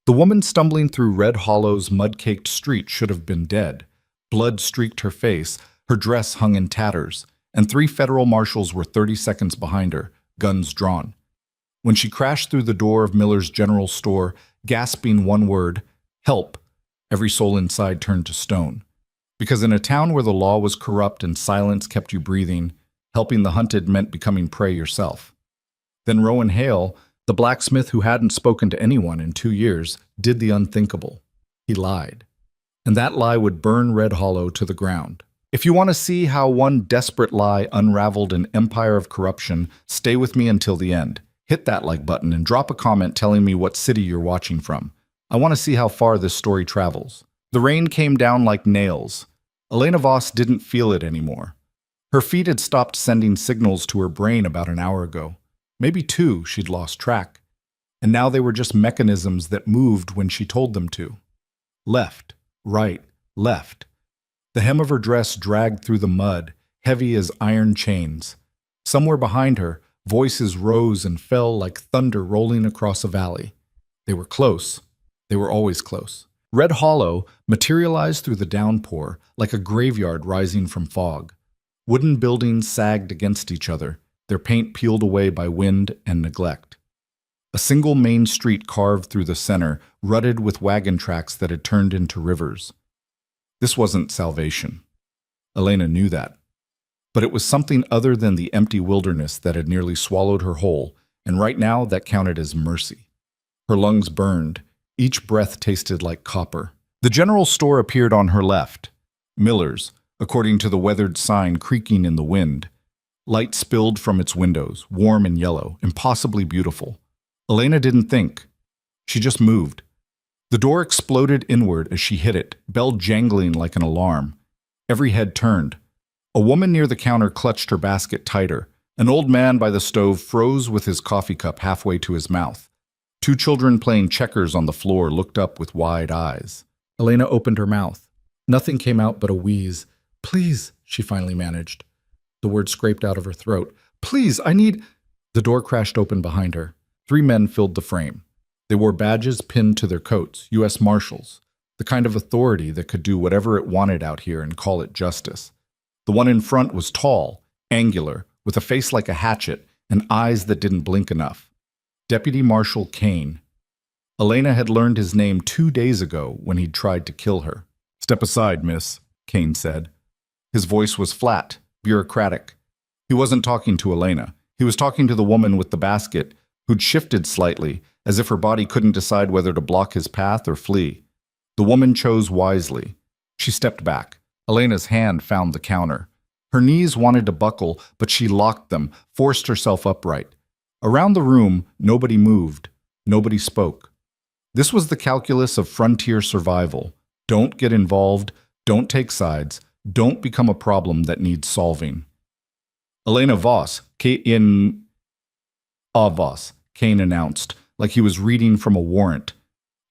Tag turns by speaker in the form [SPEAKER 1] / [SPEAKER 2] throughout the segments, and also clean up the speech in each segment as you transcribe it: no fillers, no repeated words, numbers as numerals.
[SPEAKER 1] The woman stumbling through Red Hollow's mud-caked street should have been dead. Blood streaked her face, her dress hung in tatters, and 3 federal marshals were 30 seconds behind her, guns drawn. When she crashed through the door of Miller's general store, gasping one word, "Help," every soul inside turned to stone. Because in a town where the law was corrupt and silence kept you breathing, helping the hunted meant becoming prey yourself. Then Rowan Hale, the blacksmith who hadn't spoken to anyone in 2 years, did the unthinkable. He lied. And that lie would burn Red Hollow to the ground. If you want to see how one desperate lie unraveled an empire of corruption, stay with me until the end. Hit that like button and drop a comment telling me what city you're watching from. I want to see how far this story travels. The rain came down like nails. Elena Voss didn't feel it anymore. Her feet had stopped sending signals to her brain about an hour ago. Maybe 2, she'd lost track. And now they were just mechanisms that moved when she told them to. Left, right, left. The hem of her dress dragged through the mud, heavy as iron chains. Somewhere behind her, voices rose and fell like thunder rolling across a valley. They were close. They were always close. Red Hollow materialized through the downpour like a graveyard rising from fog. Wooden buildings sagged against each other, their paint peeled away by wind and neglect. A single main street carved through the center, rutted with wagon tracks that had turned into rivers. This wasn't salvation. Elena knew that. But it was something other than the empty wilderness that had nearly swallowed her whole, and right now that counted as mercy. Her lungs burned. Each breath tasted like copper. The general store appeared on her left. Miller's, according to the weathered sign creaking in the wind. Light spilled from its windows, warm and yellow, impossibly beautiful. Elena didn't think. She just moved. The door exploded inward as she hit it, bell jangling like an alarm. Every head turned. A woman near the counter clutched her basket tighter. An old man by the stove froze with his coffee cup halfway to his mouth. 2 children playing checkers on the floor looked up with wide eyes. Elena opened her mouth. Nothing came out but a wheeze. "Please," she finally managed. The word scraped out of her throat. "Please, I need—" The door crashed open behind her. 3 men filled the frame. They wore badges pinned to their coats, U.S. Marshals, the kind of authority that could do whatever it wanted out here and call it justice. The one in front was tall, angular, with a face like a hatchet and eyes that didn't blink enough. Deputy Marshal Kane. Elena had learned his name 2 days ago when he'd tried to kill her. "Step aside, miss," Kane said. His voice was flat, bureaucratic. He wasn't talking to Elena. He was talking to the woman with the basket, who'd shifted slightly, as if her body couldn't decide whether to block his path or flee. The woman chose wisely. She stepped back. Elena's hand found the counter. Her knees wanted to buckle, but she locked them, forced herself upright. Around the room, nobody moved. Nobody spoke. This was the calculus of frontier survival. Don't get involved. Don't take sides. Don't become a problem that needs solving. Elena Voss, Voss, Kane announced, like he was reading from a warrant.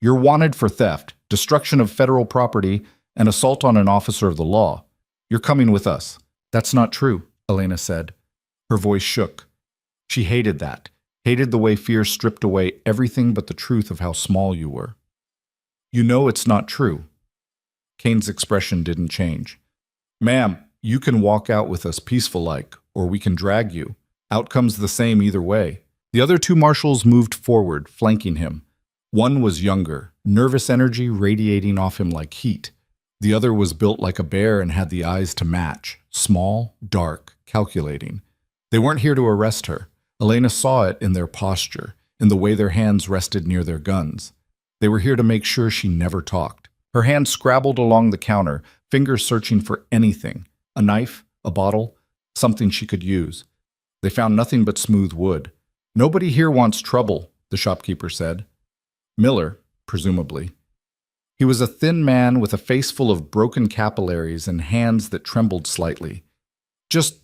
[SPEAKER 1] "You're wanted for theft, destruction of federal property, and assault on an officer of the law. You're coming with us." "That's not true," Elena said. Her voice shook. She hated that, hated the way fear stripped away everything but the truth of how small you were. "You know it's not true." Kane's expression didn't change. "Ma'am, you can walk out with us peaceful-like, or we can drag you. Outcome's the same either way." The other 2 marshals moved forward, flanking him. One was younger, nervous energy radiating off him like heat. The other was built like a bear and had the eyes to match, small, dark, calculating. They weren't here to arrest her. Elena saw it in their posture, in the way their hands rested near their guns. They were here to make sure she never talked. Her hand scrabbled along the counter, fingers searching for anything. A knife, a bottle, something she could use. They found nothing but smooth wood. "Nobody here wants trouble," the shopkeeper said. Miller, presumably. He was a thin man with a face full of broken capillaries and hands that trembled slightly. Just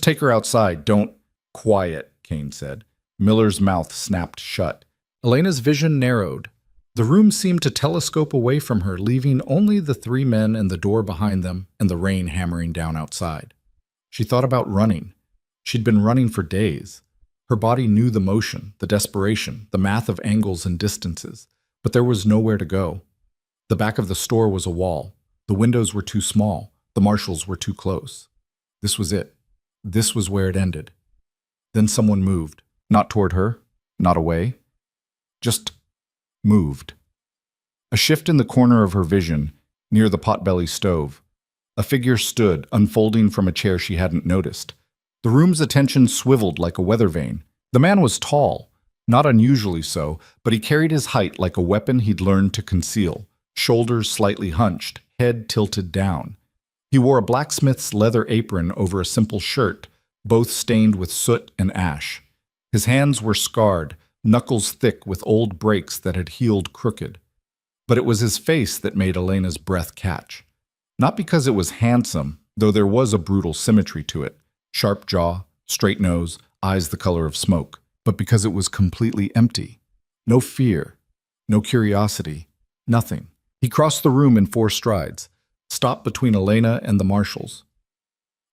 [SPEAKER 1] take her outside, don't—" "Quiet," Kane said. Miller's mouth snapped shut. Elena's vision narrowed. The room seemed to telescope away from her, leaving only the 3 men and the door behind them and the rain hammering down outside. She thought about running. She'd been running for days. Her body knew the motion, the desperation, the math of angles and distances. But there was nowhere to go. The back of the store was a wall. The windows were too small. The marshals were too close. This was it. This was where it ended. Then someone moved. Not toward her, not away. Just moved. A shift in the corner of her vision, near the potbelly stove. A figure stood, unfolding from a chair she hadn't noticed. The room's attention swiveled like a weather vane. The man was tall, not unusually so, but he carried his height like a weapon he'd learned to conceal, shoulders slightly hunched, head tilted down. He wore a blacksmith's leather apron over a simple shirt, both stained with soot and ash. His hands were scarred, knuckles thick with old breaks that had healed crooked. But it was his face that made Elena's breath catch. Not because it was handsome, though there was a brutal symmetry to it, sharp jaw, straight nose, eyes the color of smoke, but because it was completely empty. No fear, no curiosity, nothing. He crossed the room in 4 strides, stopped between Elena and the marshals.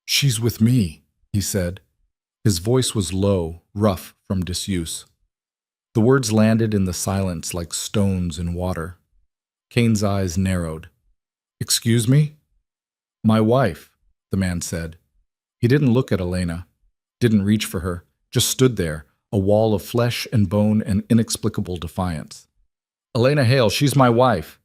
[SPEAKER 1] "She's with me," he said. His voice was low, rough from disuse. The words landed in the silence like stones in water. Kane's eyes narrowed. "Excuse me?" "My wife," the man said. He didn't look at Elena, didn't reach for her, just stood there, a wall of flesh and bone and inexplicable defiance. "Elena Hale, she's my wife."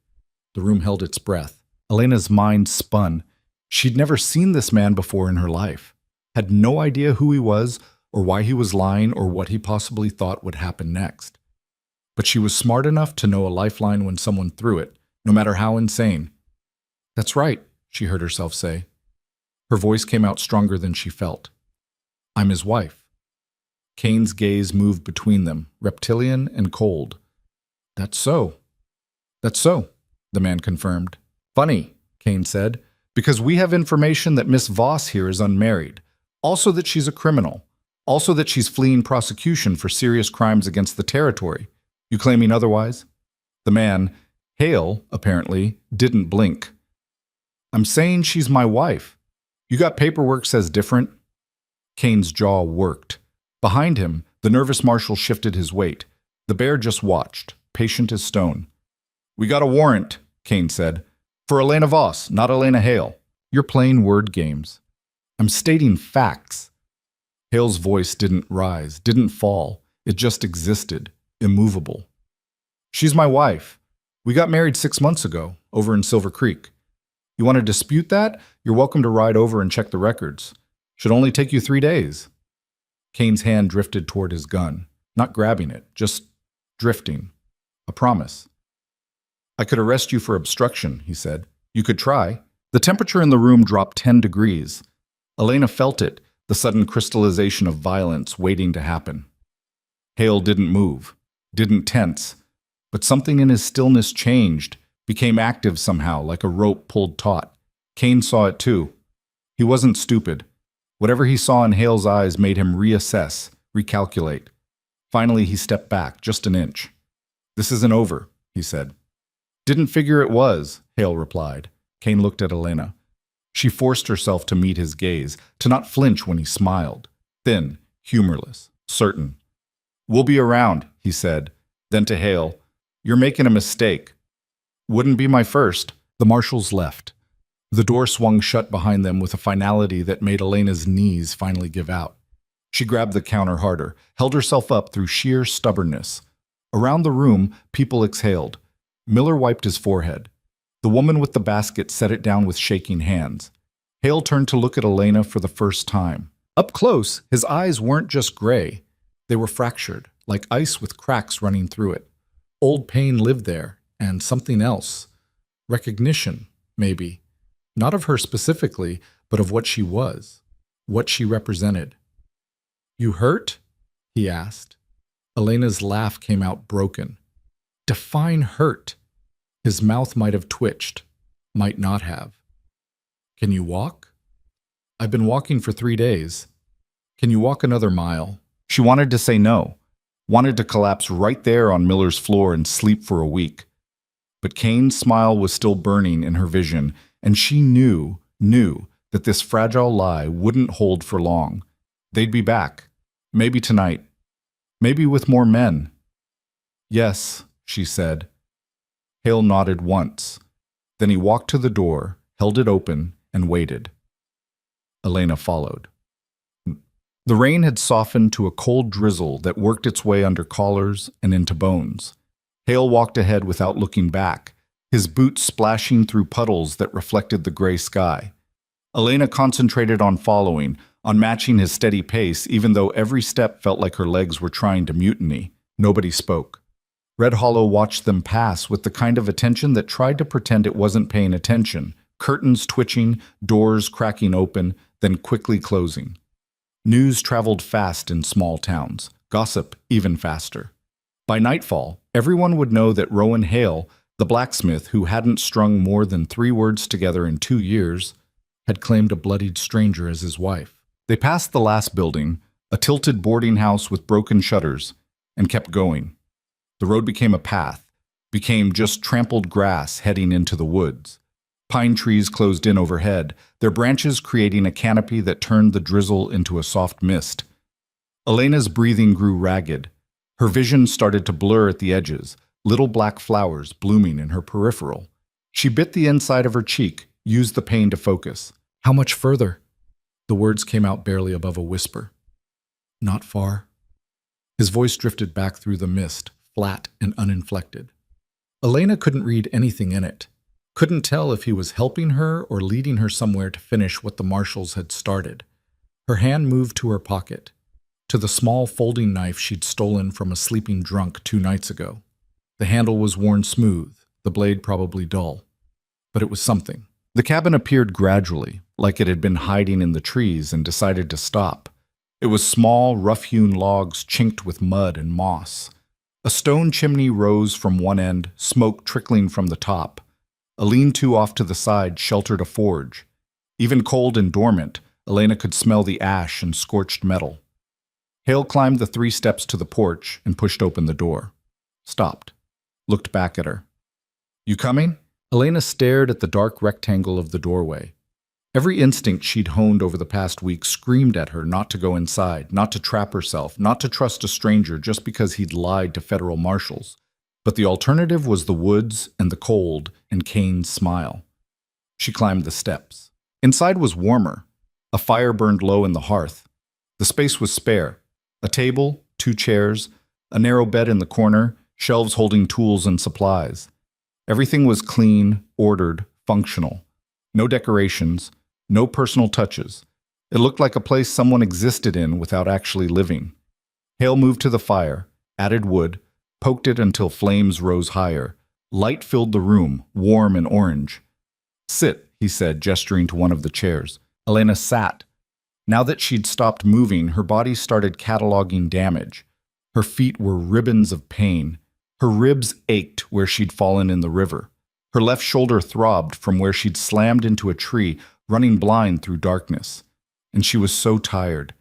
[SPEAKER 1] The room held its breath. Elena's mind spun. She'd never seen this man before in her life, had no idea who he was or why he was lying or what he possibly thought would happen next. But she was smart enough to know a lifeline when someone threw it, no matter how insane. "That's right," she heard herself say. Her voice came out stronger than she felt. "I'm his wife." Kane's gaze moved between them, reptilian and cold. "That's so. That's so," the man confirmed. "Funny," Kane said, "because we have information that Miss Voss here is unmarried, also that she's a criminal, also that she's fleeing prosecution for serious crimes against the territory. You claiming otherwise?" The man, Hale, apparently, didn't blink. "I'm saying she's my wife. You got paperwork says different?" Kane's jaw worked. Behind him, the nervous marshal shifted his weight. The bear just watched, patient as stone. "We got a warrant," Kane said. "For Elena Voss, not Elena Hale. You're playing word games." "I'm stating facts." Hale's voice didn't rise, didn't fall. It just existed, immovable. "She's my wife. We got married 6 months ago, over in Silver Creek. You want to dispute that? You're welcome to ride over and check the records. Should only take you 3 days." Kane's hand drifted toward his gun, not grabbing it, just drifting. A promise. "I could arrest you for obstruction," he said. "You could try." The temperature in the room dropped 10 degrees. Elena felt it, the sudden crystallization of violence waiting to happen. Hale didn't move, didn't tense, but something in his stillness changed, became active somehow, like a rope pulled taut. Kane saw it too. He wasn't stupid. Whatever he saw in Hale's eyes made him reassess, recalculate. Finally, he stepped back, just an inch. "This isn't over," he said. "Didn't figure it was," Hale replied. Kane looked at Elena. She forced herself to meet his gaze, to not flinch when he smiled. Thin, humorless, certain. "We'll be around," he said. Then to Hale, "You're making a mistake." "Wouldn't be my first." The marshals left. The door swung shut behind them with a finality that made Elena's knees finally give out. She grabbed the counter harder, held herself up through sheer stubbornness. Around the room, people exhaled. Miller wiped his forehead. The woman with the basket set it down with shaking hands. Hale turned to look at Elena for the first time. Up close, his eyes weren't just gray. They were fractured, like ice with cracks running through it. Old pain lived there, and something else. Recognition, maybe. Not of her specifically, but of what she was, what she represented. "You hurt?" he asked. Elena's laugh came out broken. Define hurt. His mouth might have twitched, might not have. "Can you walk?" "I've been walking for 3 days." "Can you walk another mile?" She wanted to say no, wanted to collapse right there on Miller's floor and sleep for a week. But Kane's smile was still burning in her vision, and she knew that this fragile lie wouldn't hold for long. They'd be back, maybe tonight, maybe with more men. "Yes," she said, Hale nodded once. Then he walked to the door, held it open, and waited. Elena followed. The rain had softened to a cold drizzle that worked its way under collars and into bones. Hale walked ahead without looking back, his boots splashing through puddles that reflected the gray sky. Elena concentrated on following, on matching his steady pace, even though every step felt like her legs were trying to mutiny. Nobody spoke. Red Hollow watched them pass with the kind of attention that tried to pretend it wasn't paying attention, curtains twitching, doors cracking open, then quickly closing. News traveled fast in small towns, gossip even faster. By nightfall, everyone would know that Rowan Hale, the blacksmith who hadn't strung more than 3 words together in 2 years, had claimed a bloodied stranger as his wife. They passed the last building, a tilted boarding house with broken shutters, and kept going. The road became a path, became just trampled grass heading into the woods. Pine trees closed in overhead, their branches creating a canopy that turned the drizzle into a soft mist. Elena's breathing grew ragged. Her vision started to blur at the edges, little black flowers blooming in her peripheral. She bit the inside of her cheek, used the pain to focus. How much further? The words came out barely above a whisper. Not far. His voice drifted back through the mist, flat and uninflected. Elena couldn't read anything in it. Couldn't tell if he was helping her or leading her somewhere to finish what the marshals had started. Her hand moved to her pocket, to the small folding knife she'd stolen from a sleeping drunk 2 nights ago. The handle was worn smooth, the blade probably dull. But it was something. The cabin appeared gradually, like it had been hiding in the trees and decided to stop. It was small, rough-hewn logs chinked with mud and moss. A stone chimney rose from one end, smoke trickling from the top. A lean-to off to the side sheltered a forge. Even cold and dormant, Elena could smell the ash and scorched metal. Hale climbed the 3 steps to the porch and pushed open the door. Stopped. Looked back at her. You coming? Elena stared at the dark rectangle of the doorway. Every instinct she'd honed over the past week screamed at her not to go inside, not to trap herself, not to trust a stranger just because he'd lied to federal marshals. But the alternative was the woods and the cold and Kane's smile. She climbed the steps. Inside was warmer. A fire burned low in the hearth. The space was spare. A table, 2 chairs, a narrow bed in the corner, shelves holding tools and supplies. Everything was clean, ordered, functional. No decorations, no personal touches. It looked like a place someone existed in without actually living. Hale moved to the fire, added wood, poked it until flames rose higher. Light filled the room, warm and orange. Sit, he said, gesturing to one of the chairs. Elena sat. Now that she'd stopped moving, her body started cataloging damage. Her feet were ribbons of pain. Her ribs ached where she'd fallen in the river. Her left shoulder throbbed from where she'd slammed into a tree, running blind through darkness. And she was so tired.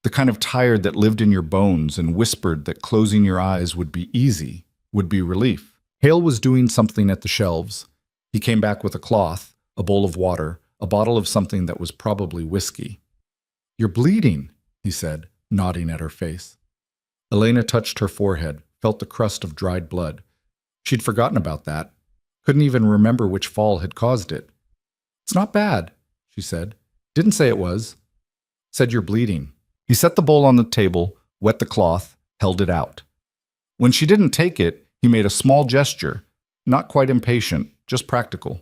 [SPEAKER 1] The kind of tired that lived in your bones and whispered that closing your eyes would be easy, would be relief. Hale was doing something at the shelves. He came back with a cloth, a bowl of water, a bottle of something that was probably whiskey. You're bleeding, he said, nodding at her face. Elena touched her forehead, felt the crust of dried blood. She'd forgotten about that. Couldn't even remember which fall had caused it. It's not bad, she said. Didn't say it was. Said you're bleeding. He set the bowl on the table, wet the cloth, held it out. When she didn't take it, he made a small gesture, not quite impatient, just practical.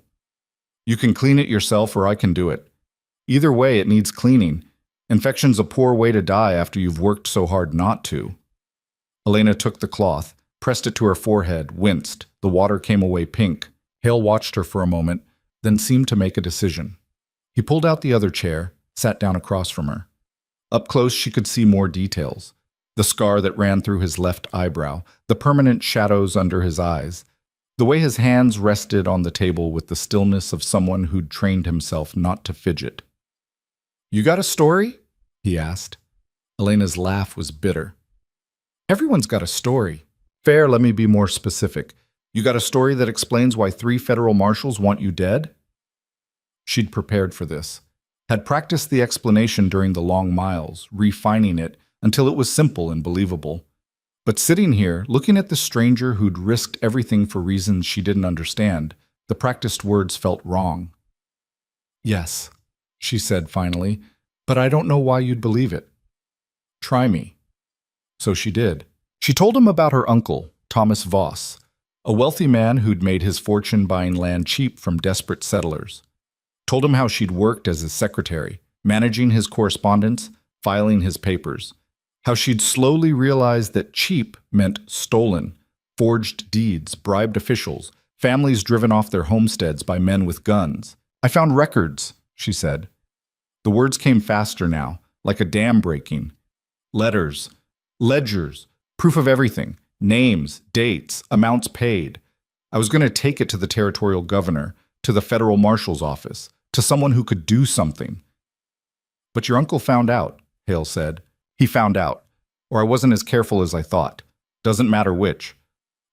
[SPEAKER 1] You can clean it yourself or I can do it. Either way, it needs cleaning. Infection's a poor way to die after you've worked so hard not to. Elena took the cloth, pressed it to her forehead, winced. The water came away pink. Hale watched her for a moment, then seemed to make a decision. He pulled out the other chair, sat down across from her. Up close, she could see more details. The scar that ran through his left eyebrow, the permanent shadows under his eyes, the way his hands rested on the table with the stillness of someone who'd trained himself not to fidget. You got a story? He asked. Elena's laugh was bitter. Everyone's got a story. Fair, let me be more specific. You got a story that explains why 3 federal marshals want you dead? She'd prepared for this, had practiced the explanation during the long miles, refining it until it was simple and believable. But sitting here, looking at the stranger who'd risked everything for reasons she didn't understand, the practiced words felt wrong. Yes, she said finally, but I don't know why you'd believe it. Try me. So she did. She told him about her uncle, Thomas Voss, a wealthy man who'd made his fortune buying land cheap from desperate settlers. Told him how she'd worked as his secretary, managing his correspondence, filing his papers. How she'd slowly realized that cheap meant stolen, forged deeds, bribed officials, families driven off their homesteads by men with guns. I found records, she said. The words came faster now, like a dam breaking. Letters, ledgers, proof of everything, names, dates, amounts paid. I was going to take it to the territorial governor, to the federal marshal's office, to someone who could do something. But your uncle found out, Hale said. He found out. Or I wasn't as careful as I thought. Doesn't matter which.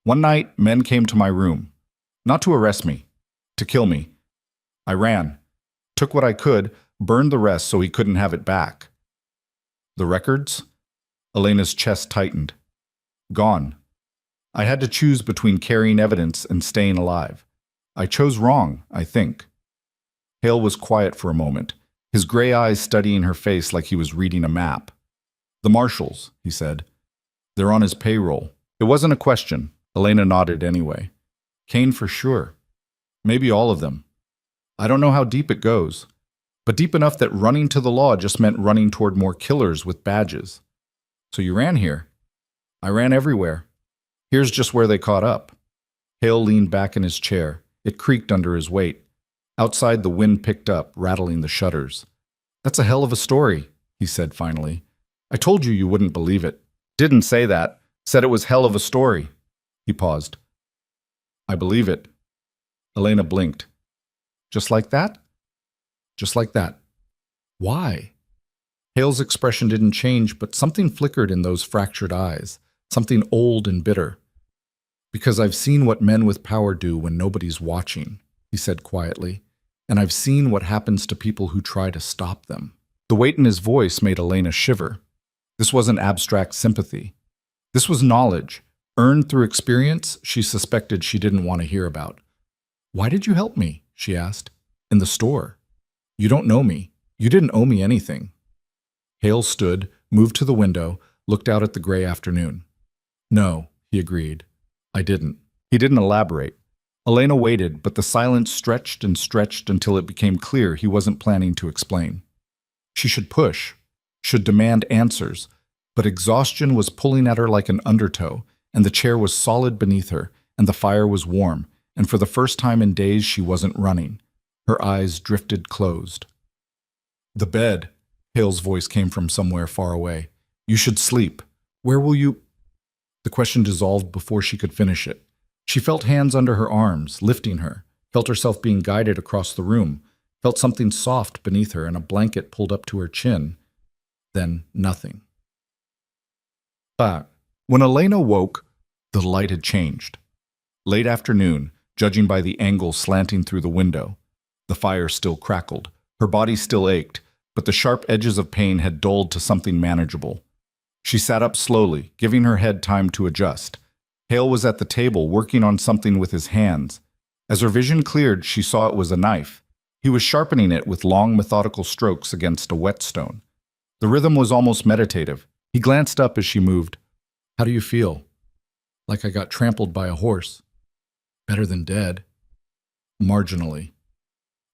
[SPEAKER 1] One night, men came to my room. Not to arrest me. To kill me. I ran. Took what I could, burned the rest so he couldn't have it back. The records? Elena's chest tightened. Gone. I had to choose between carrying evidence and staying alive. I chose wrong, I think. Hale was quiet for a moment, his gray eyes studying her face like he was reading a map. The marshals, he said. They're on his payroll. It wasn't a question. Elena nodded anyway. Kane for sure. Maybe all of them. I don't know how deep it goes, but deep enough that running to the law just meant running toward more killers with badges. So you ran here. I ran everywhere. Here's just where they caught up. Hale leaned back in his chair. It creaked under his weight. Outside, the wind picked up, rattling the shutters. That's a hell of a story, he said finally. I told you wouldn't believe it. Didn't say that. Said it was hell of a story. He paused. I believe it. Elena blinked. Just like that? Just like that. Why? Hale's expression didn't change, but something flickered in those fractured eyes. Something old and bitter. Because I've seen what men with power do when nobody's watching, he said quietly, and I've seen what happens to people who try to stop them. The weight in his voice made Elena shiver. This wasn't abstract sympathy. This was knowledge, earned through experience she suspected she didn't want to hear about. Why did you help me? She asked. In the store. You don't know me. You didn't owe me anything. Hale stood, moved to the window, looked out at the gray afternoon. No, he agreed. I didn't. He didn't elaborate. Elena waited, but the silence stretched and stretched until it became clear he wasn't planning to explain. She should push, should demand answers, but exhaustion was pulling at her like an undertow, and the chair was solid beneath her, and the fire was warm, and for the first time in days she wasn't running. Her eyes drifted closed. The bed, Hale's voice came from somewhere far away. You should sleep. Where will you? The question dissolved before she could finish it. She felt hands under her arms, lifting her, felt herself being guided across the room, felt something soft beneath her and a blanket pulled up to her chin. Then nothing. But when Elena woke, the light had changed. Late afternoon, judging by the angle slanting through the window. The fire still crackled. Her body still ached, but the sharp edges of pain had dulled to something manageable. She sat up slowly, giving her head time to adjust. Hale was at the table, working on something with his hands. As her vision cleared, she saw it was a knife. He was sharpening it with long, methodical strokes against a whetstone. The rhythm was almost meditative. He glanced up as she moved. How do you feel? Like I got trampled by a horse. Better than dead. Marginally.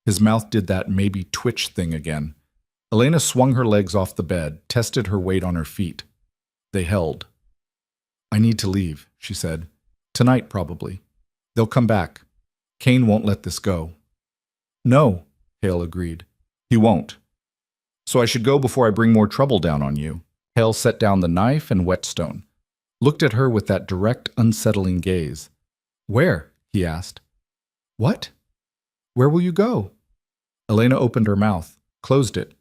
[SPEAKER 1] His mouth did that maybe twitch thing again. Elena swung her legs off the bed, tested her weight on her feet. They held. I need to leave, she said. Tonight, probably. They'll come back. Kane won't let this go. No, Hale agreed. He won't. So I should go before I bring more trouble down on you. Hale set down the knife and whetstone, looked at her with that direct, unsettling gaze. Where? He asked. What? Where will you go? Elena opened her mouth, closed it.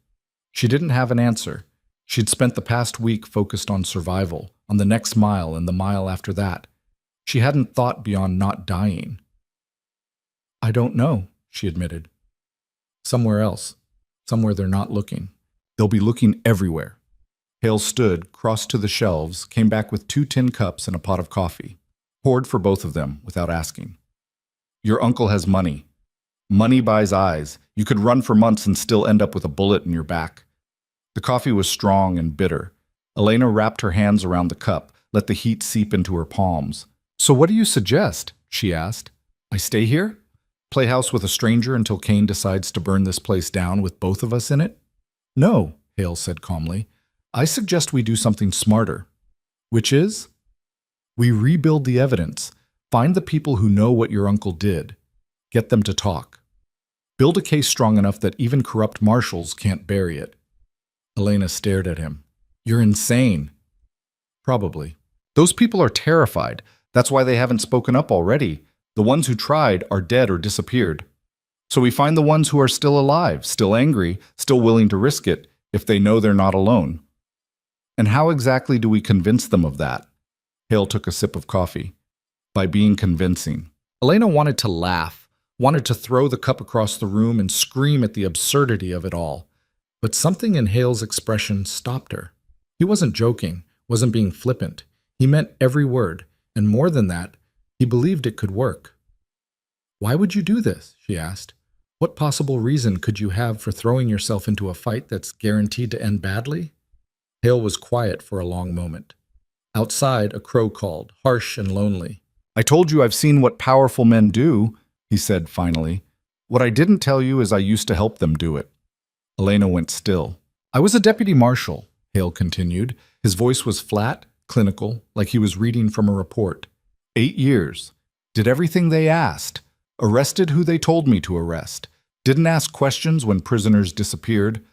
[SPEAKER 1] She didn't have an answer. She'd spent the past week focused on survival, on the next mile and the mile after that. She hadn't thought beyond not dying. I don't know, she admitted. Somewhere else. Somewhere they're not looking. They'll be looking everywhere. Hale stood, crossed to the shelves, came back with 2 tin cups and a pot of coffee. Poured for both of them without asking. Your uncle has money. Money buys eyes. You could run for months and still end up with a bullet in your back. The coffee was strong and bitter. Elena wrapped her hands around the cup, let the heat seep into her palms. So what do you suggest? She asked. I stay here? Play house with a stranger until Kane decides to burn this place down with both of us in it? No, Hale said calmly. I suggest we do something smarter. Which is? We rebuild the evidence. Find the people who know what your uncle did. Get them to talk. Build a case strong enough that even corrupt marshals can't bury it. Elena stared at him. You're insane. Probably. Those people are terrified. That's why they haven't spoken up already. The ones who tried are dead or disappeared. So we find the ones who are still alive, still angry, still willing to risk it, if they know they're not alone. And how exactly do we convince them of that? Hale took a sip of coffee. By being convincing. Elena wanted to laugh, wanted to throw the cup across the room and scream at the absurdity of it all. But something in Hale's expression stopped her. He wasn't joking, wasn't being flippant. He meant every word, and more than that, he believed it could work. Why would you do this? She asked. What possible reason could you have for throwing yourself into a fight that's guaranteed to end badly? Hale was quiet for a long moment. Outside, a crow called, harsh and lonely. I told you I've seen what powerful men do, he said finally. What I didn't tell you is I used to help them do it. Elena went still. I was a deputy marshal, Hale continued. His voice was flat, clinical, like he was reading from a report. 8 years. Did everything they asked. Arrested who they told me to arrest. Didn't ask questions when prisoners disappeared.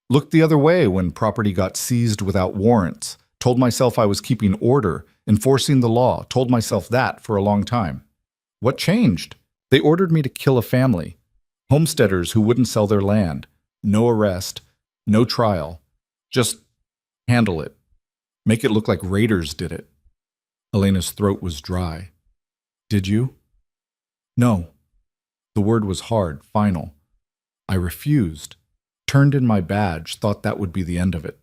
[SPEAKER 1] Looked the other way when property got seized without warrants. Told myself I was keeping order, enforcing the law. Told myself that for a long time. What changed? They ordered me to kill a family. Homesteaders who wouldn't sell their land. No arrest. No trial. Just handle it. Make it look like raiders did it. Elena's throat was dry. Did you? No. The word was hard, final. I refused. Turned in my badge, thought that would be the end of it.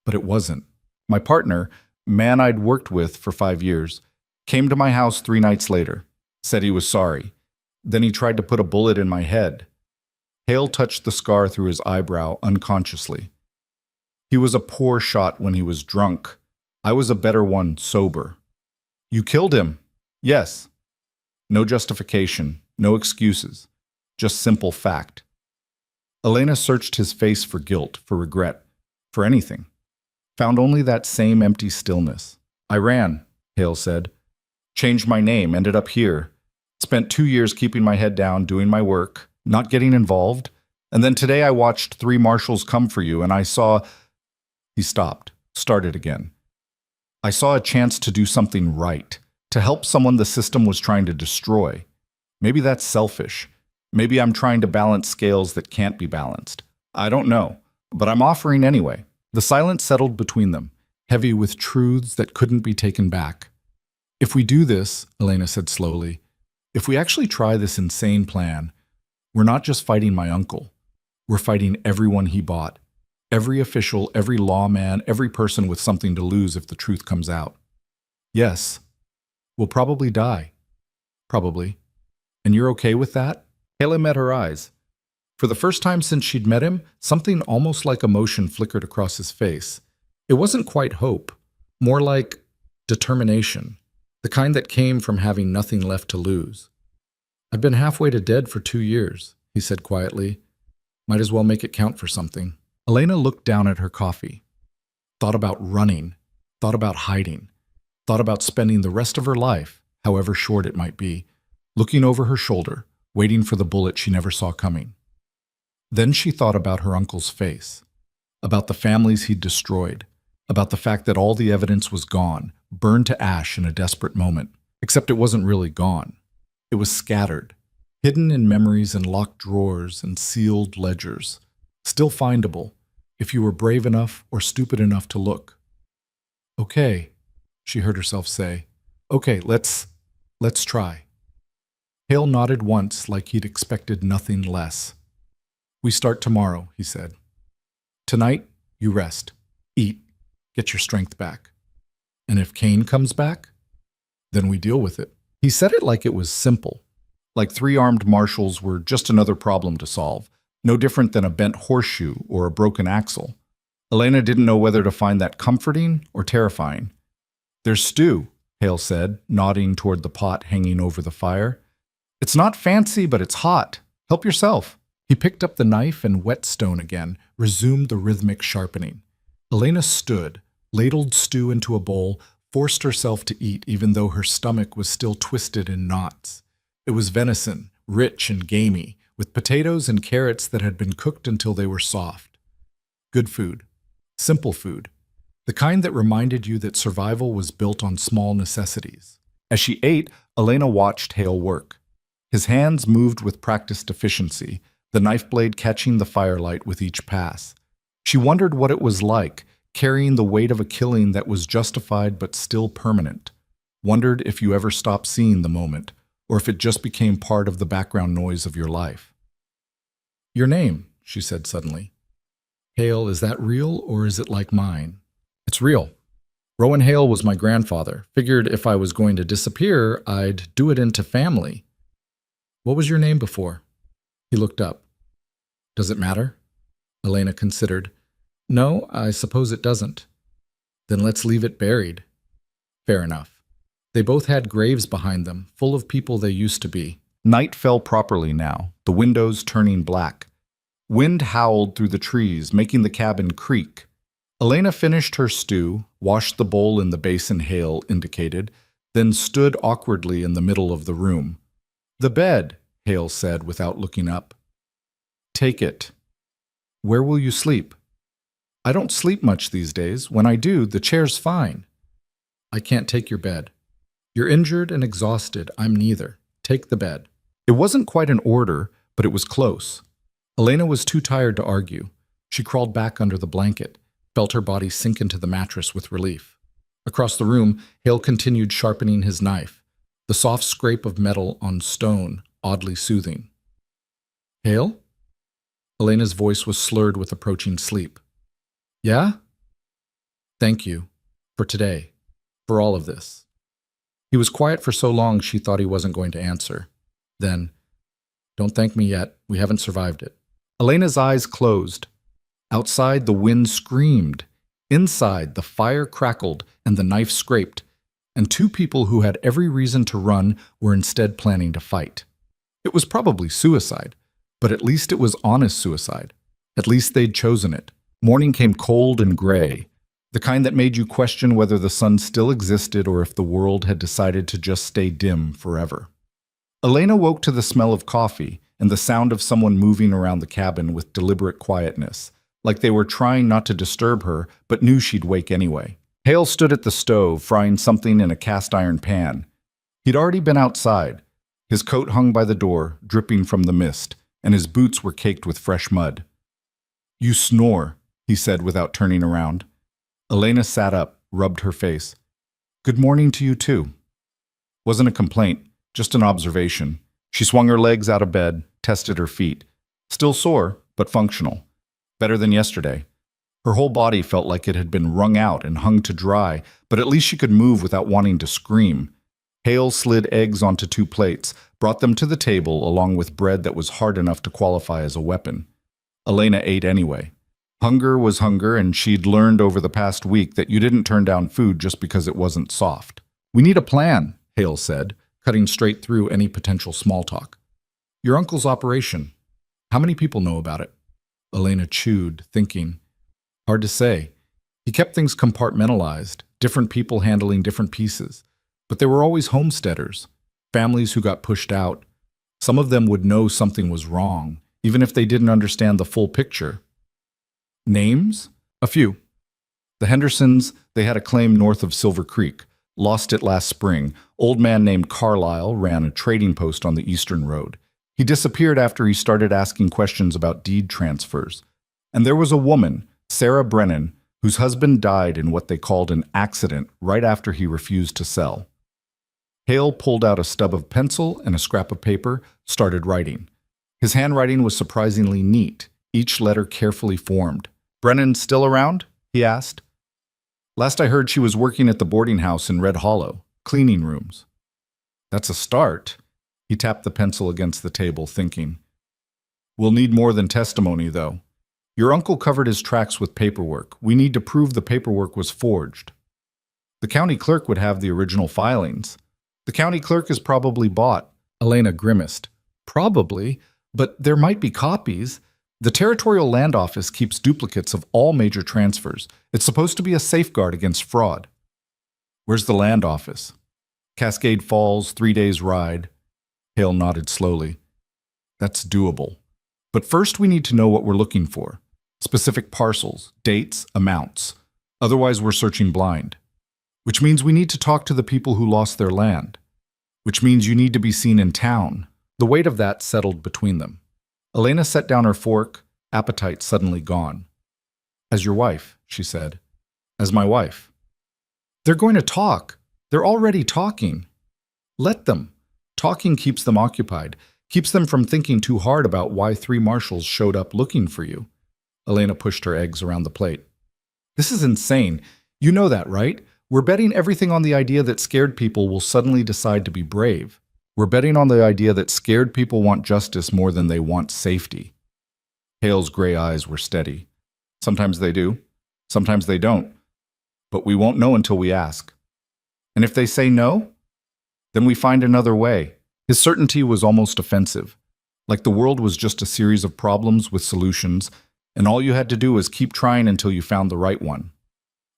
[SPEAKER 1] But it wasn't. My partner, man I'd worked with for 5 years, came to my house 3 nights later, said he was sorry. Then he tried to put a bullet in my head. Hale touched the scar through his eyebrow unconsciously. He was a poor shot when he was drunk. I was a better one sober. You killed him. Yes. No justification, no excuses, just simple fact. Elena searched his face for guilt, for regret, for anything. Found only that same empty stillness. I ran, Hale said. Changed my name, ended up here. Spent 2 years keeping my head down, doing my work, not getting involved. And then today I watched 3 marshals come for you, and I saw... He stopped, started again. I saw a chance to do something right, to help someone the system was trying to destroy. Maybe that's selfish. Maybe I'm trying to balance scales that can't be balanced. I don't know, but I'm offering anyway. The silence settled between them, heavy with truths that couldn't be taken back. If we do this, Elena said slowly, if we actually try this insane plan, we're not just fighting my uncle. We're fighting everyone he bought. Every official, every lawman, every person with something to lose if the truth comes out. Yes, we'll probably die. Probably. And you're okay with that? Hale met her eyes. For the first time since she'd met him, something almost like emotion flickered across his face. It wasn't quite hope, more like determination, the kind that came from having nothing left to lose. I've been halfway to dead for 2 years, he said quietly. Might as well make it count for something. Elena looked down at her coffee, thought about running, thought about hiding, thought about spending the rest of her life, however short it might be, looking over her shoulder, waiting for the bullet she never saw coming. Then she thought about her uncle's face, about the families he'd destroyed, about the fact that all the evidence was gone, burned to ash in a desperate moment, except it wasn't really gone. It was scattered, hidden in memories and locked drawers and sealed ledgers, still findable, if you were brave enough or stupid enough to look. Okay, she heard herself say. Okay, let's try. Hale nodded once like he'd expected nothing less. We start tomorrow, he said. Tonight, you rest, eat, get your strength back. And if Kane comes back, then we deal with it. He said it like it was simple, like three armed marshals were just another problem to solve, no different than a bent horseshoe or a broken axle. Elena didn't know whether to find that comforting or terrifying. There's stew, Hale said, nodding toward the pot hanging over the fire. It's not fancy, but it's hot. Help yourself. He picked up the knife and whetstone again, resumed the rhythmic sharpening. Elena stood, ladled stew into a bowl, forced herself to eat even though her stomach was still twisted in knots. It was venison, rich and gamey, with potatoes and carrots that had been cooked until they were soft. Good food. Simple food. The kind that reminded you that survival was built on small necessities. As she ate, Elena watched Hale work. His hands moved with practiced efficiency, the knife blade catching the firelight with each pass. She wondered what it was like, carrying the weight of a killing that was justified but still permanent. Wondered if you ever stopped seeing the moment, or if it just became part of the background noise of your life. Your name, she said suddenly. Hale, is that real, or is it like mine? It's real. Rowan Hale was my grandfather. Figured if I was going to disappear, I'd do it into family. What was your name before? He looked up. Does it matter? Elena considered. No, I suppose it doesn't. Then let's leave it buried. Fair enough. They both had graves behind them, full of people they used to be. Night fell properly now, the windows turning black. Wind howled through the trees, making the cabin creak. Elena finished her stew, washed the bowl in the basin Hale indicated, then stood awkwardly in the middle of the room. The bed, Hale said without looking up. Take it. Where will you sleep? I don't sleep much these days. When I do, the chair's fine. I can't take your bed. You're injured and exhausted. I'm neither. Take the bed. It wasn't quite an order, but it was close. Elena was too tired to argue. She crawled back under the blanket, felt her body sink into the mattress with relief. Across the room, Hale continued sharpening his knife, the soft scrape of metal on stone oddly soothing. Hale? Elena's voice was slurred with approaching sleep. Yeah? Thank you. For today. For all of this. He was quiet for so long she thought he wasn't going to answer. Then, don't thank me yet. We haven't survived it. Elena's eyes closed. Outside, the wind screamed. Inside, the fire crackled and the knife scraped. And two people who had every reason to run were instead planning to fight. It was probably suicide, but at least it was honest suicide. At least they'd chosen it. Morning came cold and gray, the kind that made you question whether the sun still existed or if the world had decided to just stay dim forever. Elena woke to the smell of coffee and the sound of someone moving around the cabin with deliberate quietness, like they were trying not to disturb her but knew she'd wake anyway. Hale stood at the stove, frying something in a cast-iron pan. He'd already been outside. His coat hung by the door, dripping from the mist, and his boots were caked with fresh mud. You snore, he said without turning around. Elena sat up, rubbed her face. Good morning to you too. Wasn't a complaint, just an observation. She swung her legs out of bed, tested her feet. Still sore, but functional. Better than yesterday. Her whole body felt like it had been wrung out and hung to dry, but at least she could move without wanting to scream. Hale slid eggs onto 2 plates, brought them to the table along with bread that was hard enough to qualify as a weapon. Elena ate anyway. Hunger was hunger, and she'd learned over the past week that you didn't turn down food just because it wasn't soft. We need a plan, Hale said, cutting straight through any potential small talk. Your uncle's operation. How many people know about it? Elena chewed, thinking. Hard to say. He kept things compartmentalized, different people handling different pieces. But there were always homesteaders, families who got pushed out. Some of them would know something was wrong, even if they didn't understand the full picture. Names? A few. The Hendersons, they had a claim north of Silver Creek. Lost it last spring. Old man named Carlisle ran a trading post on the eastern road. He disappeared after he started asking questions about deed transfers. And there was a woman, Sarah Brennan, whose husband died in what they called an accident right after he refused to sell. Hale pulled out a stub of pencil and a scrap of paper, started writing. His handwriting was surprisingly neat, each letter carefully formed. Brennan still around? He asked. Last I heard, she was working at the boarding house in Red Hollow, cleaning rooms. That's a start. He tapped the pencil against the table, thinking. We'll need more than testimony, though. Your uncle covered his tracks with paperwork. We need to prove the paperwork was forged. The county clerk would have the original filings. The county clerk is probably bought. Elena grimaced. Probably, but there might be copies. The Territorial Land Office keeps duplicates of all major transfers. It's supposed to be a safeguard against fraud. Where's the land office? Cascade Falls, 3 days' ride. Hale nodded slowly. That's doable. But first we need to know what we're looking for. Specific parcels, dates, amounts. Otherwise we're searching blind. Which means we need to talk to the people who lost their land. Which means you need to be seen in town. The weight of that settled between them. Elena set down her fork, appetite suddenly gone. As your wife, she said. As my wife. They're going to talk. They're already talking. Let them. Talking keeps them occupied, keeps them from thinking too hard about why 3 marshals showed up looking for you. Elena pushed her eggs around the plate. This is insane. You know that, right? We're betting everything on the idea that scared people will suddenly decide to be brave. We're betting on the idea that scared people want justice more than they want safety. Hale's gray eyes were steady. Sometimes they do. Sometimes they don't. But we won't know until we ask. And if they say no, then we find another way. His certainty was almost offensive, like the world was just a series of problems with solutions, and all you had to do was keep trying until you found the right one.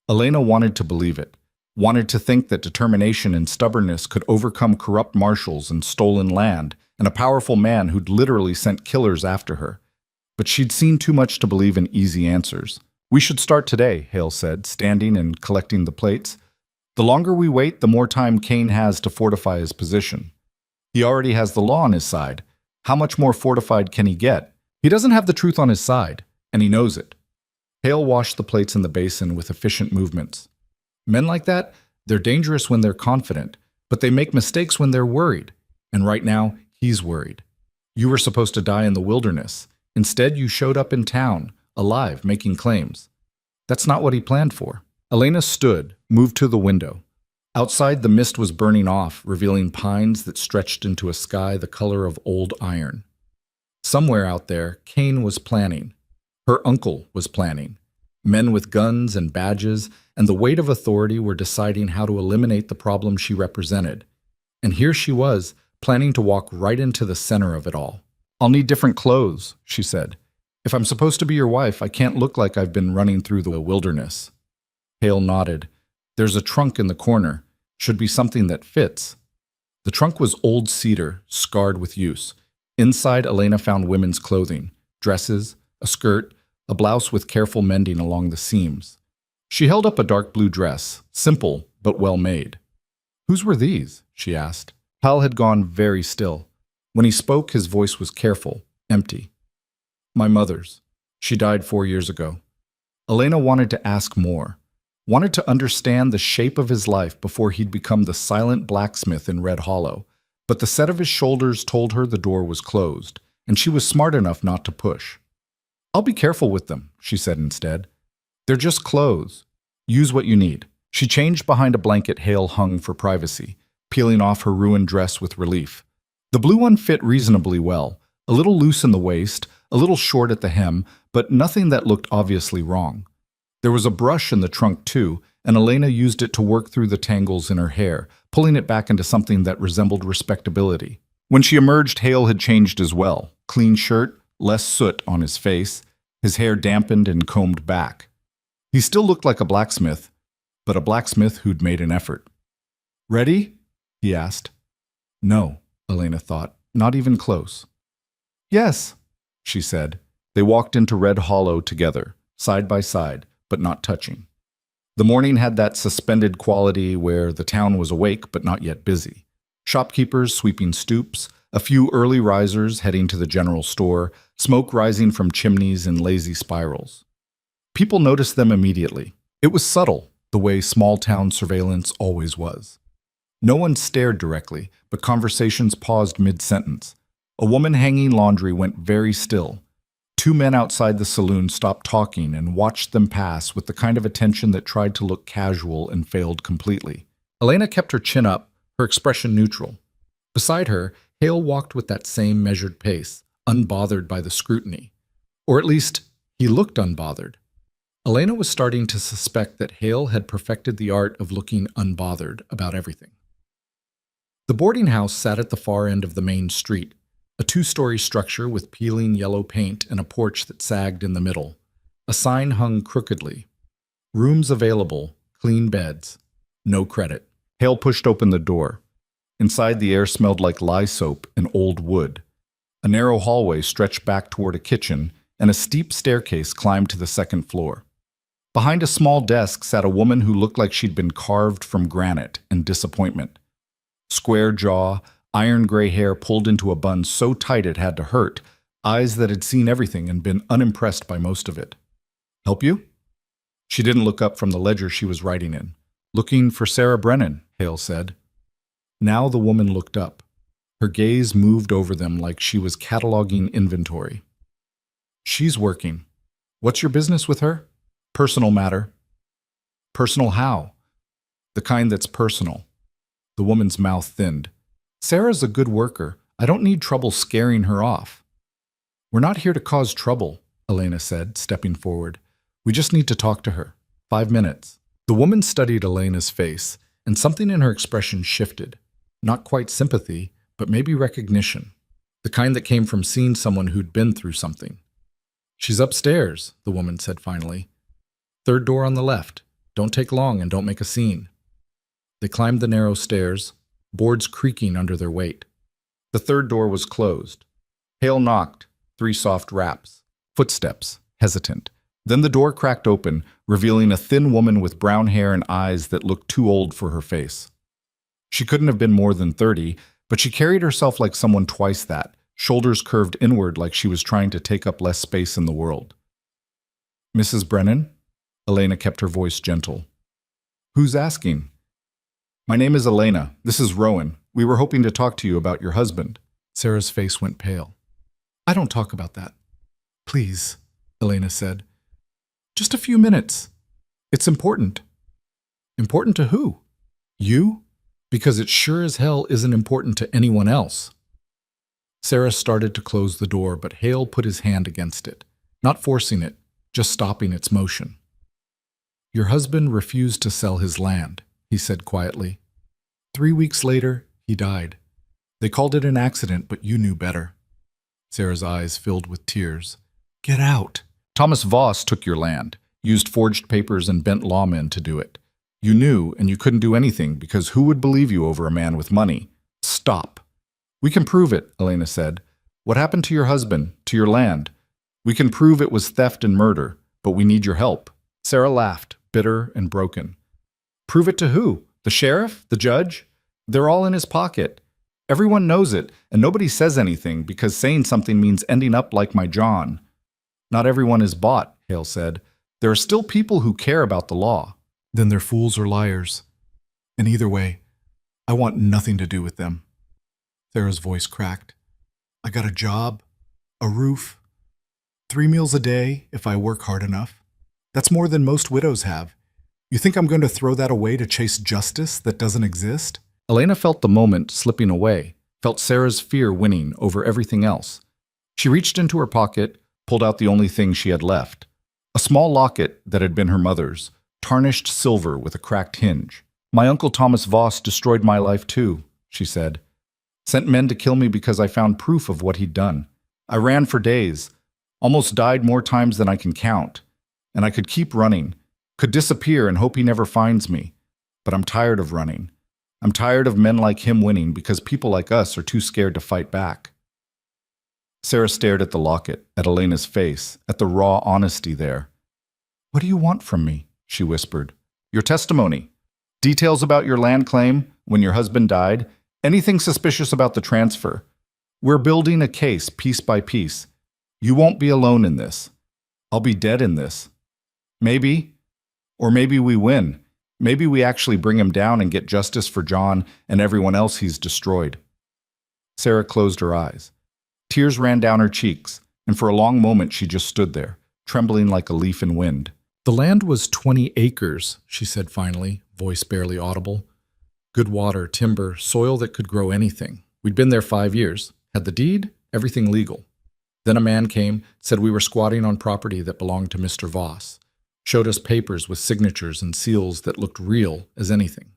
[SPEAKER 1] Elena wanted to believe it, wanted to think that determination and stubbornness could overcome corrupt marshals and stolen land, and a powerful man who'd literally sent killers after her. But she'd seen too much to believe in easy answers. We should start today, Hale said, standing and collecting the plates. The longer we wait, the more time Kane has to fortify his position. He already has the law on his side. How much more fortified can he get? He doesn't have the truth on his side, and he knows it. Hale washed the plates in the basin with efficient movements. Men like that, they're dangerous when they're confident, but they make mistakes when they're worried. And right now, he's worried. You were supposed to die in the wilderness. Instead, you showed up in town, alive, making claims. That's not what he planned for. Elena stood, moved to the window. Outside, the mist was burning off, revealing pines that stretched into a sky the color of old iron. Somewhere out there, Kane was planning. Her uncle was planning. Men with guns and badges and the weight of authority were deciding how to eliminate the problem she represented. And here she was, planning to walk right into the center of it all. I'll need different clothes, she said. If I'm supposed to be your wife, I can't look like I've been running through the wilderness. Hale nodded. There's a trunk in the corner. Should be something that fits. The trunk was old cedar, scarred with use. Inside, Elena found women's clothing, dresses, a skirt, a blouse with careful mending along the seams. She held up a dark blue dress, simple but well made. Whose were these? She asked. Hal had gone very still. When he spoke, his voice was careful, empty. My mother's. She died 4 years ago. Elena wanted to ask more, wanted to understand the shape of his life before he'd become the silent blacksmith in Red Hollow, but the set of his shoulders told her the door was closed, and she was smart enough not to push. I'll be careful with them, she said instead. They're just clothes. Use what you need. She changed behind a blanket Hale hung for privacy, peeling off her ruined dress with relief. The blue one fit reasonably well, a little loose in the waist, a little short at the hem, but nothing that looked obviously wrong. There was a brush in the trunk too, and Elena used it to work through the tangles in her hair, pulling it back into something that resembled respectability. When she emerged, Hale had changed as well. Clean shirt, less soot on his face, his hair dampened and combed back. He still looked like a blacksmith, but a blacksmith who'd made an effort. Ready? He asked. No, Elena thought, not even close. Yes, she said. They walked into Red Hollow together, side by side, but not touching. The morning had that suspended quality where the town was awake but not yet busy. Shopkeepers sweeping stoops, a few early risers heading to the general store, smoke rising from chimneys in lazy spirals. People noticed them immediately. It was subtle, the way small-town surveillance always was. No one stared directly, but conversations paused mid-sentence. A woman hanging laundry went very still. Two men outside the saloon stopped talking and watched them pass with the kind of attention that tried to look casual and failed completely. Elena kept her chin up, her expression neutral. Beside her, Hale walked with that same measured pace, unbothered by the scrutiny. Or at least, he looked unbothered. Elena was starting to suspect that Hale had perfected the art of looking unbothered about everything. The boarding house sat at the far end of the main street, a two-story structure with peeling yellow paint and a porch that sagged in the middle. A sign hung crookedly. Rooms available, clean beds, no credit. Hale pushed open the door. Inside, the air smelled like lye soap and old wood. A narrow hallway stretched back toward a kitchen, and a steep staircase climbed to the second floor. Behind a small desk sat a woman who looked like she'd been carved from granite and disappointment. Square jaw, iron gray hair pulled into a bun so tight it had to hurt, eyes that had seen everything and been unimpressed by most of it. "Help you?" She didn't look up from the ledger she was writing in. "Looking for Sarah Brennan," Hale said. Now the woman looked up. Her gaze moved over them like she was cataloging inventory. "She's working. What's your business with her?" "Personal matter." "Personal how?" "The kind that's personal." The woman's mouth thinned. "Sarah's a good worker. I don't need trouble scaring her off." "We're not here to cause trouble," Elena said, stepping forward. "We just need to talk to her. 5 minutes." The woman studied Elena's face, and something in her expression shifted. Not quite sympathy, but maybe recognition. The kind that came from seeing someone who'd been through something. "She's upstairs," the woman said finally. "Third door on the left. Don't take long and don't make a scene." They climbed the narrow stairs, boards creaking under their weight. The third door was closed. Hale knocked, 3 soft raps, footsteps, hesitant. Then the door cracked open, revealing a thin woman with brown hair and eyes that looked too old for her face. She couldn't have been more than 30, but she carried herself like someone twice that, shoulders curved inward like she was trying to take up less space in the world. "Mrs. Brennan?" Elena kept her voice gentle. "Who's asking?" "My name is Elena. This is Rowan. We were hoping to talk to you about your husband." Sarah's face went pale. "I don't talk about that." "Please," Elena said. "Just a few minutes. It's important." "Important to who? You? Because it sure as hell isn't important to anyone else." Sarah started to close the door, but Hale put his hand against it, not forcing it, just stopping its motion. "Your husband refused to sell his land," he said quietly. 3 weeks later, he died. They called it an accident, but you knew better." Sarah's eyes filled with tears. "Get out." "Thomas Voss took your land, used forged papers and bent lawmen to do it. You knew, and you couldn't do anything because who would believe you over a man with money? Stop." "We can prove it," Elena said. "What happened to your husband, to your land? We can prove it was theft and murder, but we need your help." Sarah laughed, bitter and broken. "Prove it to who? The sheriff? The judge? They're all in his pocket. Everyone knows it, and nobody says anything because saying something means ending up like my John." "Not everyone is bought," Hale said. "There are still people who care about the law." "Then they're fools or liars. And either way, I want nothing to do with them." Sarah's voice cracked. "I got a job, a roof, 3 meals a day if I work hard enough. That's more than most widows have. You think I'm going to throw that away to chase justice that doesn't exist?" Elena felt the moment slipping away, felt Sarah's fear winning over everything else. She reached into her pocket, pulled out the only thing she had left. A small locket that had been her mother's, tarnished silver with a cracked hinge. "My Uncle Thomas Voss destroyed my life too," she said. "Sent men to kill me because I found proof of what he'd done. I ran for days, almost died more times than I can count. And I could keep running, could disappear and hope he never finds me. But I'm tired of running. I'm tired of men like him winning because people like us are too scared to fight back." Sarah stared at the locket, at Elena's face, at the raw honesty there. "What do you want from me?" she whispered. "Your testimony. Details about your land claim, when your husband died, anything suspicious about the transfer. We're building a case piece by piece. You won't be alone in this. I'll be dead in this. Maybe, or maybe we win. Maybe we actually bring him down and get justice for John and everyone else he's destroyed." Sarah closed her eyes. Tears ran down her cheeks, and for a long moment she just stood there, trembling like a leaf in wind. "The land was 20 acres, she said finally, voice barely audible. "Good water, timber, soil that could grow anything. We'd been there 5 years, had the deed, everything legal. Then a man came, said we were squatting on property that belonged to Mr. Voss, showed us papers with signatures and seals that looked real as anything.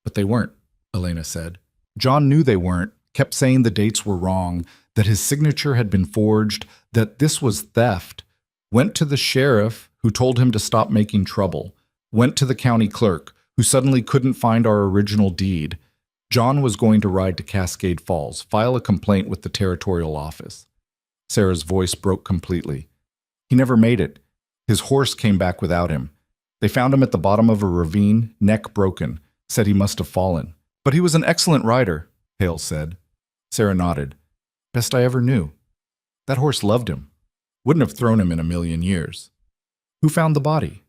[SPEAKER 1] But they weren't," Elena said. "John knew they weren't, kept saying the dates were wrong, that his signature had been forged, that this was theft. Went to the sheriff, who told him to stop making trouble. Went to the county clerk, who suddenly couldn't find our original deed. John was going to ride to Cascade Falls, file a complaint with the territorial office." Sarah's voice broke completely. "He never made it. His horse came back without him. They found him at the bottom of a ravine, neck broken, said he must have fallen. But he was an excellent rider," Hale said. Sarah nodded. "Best I ever knew. That horse loved him. Wouldn't have thrown him in a million years." "Who found the body?"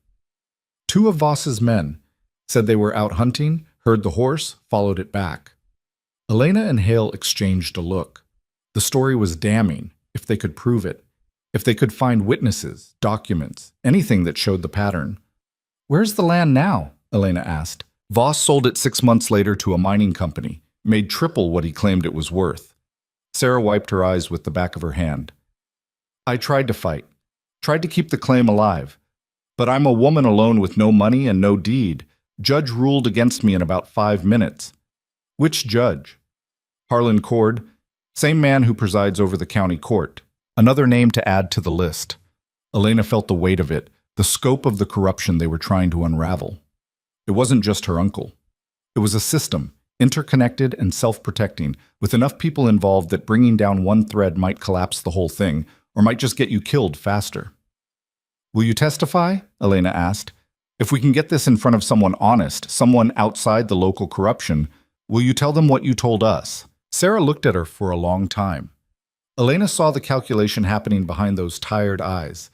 [SPEAKER 1] "2 of Voss's men. Said they were out hunting, heard the horse, followed it back." Elena and Hale exchanged a look. The story was damning, if they could prove it. If they could find witnesses, documents, anything that showed the pattern. "Where's the land now?" Elena asked. "Voss sold it 6 months later to a mining company, made triple what he claimed it was worth." Sarah wiped her eyes with the back of her hand. "I tried to fight, tried to keep the claim alive. But I'm a woman alone with no money and no deed. Judge ruled against me in about 5 minutes." "Which judge?" "Harlan Cord, same man who presides over the county court." Another name to add to the list. Elena felt the weight of it, the scope of the corruption they were trying to unravel. It wasn't just her uncle. It was a system, interconnected and self-protecting, with enough people involved that bringing down one thread might collapse the whole thing, or might just get you killed faster. "Will you testify?" Elena asked. "If we can get this in front of someone honest, someone outside the local corruption, will you tell them what you told us?" Sarah looked at her for a long time. Elena saw the calculation happening behind those tired eyes.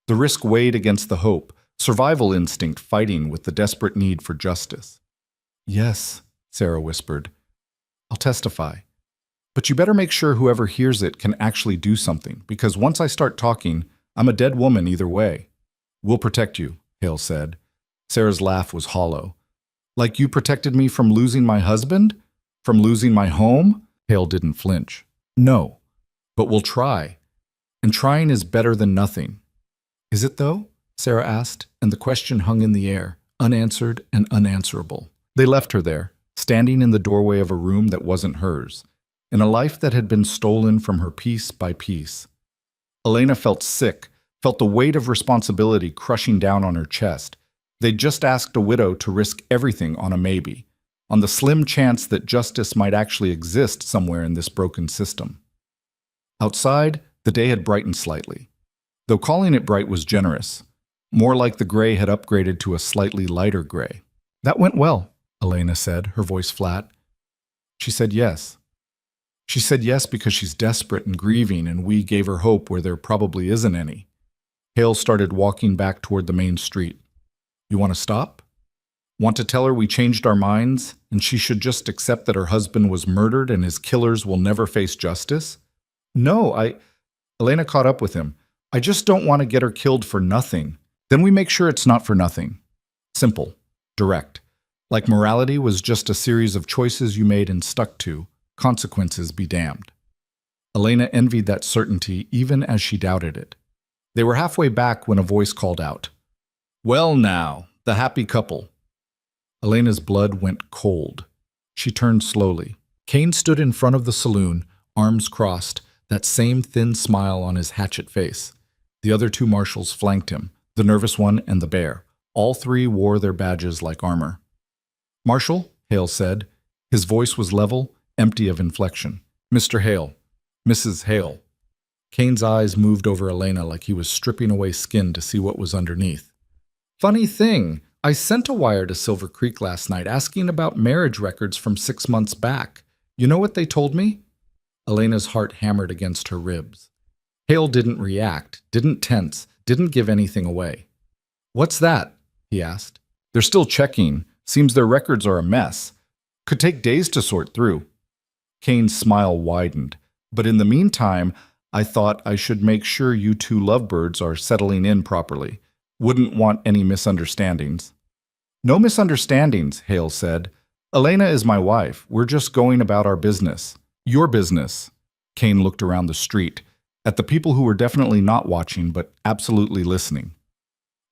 [SPEAKER 1] The risk weighed against the hope, survival instinct fighting with the desperate need for justice. "Yes," Sarah whispered. "I'll testify. But you better make sure whoever hears it can actually do something, because once I start talking, I'm a dead woman either way." "We'll protect you," Hale said. Sarah's laugh was hollow. "Like you protected me from losing my husband? From losing my home?" Hale didn't flinch. "No. But we'll try. And trying is better than nothing." "Is it though?" Sarah asked, and the question hung in the air, unanswered and unanswerable. They left her there, standing in the doorway of a room that wasn't hers, in a life that had been stolen from her piece by piece. Elena felt sick, felt the weight of responsibility crushing down on her chest. They'd just asked a widow to risk everything on a maybe, on the slim chance that justice might actually exist somewhere in this broken system. Outside, the day had brightened slightly, though calling it bright was generous. More like the gray had upgraded to a slightly lighter gray. "That went well," Elena said, her voice flat. She said yes. She said yes because she's desperate and grieving, and we gave her hope where there probably isn't any. Hale started walking back toward the main street. "You want to stop? Want to tell her we changed our minds, and she should just accept that her husband was murdered and his killers will never face justice?" "No, Elena caught up with him. "I just don't want to get her killed for nothing. Then we make sure it's not for nothing. Simple, direct. Like morality was just a series of choices you made and stuck to. Consequences be damned." Elena envied that certainty even as she doubted it. They were halfway back when a voice called out, "Well now, the happy couple." Elena's blood went cold. She turned slowly. Kane stood in front of the saloon, arms crossed, that same thin smile on his hatchet face. The other 2 marshals flanked him, the nervous one and the bear. All 3 wore their badges like armor. "Marshal," Hale said. His voice was level, empty of inflection. "Mr. Hale. Mrs. Hale." Kane's eyes moved over Elena like he was stripping away skin to see what was underneath. "Funny thing, I sent a wire to Silver Creek last night asking about marriage records from 6 months back. You know what they told me?" Elena's heart hammered against her ribs. Hale didn't react, didn't tense, didn't give anything away. "What's that?" he asked. "They're still checking. Seems their records are a mess. Could take days to sort through." Kane's smile widened. "But in the meantime, I thought I should make sure you two lovebirds are settling in properly. Wouldn't want any misunderstandings." "No misunderstandings," Hale said. "Elena is my wife. We're just going about our business." "Your business." Kane looked around the street, at the people who were definitely not watching but absolutely listening.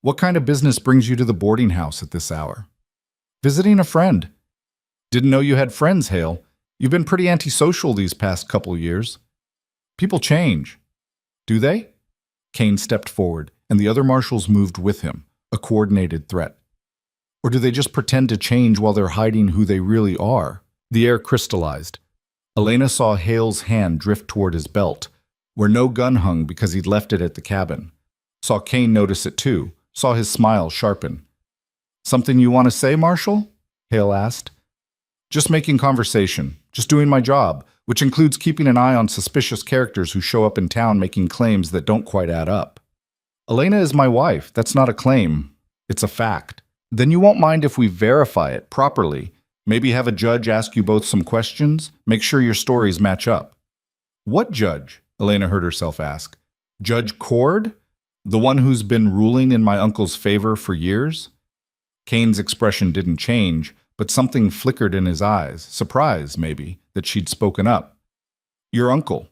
[SPEAKER 1] "What kind of business brings you to the boarding house at this hour?" "Visiting a friend." "Didn't know you had friends, Hale. You've been pretty antisocial these past couple years." "People change." "Do they?" Kane stepped forward, and the other marshals moved with him, a coordinated threat. "Or do they just pretend to change while they're hiding who they really are?" The air crystallized. Elena saw Hale's hand drift toward his belt, where no gun hung because he'd left it at the cabin. Saw Kane notice it too, saw his smile sharpen. "Something you want to say, Marshal?" Hale asked. "Just making conversation, just doing my job, which includes keeping an eye on suspicious characters who show up in town making claims that don't quite add up." "Elena is my wife. That's not a claim. It's a fact." "Then you won't mind if we verify it properly? Maybe have a judge ask you both some questions? Make sure your stories match up." "What judge?" Elena heard herself ask. "Judge Cord? The one who's been ruling in my uncle's favor for years?" Kane's expression didn't change, but something flickered in his eyes, surprise, maybe, that she'd spoken up. "Your uncle.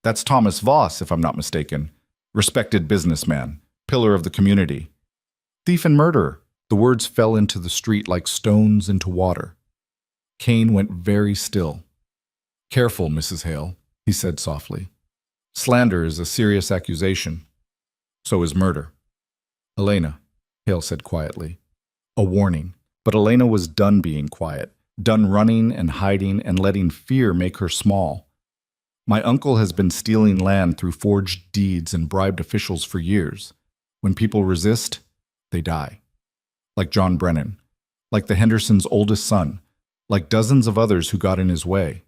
[SPEAKER 1] That's Thomas Voss, if I'm not mistaken. Respected businessman, pillar of the community. Thief and murderer." The words fell into the street like stones into water. Kane went very still. "Careful, Mrs. Hale," he said softly. "Slander is a serious accusation. So is murder." "Elena," Hale said quietly. A warning. But Elena was done being quiet, done running and hiding and letting fear make her small. "My uncle has been stealing land through forged deeds and bribed officials for years. When people resist, they die. Like John Brennan, like the Hendersons' oldest son, like dozens of others who got in his way."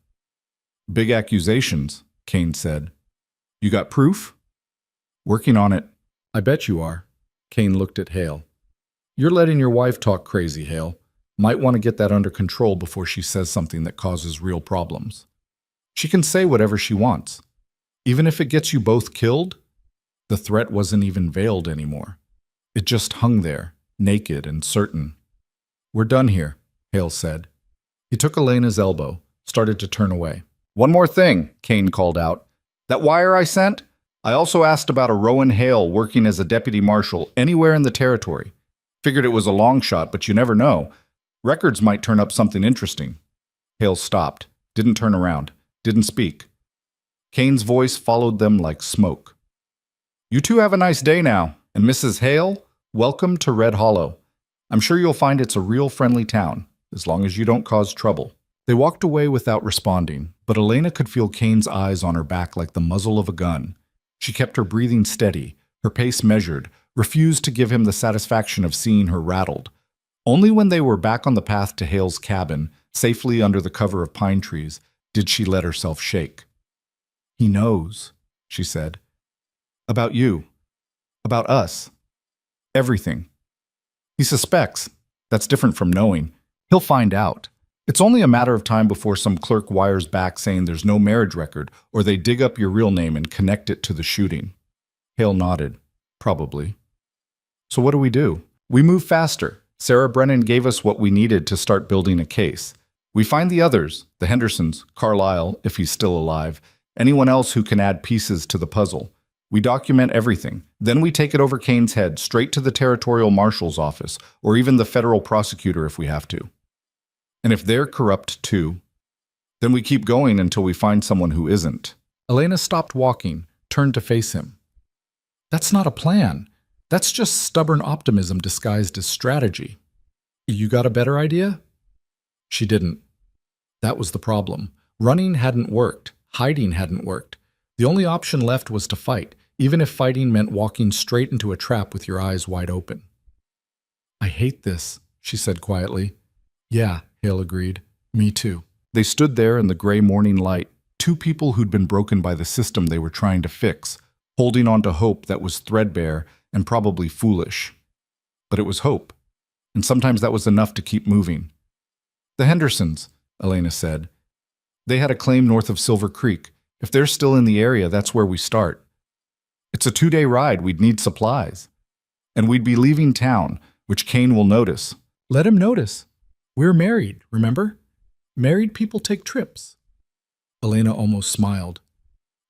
[SPEAKER 1] "Big accusations," Kane said. "You got proof?" "Working on it." "I bet you are." Kane looked at Hale. "You're letting your wife talk crazy, Hale. Might want to get that under control before she says something that causes real problems. She can say whatever she wants. Even if it gets you both killed?" The threat wasn't even veiled anymore. It just hung there, naked and certain. "We're done here," Hale said. He took Elena's elbow, started to turn away. "One more thing," Kane called out. "That wire I sent? I also asked about a Rowan Hale working as a deputy marshal anywhere in the territory. Figured it was a long shot, but you never know. Records might turn up something interesting." Hale stopped, didn't turn around, didn't speak. Kane's voice followed them like smoke. "You two have a nice day now, and Mrs. Hale, welcome to Red Hollow. I'm sure you'll find it's a real friendly town, as long as you don't cause trouble." They walked away without responding, but Elena could feel Kane's eyes on her back like the muzzle of a gun. She kept her breathing steady, her pace measured, refused to give him the satisfaction of seeing her rattled. Only when they were back on the path to Hale's cabin, safely under the cover of pine trees, did she let herself shake. "He knows," she said. "About you. About us. Everything. He suspects. That's different from knowing. He'll find out. It's only a matter of time before some clerk wires back saying there's no marriage record, or they dig up your real name and connect it to the shooting." Hale nodded. "Probably." "So what do we do?" "We move faster. Sarah Brennan gave us what we needed to start building a case. We find the others, the Hendersons, Carlisle, if he's still alive, anyone else who can add pieces to the puzzle. We document everything. Then we take it over Kane's head, straight to the territorial marshal's office, or even the federal prosecutor if we have to. And if they're corrupt too, then we keep going until we find someone who isn't." Elena stopped walking, turned to face him. "That's not a plan. That's just stubborn optimism disguised as strategy. You got a better idea?" She didn't. That was the problem. Running hadn't worked. Hiding hadn't worked. The only option left was to fight, even if fighting meant walking straight into a trap with your eyes wide open. "I hate this," she said quietly. "Yeah," Hale agreed. "Me too." They stood there in the gray morning light, two people who'd been broken by the system they were trying to fix, holding on to hope that was threadbare and probably foolish. But it was hope, and sometimes that was enough to keep moving. "The Hendersons," Elena said. "They had a claim north of Silver Creek. If they're still in the area, that's where we start. It's a 2-day ride, we'd need supplies. And we'd be leaving town, which Kane will notice.
[SPEAKER 2] Let him notice. We're married, remember? Married people take trips. Elena almost smiled.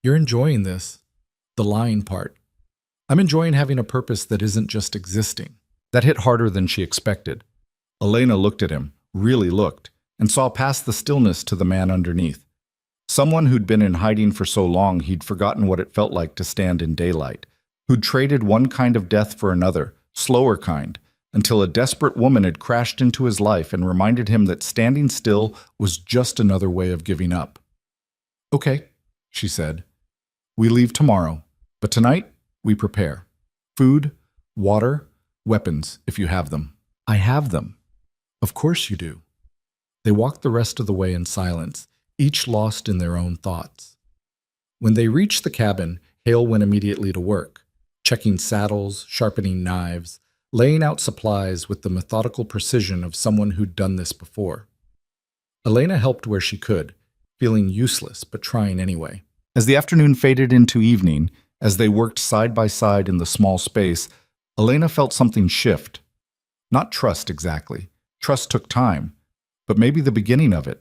[SPEAKER 2] You're enjoying this. The lying part. I'm enjoying having a purpose that isn't just existing.
[SPEAKER 1] That hit harder than she expected. Elena looked at him, really looked, and saw past the stillness to the man underneath. Someone who'd been in hiding for so long he'd forgotten what it felt like to stand in daylight, who'd traded one kind of death for another, slower kind, until a desperate woman had crashed into his life and reminded him that standing still was just another way of giving up. Okay, she said. We leave tomorrow, but tonight we prepare. Food, water, weapons, if you have them.
[SPEAKER 2] I have them. Of course you do. They walked the rest of the way in silence, each lost in their own thoughts. When they reached the cabin, Hale went immediately to work, checking saddles, sharpening knives, laying out supplies with the methodical precision of someone who'd done this before. Elena helped where she could, feeling useless but trying anyway.
[SPEAKER 1] As the afternoon faded into evening, as they worked side by side in the small space, Elena felt something shift. Not trust exactly. Trust took time, but maybe the beginning of it.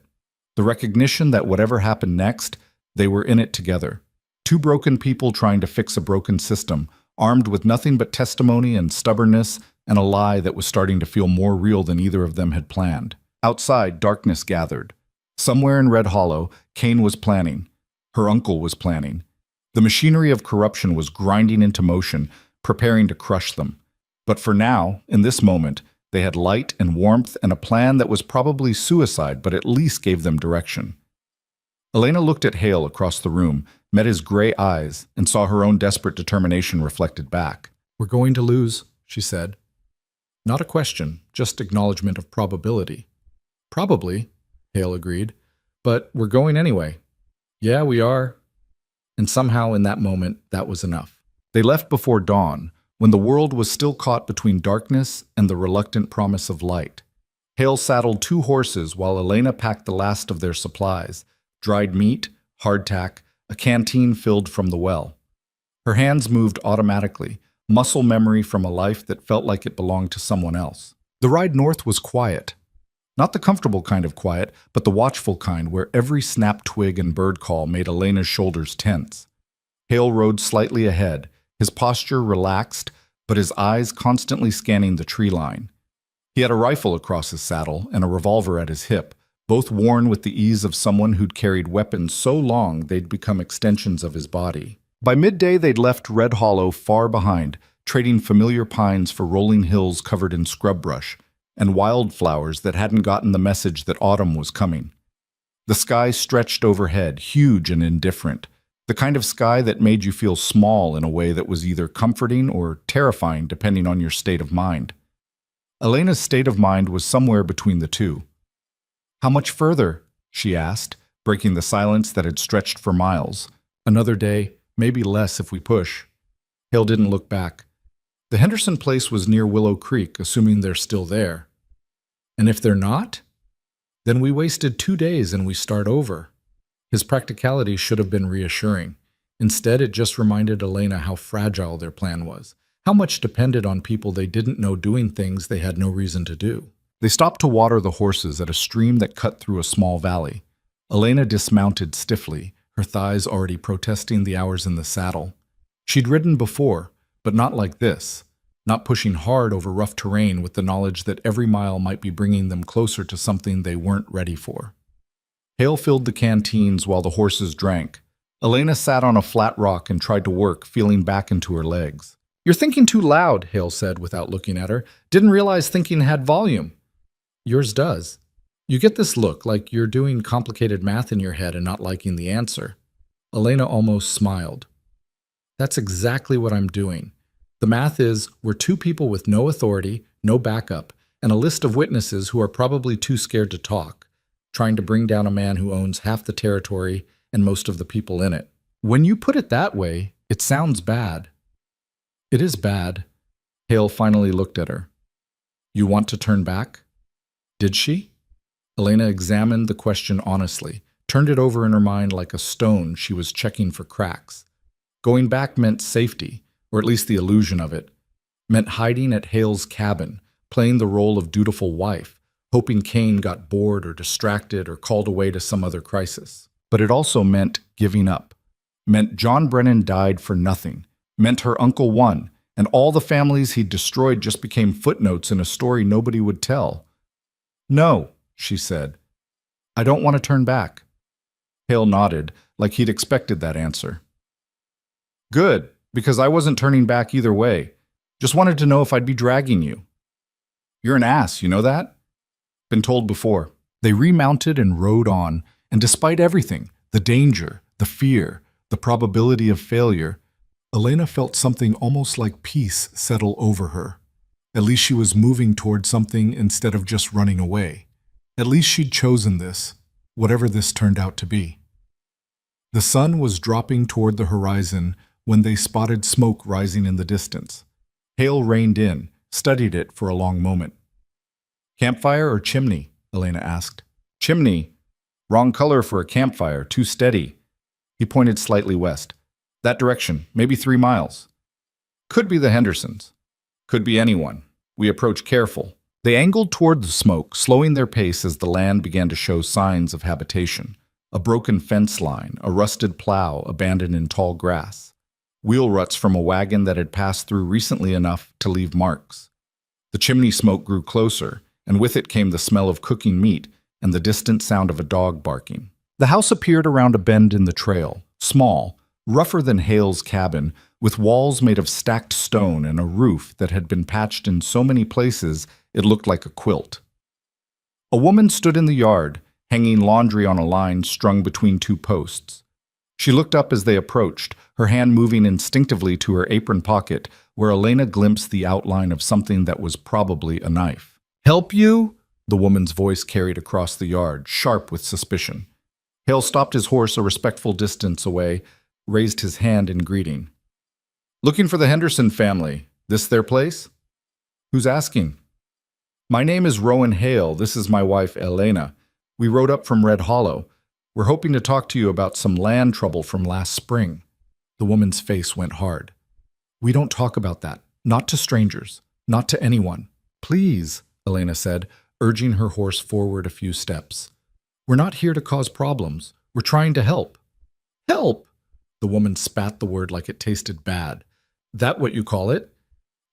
[SPEAKER 1] The recognition that whatever happened next, they were in it together. Two broken people trying to fix a broken system, armed with nothing but testimony and stubbornness and a lie that was starting to feel more real than either of them had planned. Outside, darkness gathered. Somewhere in Red Hollow, Kane was planning. Her uncle was planning. The machinery of corruption was grinding into motion, preparing to crush them. But for now, in this moment, they had light and warmth and a plan that was probably suicide, but at least gave them direction. Elena looked at Hale across the room, met his gray eyes, and saw her own desperate determination reflected back.
[SPEAKER 2] We're going to lose, she said. Not a question, just acknowledgement of probability. Probably, Hale agreed, but we're going anyway. Yeah, we are. And somehow in that moment, that was enough.
[SPEAKER 1] They left before dawn, when the world was still caught between darkness and the reluctant promise of light. Hale saddled 2 horses while Elena packed the last of their supplies, dried meat, hardtack, a canteen filled from the well. Her hands moved automatically, muscle memory from a life that felt like it belonged to someone else. The ride north was quiet. Not the comfortable kind of quiet, but the watchful kind where every snap twig and bird call made Elena's shoulders tense. Hale rode slightly ahead, his posture relaxed, but his eyes constantly scanning the tree line. He had a rifle across his saddle and a revolver at his hip, both worn with the ease of someone who'd carried weapons so long they'd become extensions of his body. By midday, they'd left Red Hollow far behind, trading familiar pines for rolling hills covered in scrub brush, and wildflowers that hadn't gotten the message that autumn was coming. The sky stretched overhead, huge and indifferent, the kind of sky that made you feel small in a way that was either comforting or terrifying depending on your state of mind. Elena's state of mind was somewhere between the two. How much further? She asked, breaking the silence that had stretched for miles.
[SPEAKER 2] Another day, maybe less if we push. Hale didn't look back. The Henderson place was near Willow Creek, assuming they're still there. And if they're not? Then we wasted 2 days and we start over. His practicality should have been reassuring. Instead, it just reminded Elena how fragile their plan was, how much depended on people they didn't know doing things they had no reason to do.
[SPEAKER 1] They stopped to water the horses at a stream that cut through a small valley. Elena dismounted stiffly, her thighs already protesting the hours in the saddle. She'd ridden before, but not like this, not pushing hard over rough terrain with the knowledge that every mile might be bringing them closer to something they weren't ready for. Hale filled the canteens while the horses drank. Elena sat on a flat rock and tried to work, feeling back into her legs.
[SPEAKER 2] You're thinking too loud, Hale said without looking at her. Didn't realize thinking had volume. Yours does. You get this look, like you're doing complicated math in your head and not liking the answer. Elena almost smiled. That's exactly what I'm doing. The math is, we're 2 people with no authority, no backup, and a list of witnesses who are probably too scared to talk, trying to bring down a man who owns half the territory and most of the people in it. When you put it that way, it sounds bad. It is bad. Hale finally looked at her. You want to turn back? Did she? Elena examined the question honestly, turned it over in her mind like a stone she was checking for cracks. Going back meant safety, or at least the illusion of it. Meant hiding at Hale's cabin, playing the role of dutiful wife, hoping Kane got bored or distracted or called away to some other crisis. But it also meant giving up. Meant John Brennan died for nothing. Meant her uncle won, and all the families he'd destroyed just became footnotes in a story nobody would tell. "No," she said. "I don't want to turn back." Hale nodded, like he'd expected that answer. "Good, because I wasn't turning back either way. Just wanted to know if I'd be dragging you." "You're an ass, you know that?" "Been told before." They remounted and rode on, and despite everything, the danger, the fear, the probability of failure, Elena felt something almost like peace settle over her. At least she was moving toward something instead of just running away. At least she'd chosen this, whatever this turned out to be. The sun was dropping toward the horizon when they spotted smoke rising in the distance. Hale reined in, studied it for a long moment. "Campfire or chimney?" Elena asked. "Chimney. Wrong color for a campfire, too steady." He pointed slightly west. "That direction, maybe 3 miles. Could be the Hendersons. Could be anyone. We approach careful." They angled toward the smoke, slowing their pace as the land began to show signs of habitation. A broken fence line, a rusted plow abandoned in tall grass. Wheel ruts from a wagon that had passed through recently enough to leave marks. The chimney smoke grew closer, and with it came the smell of cooking meat and the distant sound of a dog barking. The house appeared around a bend in the trail, small, rougher than Hale's cabin, with walls made of stacked stone and a roof that had been patched in so many places it looked like a quilt. A woman stood in the yard, hanging laundry on a line strung between 2 posts. She looked up as they approached, her hand moving instinctively to her apron pocket, where Elena glimpsed the outline of something that was probably a knife. "Help you?" The woman's voice carried across the yard, sharp with suspicion. Hale stopped his horse a respectful distance away, raised his hand in greeting. "Looking for the Henderson family. This their place?" "Who's asking?" "My name is Rowan Hale. This is my wife, Elena. We rode up from Red Hollow. We're hoping to talk to you about some land trouble from last spring." The woman's face went hard. "We don't talk about that. Not to strangers. Not to anyone. Please," Elena said, urging her horse forward a few steps. "We're not here to cause problems. We're trying to help." "Help!" The woman spat the word like it tasted bad. "That what you call it?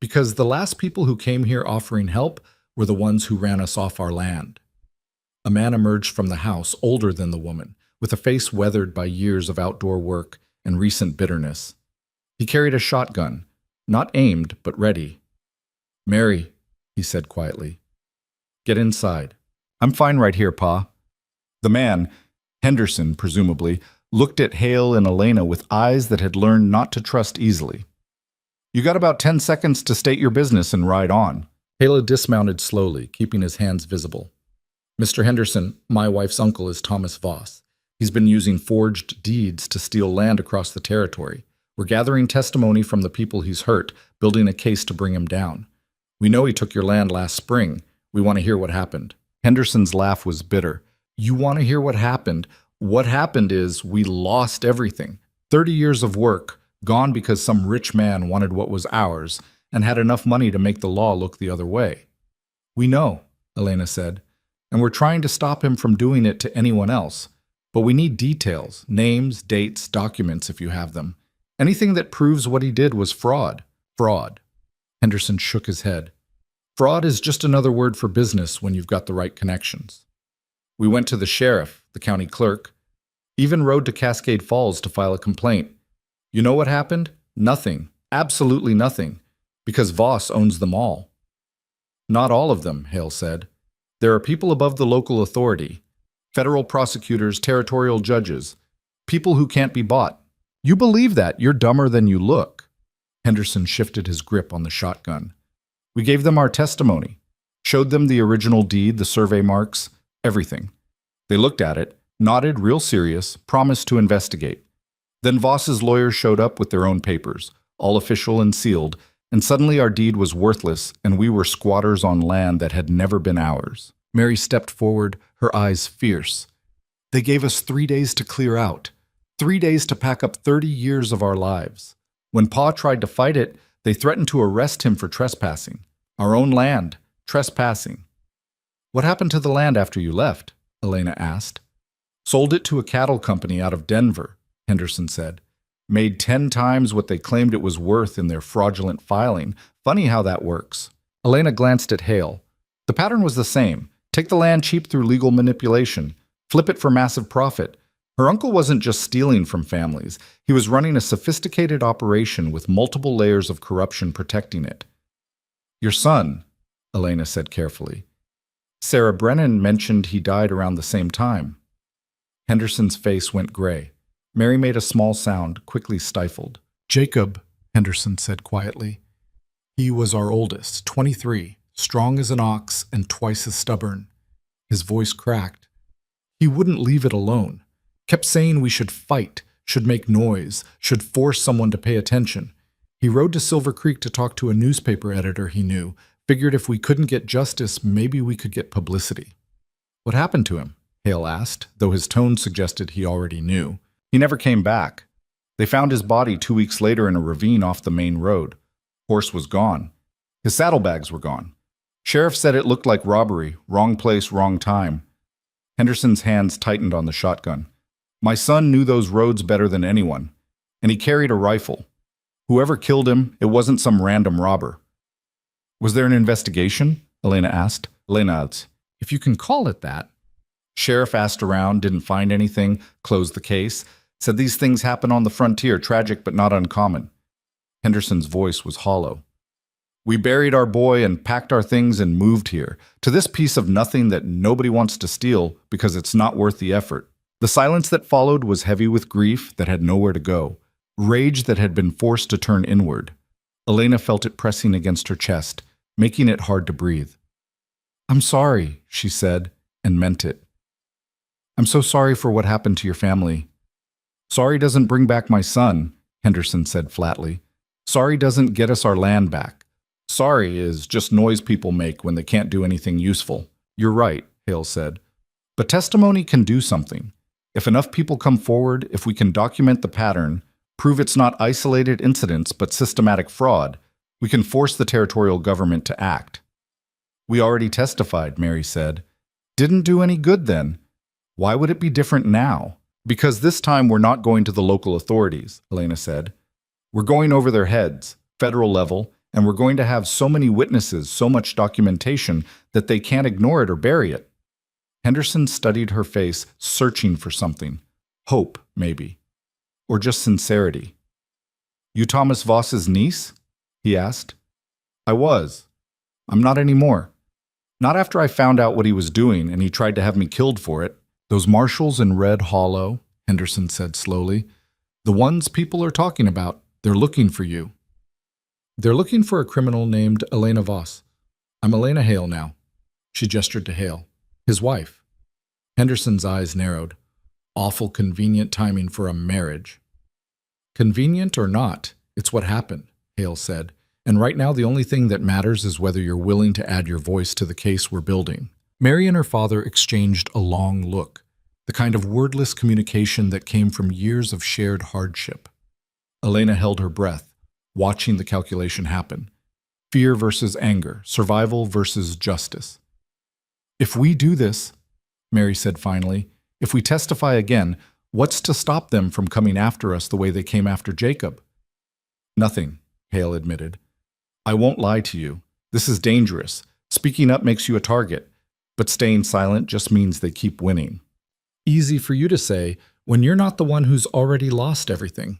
[SPEAKER 2] Because the last people who came here offering help were the ones who ran us off our land." A man emerged from the house, older than the woman, with a face weathered by years of outdoor work and recent bitterness. He carried a shotgun, not aimed, but ready. "Mary," he said quietly. "Get inside." "I'm fine right here, Pa." The man, Henderson presumably, looked at Hale and Elena with eyes that had learned not to trust easily. "You got about 10 seconds to state your business and ride on." Hale dismounted slowly, keeping his hands visible. "Mr. Henderson, my wife's uncle is Thomas Voss. He's been using forged deeds to steal land across the territory. We're gathering testimony from the people he's hurt, building a case to bring him down. We know he took your land last spring. We want to hear what happened." Henderson's laugh was bitter. "You want to hear what happened? What happened is we lost everything. 30 years of work, gone because some rich man wanted what was ours and had enough money to make the law look the other way." "We know," Elena said, "and we're trying to stop him from doing it to anyone else. But we need details, names, dates, documents if you have them. Anything that proves what he did was fraud." "Fraud." Henderson shook his head. "Fraud is just another word for business when you've got the right connections. We went to the sheriff, the county clerk, even rode to Cascade Falls to file a complaint. You know what happened? Nothing. Absolutely nothing. Because Voss owns them all." "Not all of them," Hale said. "There are people above the local authority. Federal prosecutors, territorial judges. People who can't be bought." "You believe that? You're dumber than you look." Henderson shifted his grip on the shotgun. "We gave them our testimony. Showed them the original deed, the survey marks, everything. They looked at it, nodded real serious, promised to investigate. Then Voss's lawyers showed up with their own papers, all official and sealed, and suddenly our deed was worthless and we were squatters on land that had never been ours." Mary stepped forward, her eyes fierce.
[SPEAKER 1] They gave us 3 days to clear out, 3 days to pack up 30 years of our lives. When Pa tried to fight it, they threatened to arrest him for trespassing. Our own land, trespassing. What happened to the land after you left? Elena asked. Sold it to a cattle company out of Denver, Henderson said. Made 10 times what they claimed it was worth in their fraudulent filing. Funny how that works. Elena glanced at Hale. The pattern was the same. Take the land cheap through legal manipulation. Flip it for massive profit. Her uncle wasn't just stealing from families. He was running a sophisticated operation with multiple layers of corruption protecting it. Your son, Elena said carefully. Sarah Brennan mentioned he died around the same time. Henderson's face went gray. Mary made a small sound, quickly stifled. Jacob, Henderson said quietly. He was our oldest, 23, strong as an ox and twice as stubborn. His voice cracked. He wouldn't leave it alone. Kept saying we should fight, should make noise, should force someone to pay attention. He rode to Silver Creek to talk to a newspaper editor he knew, figured if we couldn't get justice, maybe we could get publicity. What happened to him? Hale asked, though his tone suggested he already knew. He never came back. They found his body 2 weeks later in a ravine off the main road. Horse was gone. His saddlebags were gone. Sheriff said it looked like robbery, wrong place, wrong time. Henderson's hands tightened on the shotgun. My son knew those roads better than anyone, and he carried a rifle. Whoever killed him, it wasn't some random robber. Was there an investigation? Elena asked. If you can call it that. Sheriff asked around, didn't find anything, closed the case, said these things happen on the frontier, tragic but not uncommon. Henderson's voice was hollow. We buried our boy and packed our things and moved here, to this piece of nothing that nobody wants to steal because it's not worth the effort. The silence that followed was heavy with grief that had nowhere to go, rage that had been forced to turn inward. Elena felt it pressing against her chest, making it hard to breathe. I'm sorry, she said, and meant it. I'm so sorry for what happened to your family. Sorry doesn't bring back my son, Henderson said flatly. Sorry doesn't get us our land back. Sorry is just noise people make when they can't do anything useful. You're right, Hale said. But testimony can do something. If enough people come forward, if we can document the pattern, prove it's not isolated incidents but systematic fraud, we can force the territorial government to act. We already testified, Mary said. Didn't do any good then. Why would it be different now? Because this time we're not going to the local authorities, Elena said. We're going over their heads, federal level, and we're going to have so many witnesses, so much documentation that they can't ignore it or bury it. Henderson studied her face, searching for something. Hope, maybe. Or just sincerity. You Thomas Voss's niece? He asked. I was. I'm not anymore. Not after I found out what he was doing and he tried to have me killed for it. Those marshals in Red Hollow, Henderson said slowly, the ones people are talking about, they're looking for you. They're looking for a criminal named Elena Voss. I'm Elena Hale now. She gestured to Hale, his wife. Henderson's eyes narrowed. Awful convenient timing for a marriage. Convenient or not, it's what happened, Hale said. And right now the only thing that matters is whether you're willing to add your voice to the case we're building. Mary and her father exchanged a long look, the kind of wordless communication that came from years of shared hardship. Elena held her breath, watching the calculation happen. Fear versus anger, survival versus justice. If we do this, Mary said finally, if we testify again, what's to stop them from coming after us the way they came after Jacob? Nothing, Hale admitted. I won't lie to you. This is dangerous. Speaking up makes you a target. But staying silent just means they keep winning. Easy for you to say when you're not the one who's already lost everything.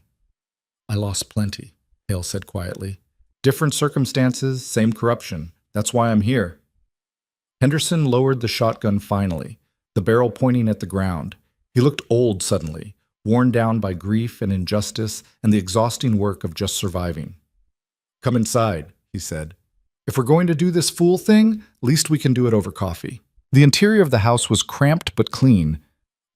[SPEAKER 1] I lost plenty, Hale said quietly. Different circumstances, same corruption. That's why I'm here. Henderson lowered the shotgun finally, the barrel pointing at the ground. He looked old suddenly, worn down by grief and injustice and the exhausting work of just surviving. Come inside, he said. If we're going to do this fool thing, least we can do it over coffee. The interior of the house was cramped but clean,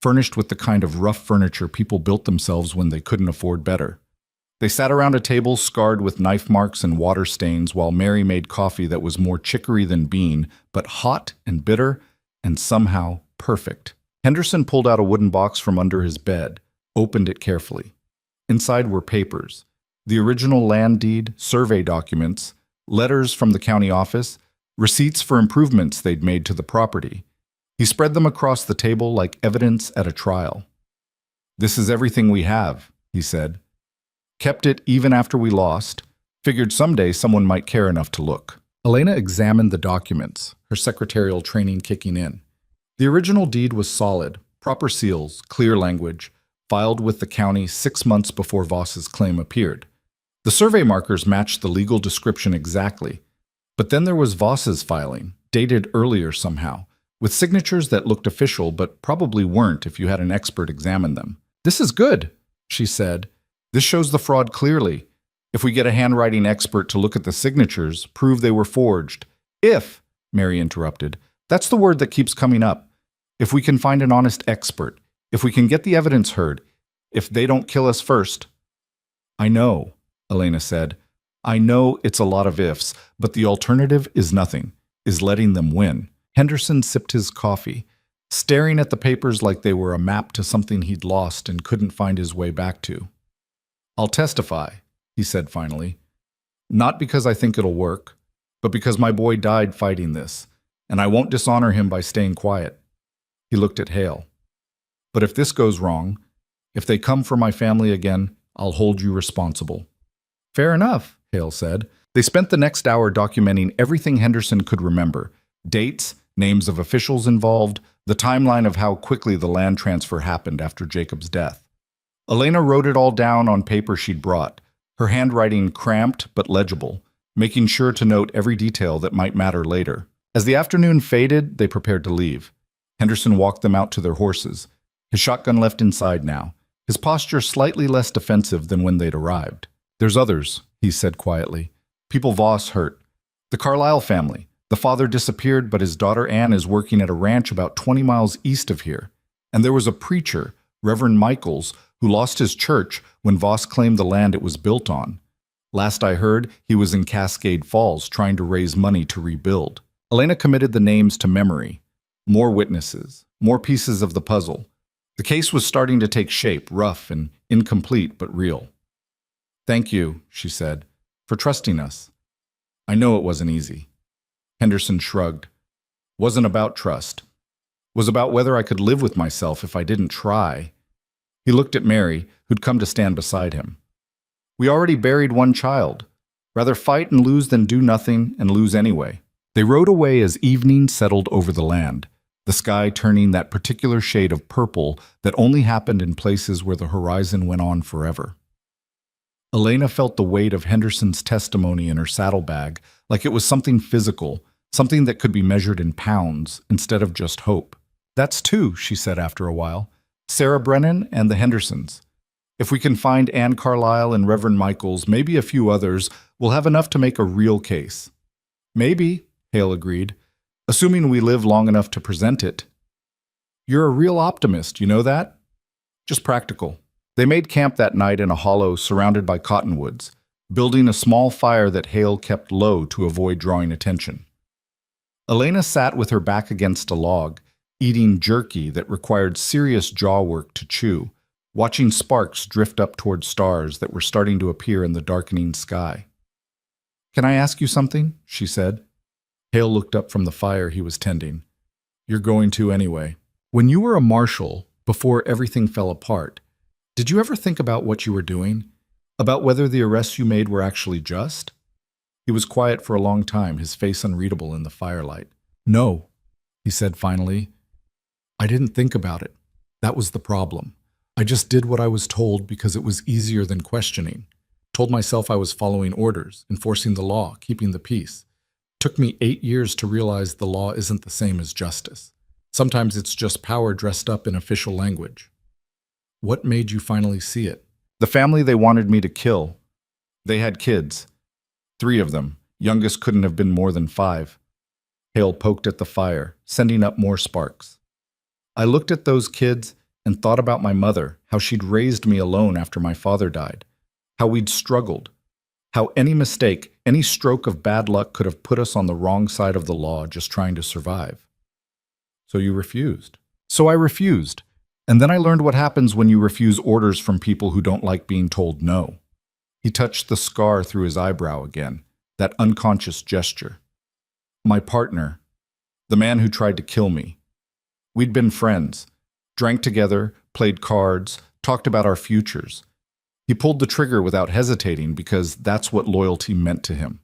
[SPEAKER 1] furnished with the kind of rough furniture people built themselves when they couldn't afford better. They sat around a table scarred with knife marks and water stains while Mary made coffee that was more chicory than bean, but hot and bitter and somehow perfect. Henderson pulled out a wooden box from under his bed, opened it carefully. Inside were papers, the original land deed, survey documents, letters from the county office, receipts for improvements they'd made to the property. He spread them across the table like evidence at a trial. "This is everything we have," he said. "Kept it even after we lost. Figured someday someone might care enough to look."
[SPEAKER 2] Elena examined the documents, her secretarial training kicking in. The original deed was solid, proper seals, clear language, filed with the county 6 months before Voss's claim appeared. The survey markers matched the legal description exactly. But then there was Voss's filing, dated earlier somehow, with signatures that looked official but probably weren't if you had an expert examine them. "This is good," she said. "This shows the fraud clearly. If we get a handwriting expert to look at the signatures, prove they were forged." "If," Mary interrupted. "That's the word that keeps coming up. If we can find an honest expert, if we can get the evidence heard, if they don't kill us first." "I know," Elena said. "I know it's a lot of ifs, but the alternative is nothing, is letting them win." Henderson sipped his coffee, staring at the papers like they were a map to something he'd lost and couldn't find his way back to. "I'll testify," he said finally. "Not because I think it'll work, but because my boy died fighting this, and I won't dishonor him by staying quiet." He looked at Hale. "But if this goes wrong, if they come for my family again, I'll hold you responsible." "Fair enough," Hale said. They spent the next hour documenting everything Henderson could remember: dates, names of officials involved, the timeline of how quickly the land transfer happened after Jacob's death. Elena wrote it all down on paper she'd brought, her handwriting cramped but legible, making sure to note every detail that might matter later. As the afternoon faded, they prepared to leave. Henderson walked them out to their horses, his shotgun left inside now, his posture slightly less defensive than when they'd arrived. "There's others," he said quietly. "People Voss hurt. The Carlisle family. The father disappeared, but his daughter Anne is working at a ranch about 20 miles east of here. And there was a preacher, Reverend Michaels, who lost his church when Voss claimed the land it was built on. Last I heard, he was in Cascade Falls trying to raise money to rebuild." Elena committed the names to memory. More witnesses, more pieces of the puzzle. The case was starting to take shape, rough and incomplete, but real. "Thank you," she said, "for trusting us. I know it wasn't easy." Henderson shrugged. "Wasn't about trust. Was about whether I could live with myself if I didn't try." He looked at Mary, who'd come to stand beside him. "We already buried one child. Rather fight and lose than do nothing and lose anyway." They rode away as evening settled over the land, the sky turning that particular shade of purple that only happened in places where the horizon went on forever. Elena felt the weight of Henderson's testimony in her saddlebag, like it was something physical, something that could be measured in pounds instead of just hope. "That's two," she said after a while. "Sarah Brennan and the Hendersons. If we can find Anne Carlisle and Reverend Michaels, maybe a few others, we'll have enough to make a real case." "Maybe," Hale agreed, "assuming we live long enough to present it." "You're a real optimist, you know that?" "Just practical." They made camp that night in a hollow surrounded by cottonwoods, building a small fire that Hale kept low to avoid drawing attention. Elena sat with her back against a log, eating jerky that required serious jaw work to chew, watching sparks drift up toward stars that were starting to appear in the darkening sky. "Can I ask you something?" she said. Hale looked up from the fire he was tending. "You're going to anyway. When you were a marshal, before everything fell apart, did you ever think about what you were doing? About whether the arrests you made were actually just?" He was quiet for a long time, his face unreadable in the firelight. "No," he said finally. "I didn't think about it. That was the problem. I just did what I was told because it was easier than questioning. Told myself I was following orders, enforcing the law, keeping the peace. Took me 8 years to realize the law isn't the same as justice. Sometimes it's just power dressed up in official language." "What made you finally see it?" "The family they wanted me to kill. They had kids. 3 of them. Youngest couldn't have been more than 5. Hale poked at the fire, sending up more sparks. "I looked at those kids and thought about my mother, how she'd raised me alone after my father died, how we'd struggled, how any mistake, any stroke of bad luck could have put us on the wrong side of the law just trying to survive." "So you refused?"
[SPEAKER 1] So I refused. And then I learned what happens when you refuse orders from people who don't like being told no. He touched the scar through his eyebrow again, that unconscious gesture. My partner, the man who tried to kill me. We'd been friends, drank together, played cards, talked about our futures. He pulled the trigger without hesitating because that's what loyalty meant to him.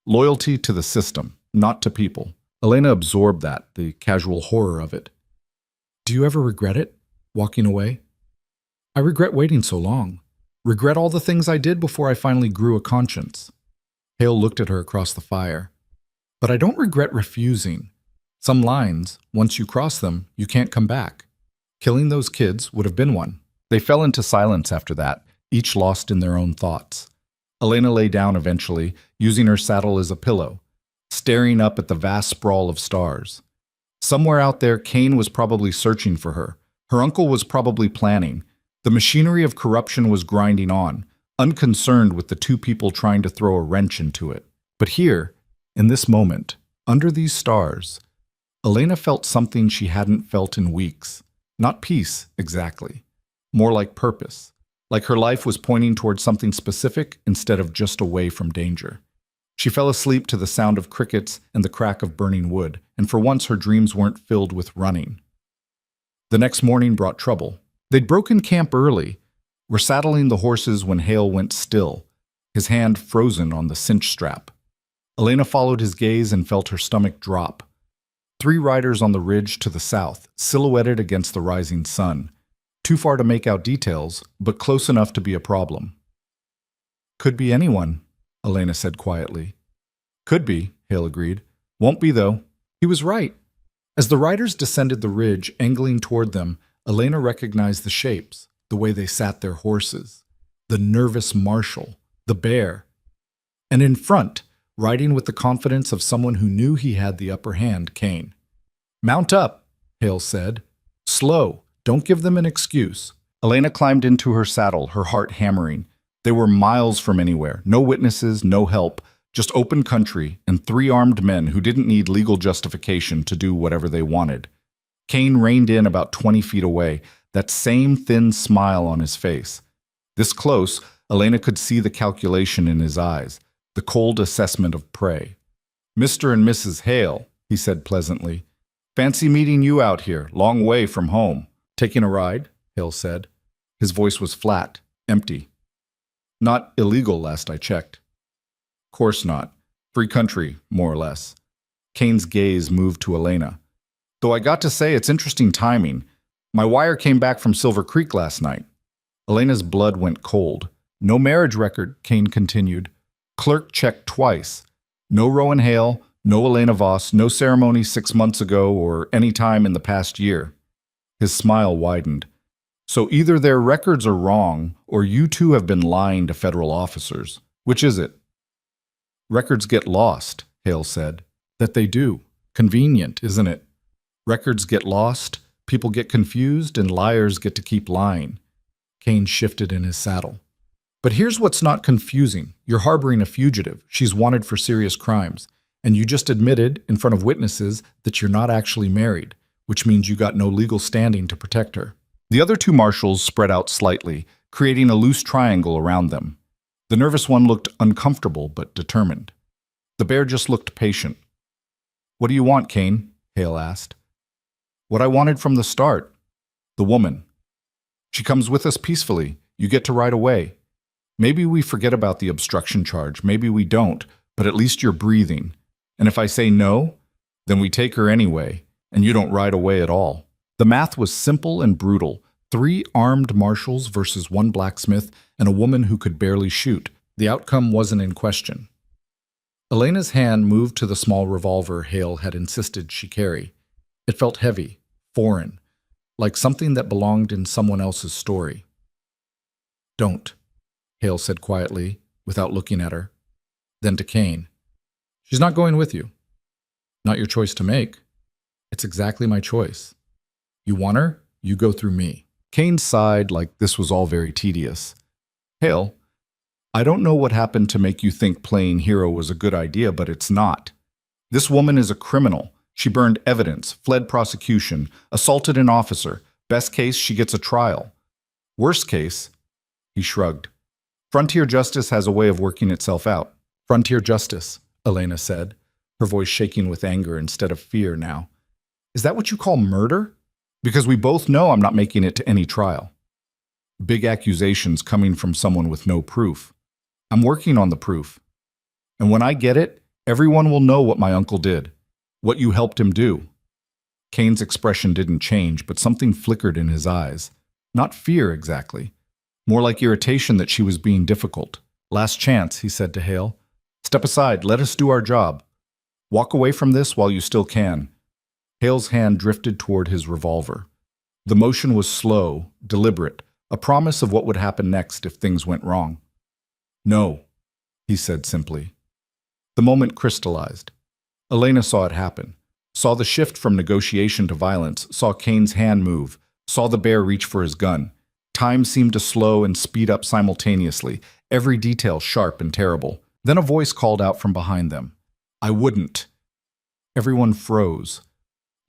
[SPEAKER 1] Loyalty to the system, not to people. Elena absorbed that, the casual horror of it.
[SPEAKER 2] Do you ever regret it, walking away? I regret waiting so long. Regret all the things I did before I finally grew a conscience. Hale looked at her across the fire. But I don't regret refusing. Some lines, once you cross them, you can't come back. Killing those kids would have been one.
[SPEAKER 1] They fell into silence after that, each lost in their own thoughts. Elena lay down eventually, using her saddle as a pillow, staring up at the vast sprawl of stars. Somewhere out there, Kane was probably searching for her. Her uncle was probably planning. The machinery of corruption was grinding on, unconcerned with the two people trying to throw a wrench into it. But here, in this moment, under these stars, Elena felt something she hadn't felt in weeks. Not peace, exactly. More like purpose. Like her life was pointing towards something specific instead of just away from danger. She fell asleep to the sound of crickets and the crack of burning wood, and for once her dreams weren't filled with running. The next morning brought trouble. They'd broken camp early, were saddling the horses when Hale went still, his hand frozen on the cinch strap. Elena followed his gaze and felt her stomach drop. 3 riders on the ridge to the south, silhouetted against the rising sun. Too far to make out details, but close enough to be a problem. Could be anyone, Elena said quietly. Could be, Hale agreed. Won't be, though. He was right. As the riders descended the ridge, angling toward them, Elena recognized the shapes, the way they sat their horses. The nervous marshal, the bear. And in front, riding with the confidence of someone who knew he had the upper hand, Kane. Mount up, Hale said. Slow. Don't give them an excuse. Elena climbed into her saddle, her heart hammering. They were miles from anywhere. No witnesses, no help. Just open country and 3 armed men who didn't need legal justification to do whatever they wanted. Kane reined in about 20 feet away, that same thin smile on his face. This close, Elena could see the calculation in his eyes, the cold assessment of prey. Mr. and Mrs. Hale, he said pleasantly. Fancy meeting you out here, long way from home. Taking a ride, Hale said. His voice was flat, empty. Not illegal last I checked. Course not. Free country, more or less. Kane's gaze moved to Elena. Though I got to say it's interesting timing. My wire came back from Silver Creek last night. Elena's blood went cold. No marriage record, Kane continued. Clerk checked twice. No Rowan Hale, no Elena Voss, no ceremony 6 months ago or any time in the past year. His smile widened. So either their records are wrong, or you two have been lying to federal officers. Which is it? Records get lost, Hale said. That they do. Convenient, isn't it? Records get lost, people get confused, and liars get to keep lying. Kane shifted in his saddle. But here's what's not confusing. You're harboring a fugitive. She's wanted for serious crimes. And you just admitted, in front of witnesses, that you're not actually married, which means you got no legal standing to protect her. The other 2 marshals spread out slightly, creating a loose triangle around them. The nervous one looked uncomfortable but determined. The bear just looked patient. What do you want, Kane? Hale asked. What I wanted from the start. The woman. She comes with us peacefully. You get to ride away. Maybe we forget about the obstruction charge. Maybe we don't, but at least you're breathing. And if I say no, then we take her anyway, and you don't ride away at all. The math was simple and brutal. 3 armed marshals versus 1 blacksmith and a woman who could barely shoot. The outcome wasn't in question. Elena's hand moved to the small revolver Hale had insisted she carry. It felt heavy, foreign, like something that belonged in someone else's story. Don't, Hale said quietly, without looking at her. Then to Kane. She's not going with you. Not your choice to make. It's exactly my choice. You want her, you go through me. Kane sighed like this was all very tedious. Hale, I don't know what happened to make you think playing hero was a good idea, but it's not. This woman is a criminal, She burned evidence, fled prosecution, assaulted an officer. Best case, she gets a trial. Worst case, he shrugged. Frontier justice has a way of working itself out.
[SPEAKER 2] Frontier justice, Elena said, her voice shaking with anger instead of fear now. Is that what you call murder?
[SPEAKER 1] Because we both know I'm not making it to any trial. Big accusations coming from someone with no proof. I'm working on the proof. And when I get it, everyone will know what my uncle did, what you helped him do. Kane's expression didn't change, but something flickered in his eyes. Not fear exactly. More like irritation that she was being difficult. Last chance, he said to Hale. Step aside, let us do our job. Walk away from this while you still can. Hale's hand drifted toward his revolver. The motion was slow, deliberate, a promise of what would happen next if things went wrong. No, he said simply. The moment crystallized. Elena saw it happen, saw the shift from negotiation to violence, saw Kane's hand move, saw the bear reach for his gun. Time seemed to slow and speed up simultaneously, every detail sharp and terrible. Then a voice called out from behind them. I wouldn't. Everyone froze.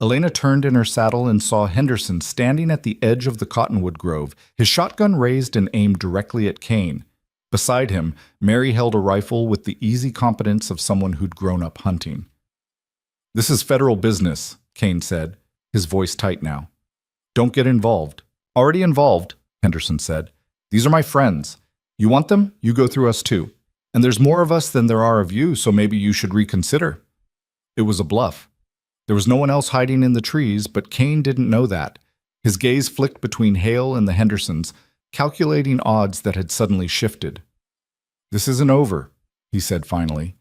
[SPEAKER 1] Elena turned in her saddle and saw Henderson standing at the edge of the cottonwood grove, his shotgun raised and aimed directly at Kane. Beside him, Mary held a rifle with the easy competence of someone who'd grown up hunting. This is federal business, Kane said, his voice tight now. Don't get involved. Already involved, Henderson said. These are my friends. You want them? You go through us too. And there's more of us than there are of you, so maybe you should reconsider. It was a bluff. There was no one else hiding in the trees, but Kane didn't know that. His gaze flicked between Hale and the Hendersons, calculating odds that had suddenly shifted. This isn't over, he said finally.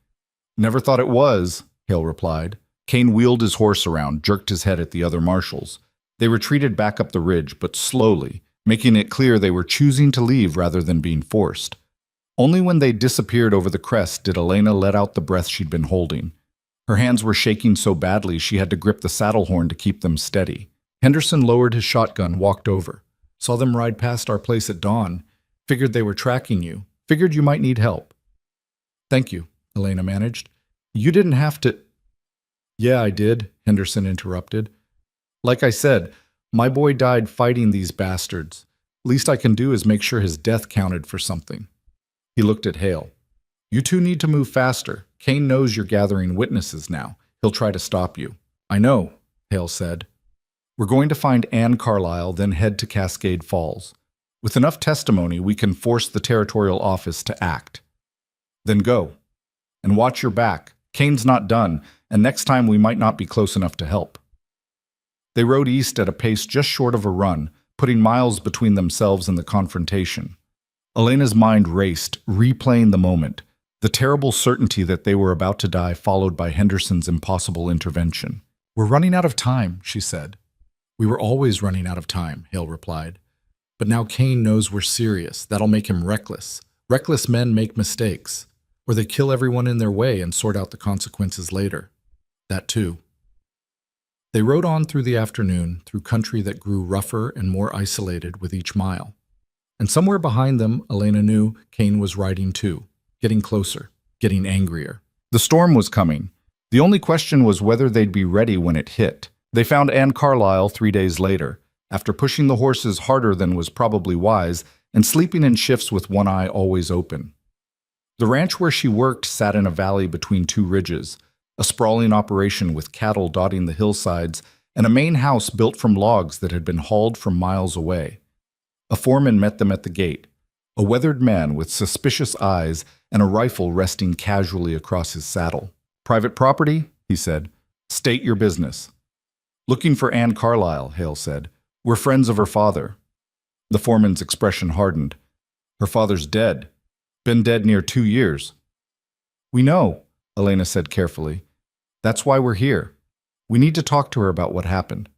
[SPEAKER 1] Never thought it was, Hale replied. Kane wheeled his horse around, jerked his head at the other marshals. They retreated back up the ridge, but slowly, making it clear they were choosing to leave rather than being forced. Only when they disappeared over the crest did Elena let out the breath she'd been holding. Her hands were shaking so badly she had to grip the saddle horn to keep them steady. Henderson lowered his shotgun, walked over. Saw them ride past our place at dawn. Figured they were tracking you. Figured you might need help. Thank you, Elena managed. You didn't have to... Yeah, I did, Henderson interrupted. Like I said, my boy died fighting these bastards. Least I can do is make sure his death counted for something. He looked at Hale. You two need to move faster. Kane knows you're gathering witnesses now. He'll try to stop you. I know, Hale said. We're going to find Anne Carlisle, then head to Cascade Falls. With enough testimony, we can force the territorial office to act. Then go. And watch your back. Kane's not done, and next time we might not be close enough to help. They rode east at a pace just short of a run, putting miles between themselves and the confrontation. Elena's mind raced, replaying the moment, the terrible certainty that they were about to die, followed by Henderson's impossible intervention. We're running out of time, she said. We were always running out of time, Hale replied. But now Kane knows we're serious. That'll make him reckless. Reckless men make mistakes, or they kill everyone in their way and sort out the consequences later. That too. They rode on through the afternoon, through country that grew rougher and more isolated with each mile. And somewhere behind them, Elena knew Kane was riding too, getting closer, getting angrier. The storm was coming. The only question was whether they'd be ready when it hit. They found Anne Carlisle 3 days later, after pushing the horses harder than was probably wise and sleeping in shifts with one eye always open. The ranch where she worked sat in a valley between two ridges, a sprawling operation with cattle dotting the hillsides and a main house built from logs that had been hauled from miles away. A foreman met them at the gate, a weathered man with suspicious eyes and a rifle resting casually across his saddle. Private property, he said. State your business. Looking for Anne Carlisle, Hale said. We're friends of her father. The foreman's expression hardened. Her father's dead. Been dead near 2 years. We know, Elena said carefully. That's why we're here. We need to talk to her about what happened.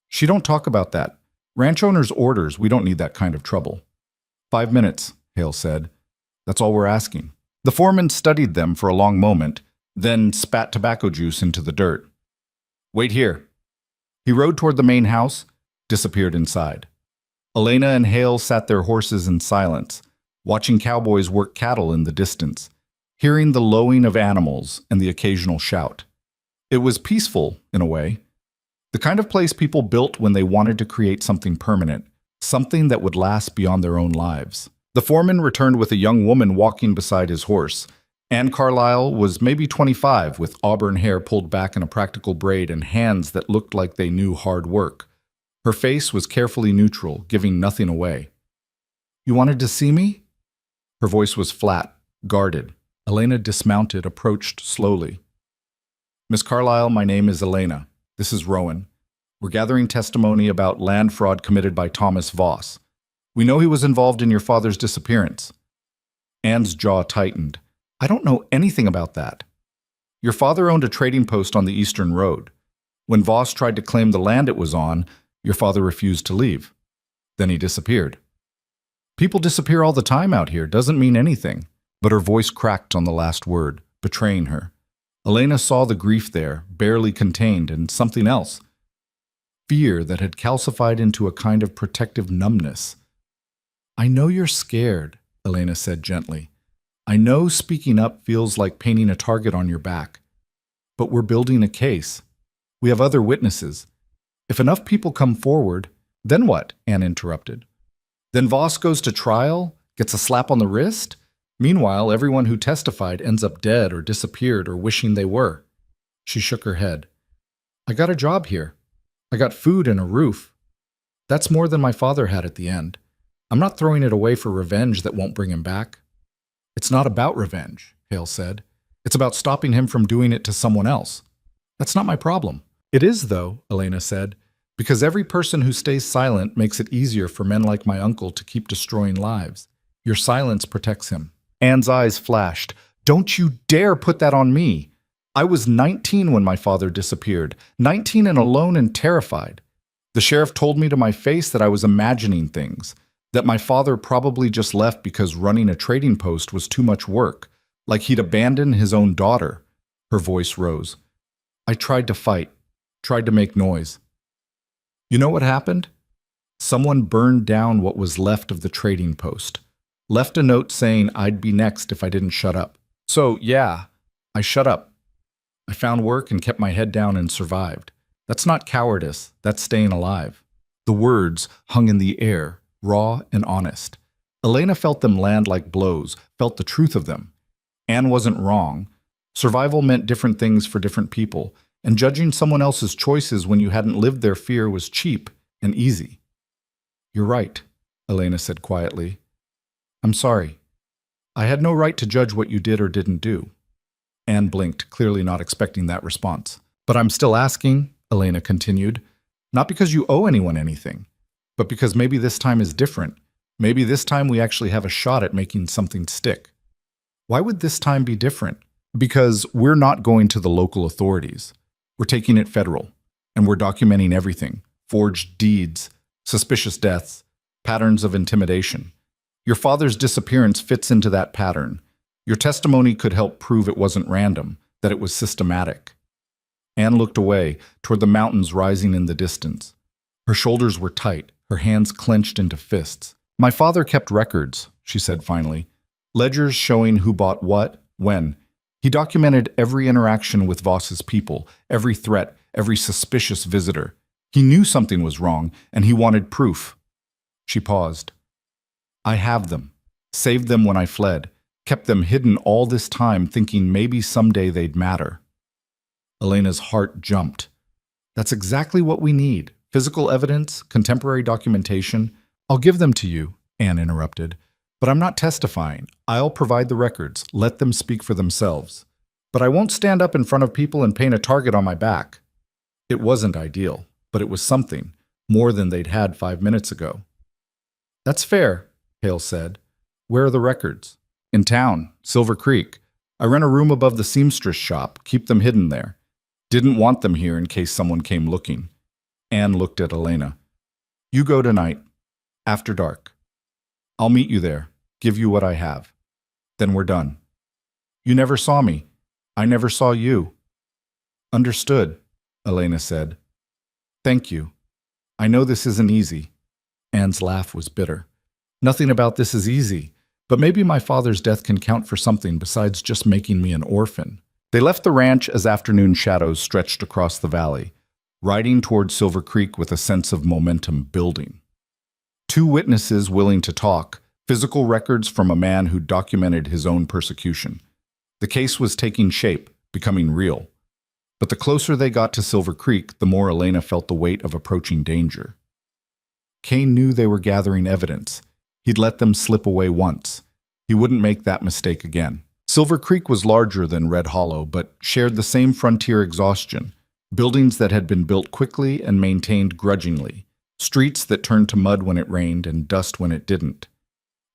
[SPEAKER 1] She don't talk about that. Ranch owner's orders, we don't need that kind of trouble. 5 minutes, Hale said. That's all we're asking. The foreman studied them for a long moment, then spat tobacco juice into the dirt. Wait here. He rode toward the main house, disappeared inside. Elena and Hale sat their horses in silence, watching cowboys work cattle in the distance, hearing the lowing of animals and the occasional shout. It was peaceful, in a way. The kind of place people built when they wanted to create something permanent, something that would last beyond their own lives. The foreman returned with a young woman walking beside his horse. Anne Carlyle was maybe 25, with auburn hair pulled back in a practical braid and hands that looked like they knew hard work. Her face was carefully neutral, giving nothing away. "You wanted to see me?" Her voice was flat, guarded. Elena dismounted, approached slowly. "Miss Carlyle, my name is Elena. This is Rowan. We're gathering testimony about land fraud committed by Thomas Voss. We know he was involved in your father's disappearance." Anne's jaw tightened. "I don't know anything about that. Your father owned a trading post on the Eastern Road. When Voss tried to claim the land it was on, your father refused to leave. Then he disappeared. People disappear all the time out here, doesn't mean anything." But her voice cracked on the last word, betraying her. Elena saw the grief there, barely contained, and something else. Fear that had calcified into a kind of protective numbness. "I know you're scared," Elena said gently. "I know speaking up feels like painting a target on your back. But we're building a case. We have other witnesses. If enough people come forward, then what?" Anne interrupted. "Then Voss goes to trial, gets a slap on the wrist? Meanwhile, everyone who testified ends up dead or disappeared or wishing they were." She shook her head. "I got a job here. I got food and a roof. That's more than my father had at the end. I'm not throwing it away for revenge that won't bring him back." "It's not about revenge," Hale said. "It's about stopping him from doing it to someone else. That's not my problem." "It is, though," Elena said, "because every person who stays silent makes it easier for men like my uncle to keep destroying lives. Your silence protects him." Anne's eyes flashed. "Don't you dare put that on me. I was 19 when my father disappeared, 19 and alone and terrified. The sheriff told me to my face that I was imagining things, that my father probably just left because running a trading post was too much work, like he'd abandoned his own daughter." Her voice rose. "I tried to fight, tried to make noise. You know what happened? Someone burned down what was left of the trading post. Left a note saying I'd be next if I didn't shut up. So, yeah, I shut up. I found work and kept my head down and survived. That's not cowardice, that's staying alive." The words hung in the air, raw and honest. Elena felt them land like blows, felt the truth of them. Anne wasn't wrong. Survival meant different things for different people, and judging someone else's choices when you hadn't lived their fear was cheap and easy. "You're right," Elena said quietly. "I'm sorry. I had no right to judge what you did or didn't do." Anne blinked, clearly not expecting that response. "But I'm still asking," Elena continued, "not because you owe anyone anything, but because maybe this time is different. Maybe this time we actually have a shot at making something stick." "Why would this time be different?" "Because we're not going to the local authorities. We're taking it federal, and we're documenting everything. Forged deeds, suspicious deaths, patterns of intimidation. Your father's disappearance fits into that pattern. Your testimony could help prove it wasn't random, that it was systematic." Anne looked away, toward the mountains rising in the distance. Her shoulders were tight, her hands clenched into fists. "My father kept records," she said finally. "Ledgers showing who bought what, when. He documented every interaction with Voss's people, every threat, every suspicious visitor. He knew something was wrong, and he wanted proof." She paused. "I have them. Saved them when I fled. Kept them hidden all this time, thinking maybe someday they'd matter." Elena's heart jumped. "That's exactly what we need. Physical evidence, contemporary documentation. I'll give them to you," Anne interrupted. "But I'm not testifying. I'll provide the records. Let them speak for themselves. But I won't stand up in front of people and paint a target on my back." It wasn't ideal, but it was something, more than they'd had 5 minutes ago. "That's fair," Hale said. "Where are the records?" "In town, Silver Creek. I rent a room above the seamstress shop, keep them hidden there. Didn't want them here in case someone came looking." Anne looked at Elena. "You go tonight, after dark. I'll meet you there, give you what I have. Then we're done. You never saw me. I never saw you." "Understood," Elena said. "Thank you. I know this isn't easy." Anne's laugh was bitter. "Nothing about this is easy, but maybe my father's death can count for something besides just making me an orphan." They left the ranch as afternoon shadows stretched across the valley, riding toward Silver Creek with a sense of momentum building. Two witnesses willing to talk, physical records from a man who documented his own persecution. The case was taking shape, becoming real. But the closer they got to Silver Creek, the more Elena felt the weight of approaching danger. Kane knew they were gathering evidence. He'd let them slip away once. He wouldn't make that mistake again. Silver Creek was larger than Red Hollow, but shared the same frontier exhaustion. Buildings that had been built quickly and maintained grudgingly. Streets that turned to mud when it rained and dust when it didn't.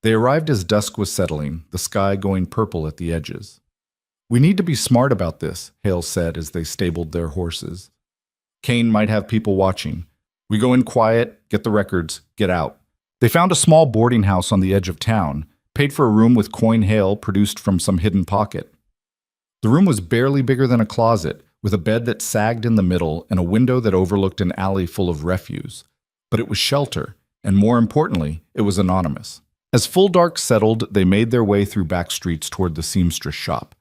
[SPEAKER 1] They arrived as dusk was settling, the sky going purple at the edges. "We need to be smart about this," Hale said as they stabled their horses. "Kane might have people watching. We go in quiet, get the records, get out." They found a small boarding house on the edge of town, paid for a room with coin Hale produced from some hidden pocket. The room was barely bigger than a closet, with a bed that sagged in the middle and a window that overlooked an alley full of refuse. But it was shelter, and more importantly, it was anonymous. As full dark settled, they made their way through back streets toward the seamstress shop.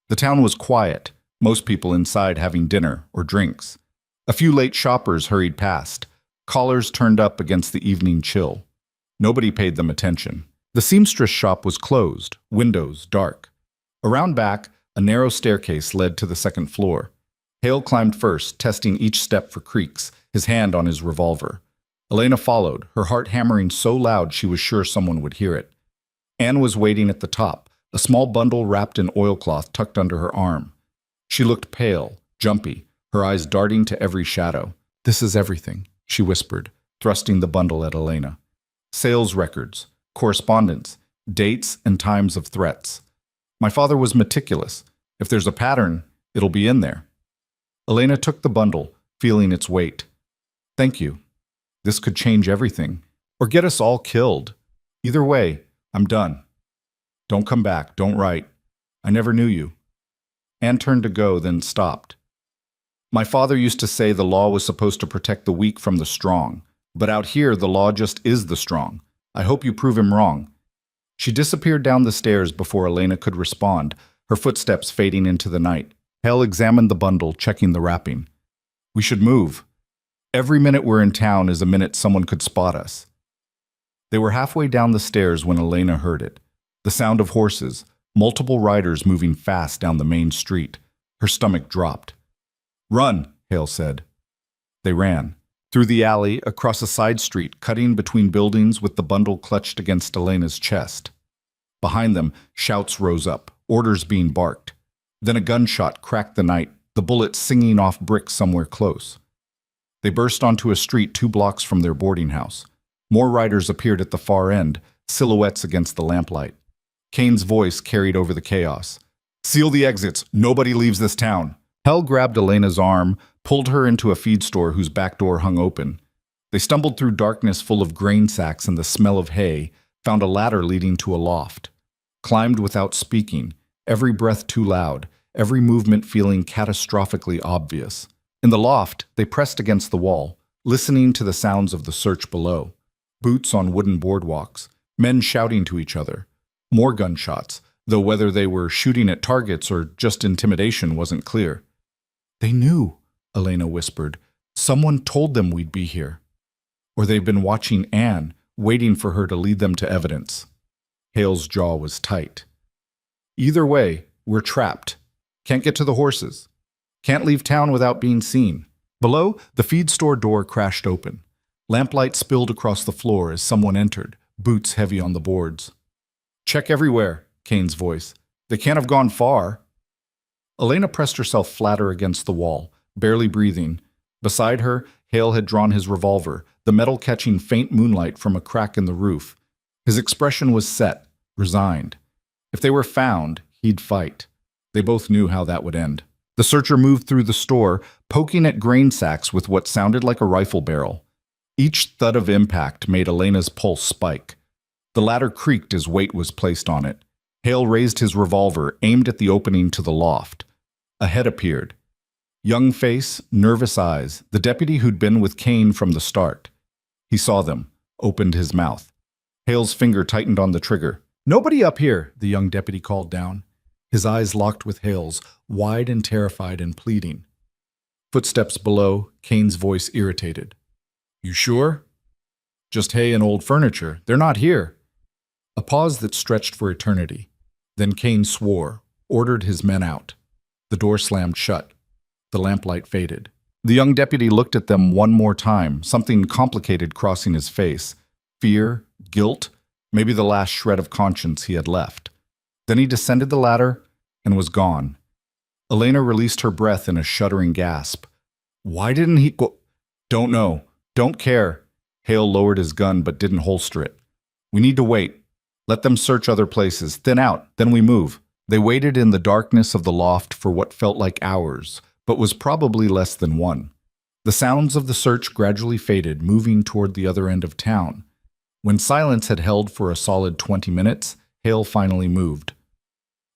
[SPEAKER 1] The town was quiet, most people inside having dinner or drinks. A few late shoppers hurried past, collars turned up against the evening chill. Nobody paid them attention. The seamstress shop was closed, windows dark. Around back, a narrow staircase led to the second floor. Hale climbed first, testing each step for creaks, his hand on his revolver. Elena followed, her heart hammering so loud she was sure someone would hear it. Anne was waiting at the top, a small bundle wrapped in oilcloth tucked under her arm. She looked pale, jumpy, her eyes darting to every shadow. "This is everything," she whispered, thrusting the bundle at Elena. "Sales records, correspondence, dates and times of threats. My father was meticulous. If there's a pattern, it'll be in there." Elena took the bundle, feeling its weight. "Thank you. This could change everything, or get us all killed. Either way, I'm done. Don't come back, don't write. I never knew you." Anne turned to go, then stopped. "My father used to say the law was supposed to protect the weak from the strong, but out here the law just is the strong. I hope you prove him wrong." She disappeared down the stairs before Elena could respond, her footsteps fading into the night. Hale examined the bundle, checking the wrapping. "We should move. Every minute we're in town is a minute someone could spot us." They were halfway down the stairs when Elena heard it. The sound of horses, multiple riders moving fast down the main street. Her stomach dropped. "Run," Hale said. They ran. Through the alley, across a side street, cutting between buildings with the bundle clutched against Elena's chest. Behind them, shouts rose up, orders being barked. Then a gunshot cracked the night, the bullet singing off bricks somewhere close. They burst onto a street 2 blocks from their boarding house. More riders appeared at the far end, silhouettes against the lamplight. Kane's voice carried over the chaos. "Seal the exits. Nobody leaves this town." Hale grabbed Elena's arm, pulled her into a feed store whose back door hung open. They stumbled through darkness full of grain sacks and the smell of hay, found a ladder leading to a loft. Climbed without speaking, every breath too loud, every movement feeling catastrophically obvious. In the loft, they pressed against the wall, listening to the sounds of the search below. Boots on wooden boardwalks, men shouting to each other. More gunshots, though whether they were shooting at targets or just intimidation wasn't clear. "They knew," Elena whispered. "Someone told them we'd be here. Or they've been watching Anne, waiting for her to lead them to evidence." Hale's jaw was tight. "Either way, we're trapped. Can't get to the horses. Can't leave town without being seen." Below, the feed store door crashed open. Lamplight spilled across the floor as someone entered, boots heavy on the boards. "Check everywhere," Kane's voice. "They can't have gone far." Elena pressed herself flatter against the wall, barely breathing. Beside her, Hale had drawn his revolver, the metal catching faint moonlight from a crack in the roof. His expression was set, resigned. If they were found, he'd fight. They both knew how that would end. The searcher moved through the store, poking at grain sacks with what sounded like a rifle barrel. Each thud of impact made Elena's pulse spike. The ladder creaked as weight was placed on it. Hale raised his revolver, aimed at the opening to the loft. A head appeared. Young face, nervous eyes, the deputy who'd been with Kane from the start. He saw them, opened his mouth. Hale's finger tightened on the trigger. "Nobody up here," the young deputy called down.
[SPEAKER 2] His eyes locked with Hale's, wide and terrified and pleading. Footsteps below, Kane's voice irritated. "You sure?" "Just hay and old furniture. They're not here." A pause that stretched for eternity. Then Kane swore, ordered his men out. The door slammed shut. The lamplight faded. The young deputy looked at them one more time, something complicated crossing his face. Fear, guilt, maybe the last shred of conscience he had left. Then he descended the ladder and was gone. Elena released her breath in a shuddering gasp. Why didn't he go? Don't know. Don't care. Hale lowered his gun but didn't holster it. We need to wait. Let them search other places. Thin out, then we move. They waited in the darkness of the loft for what felt like hours, but was probably less than one. The sounds of the search gradually faded, moving toward the other end of town. When silence had held for a solid 20 minutes, Hale finally moved.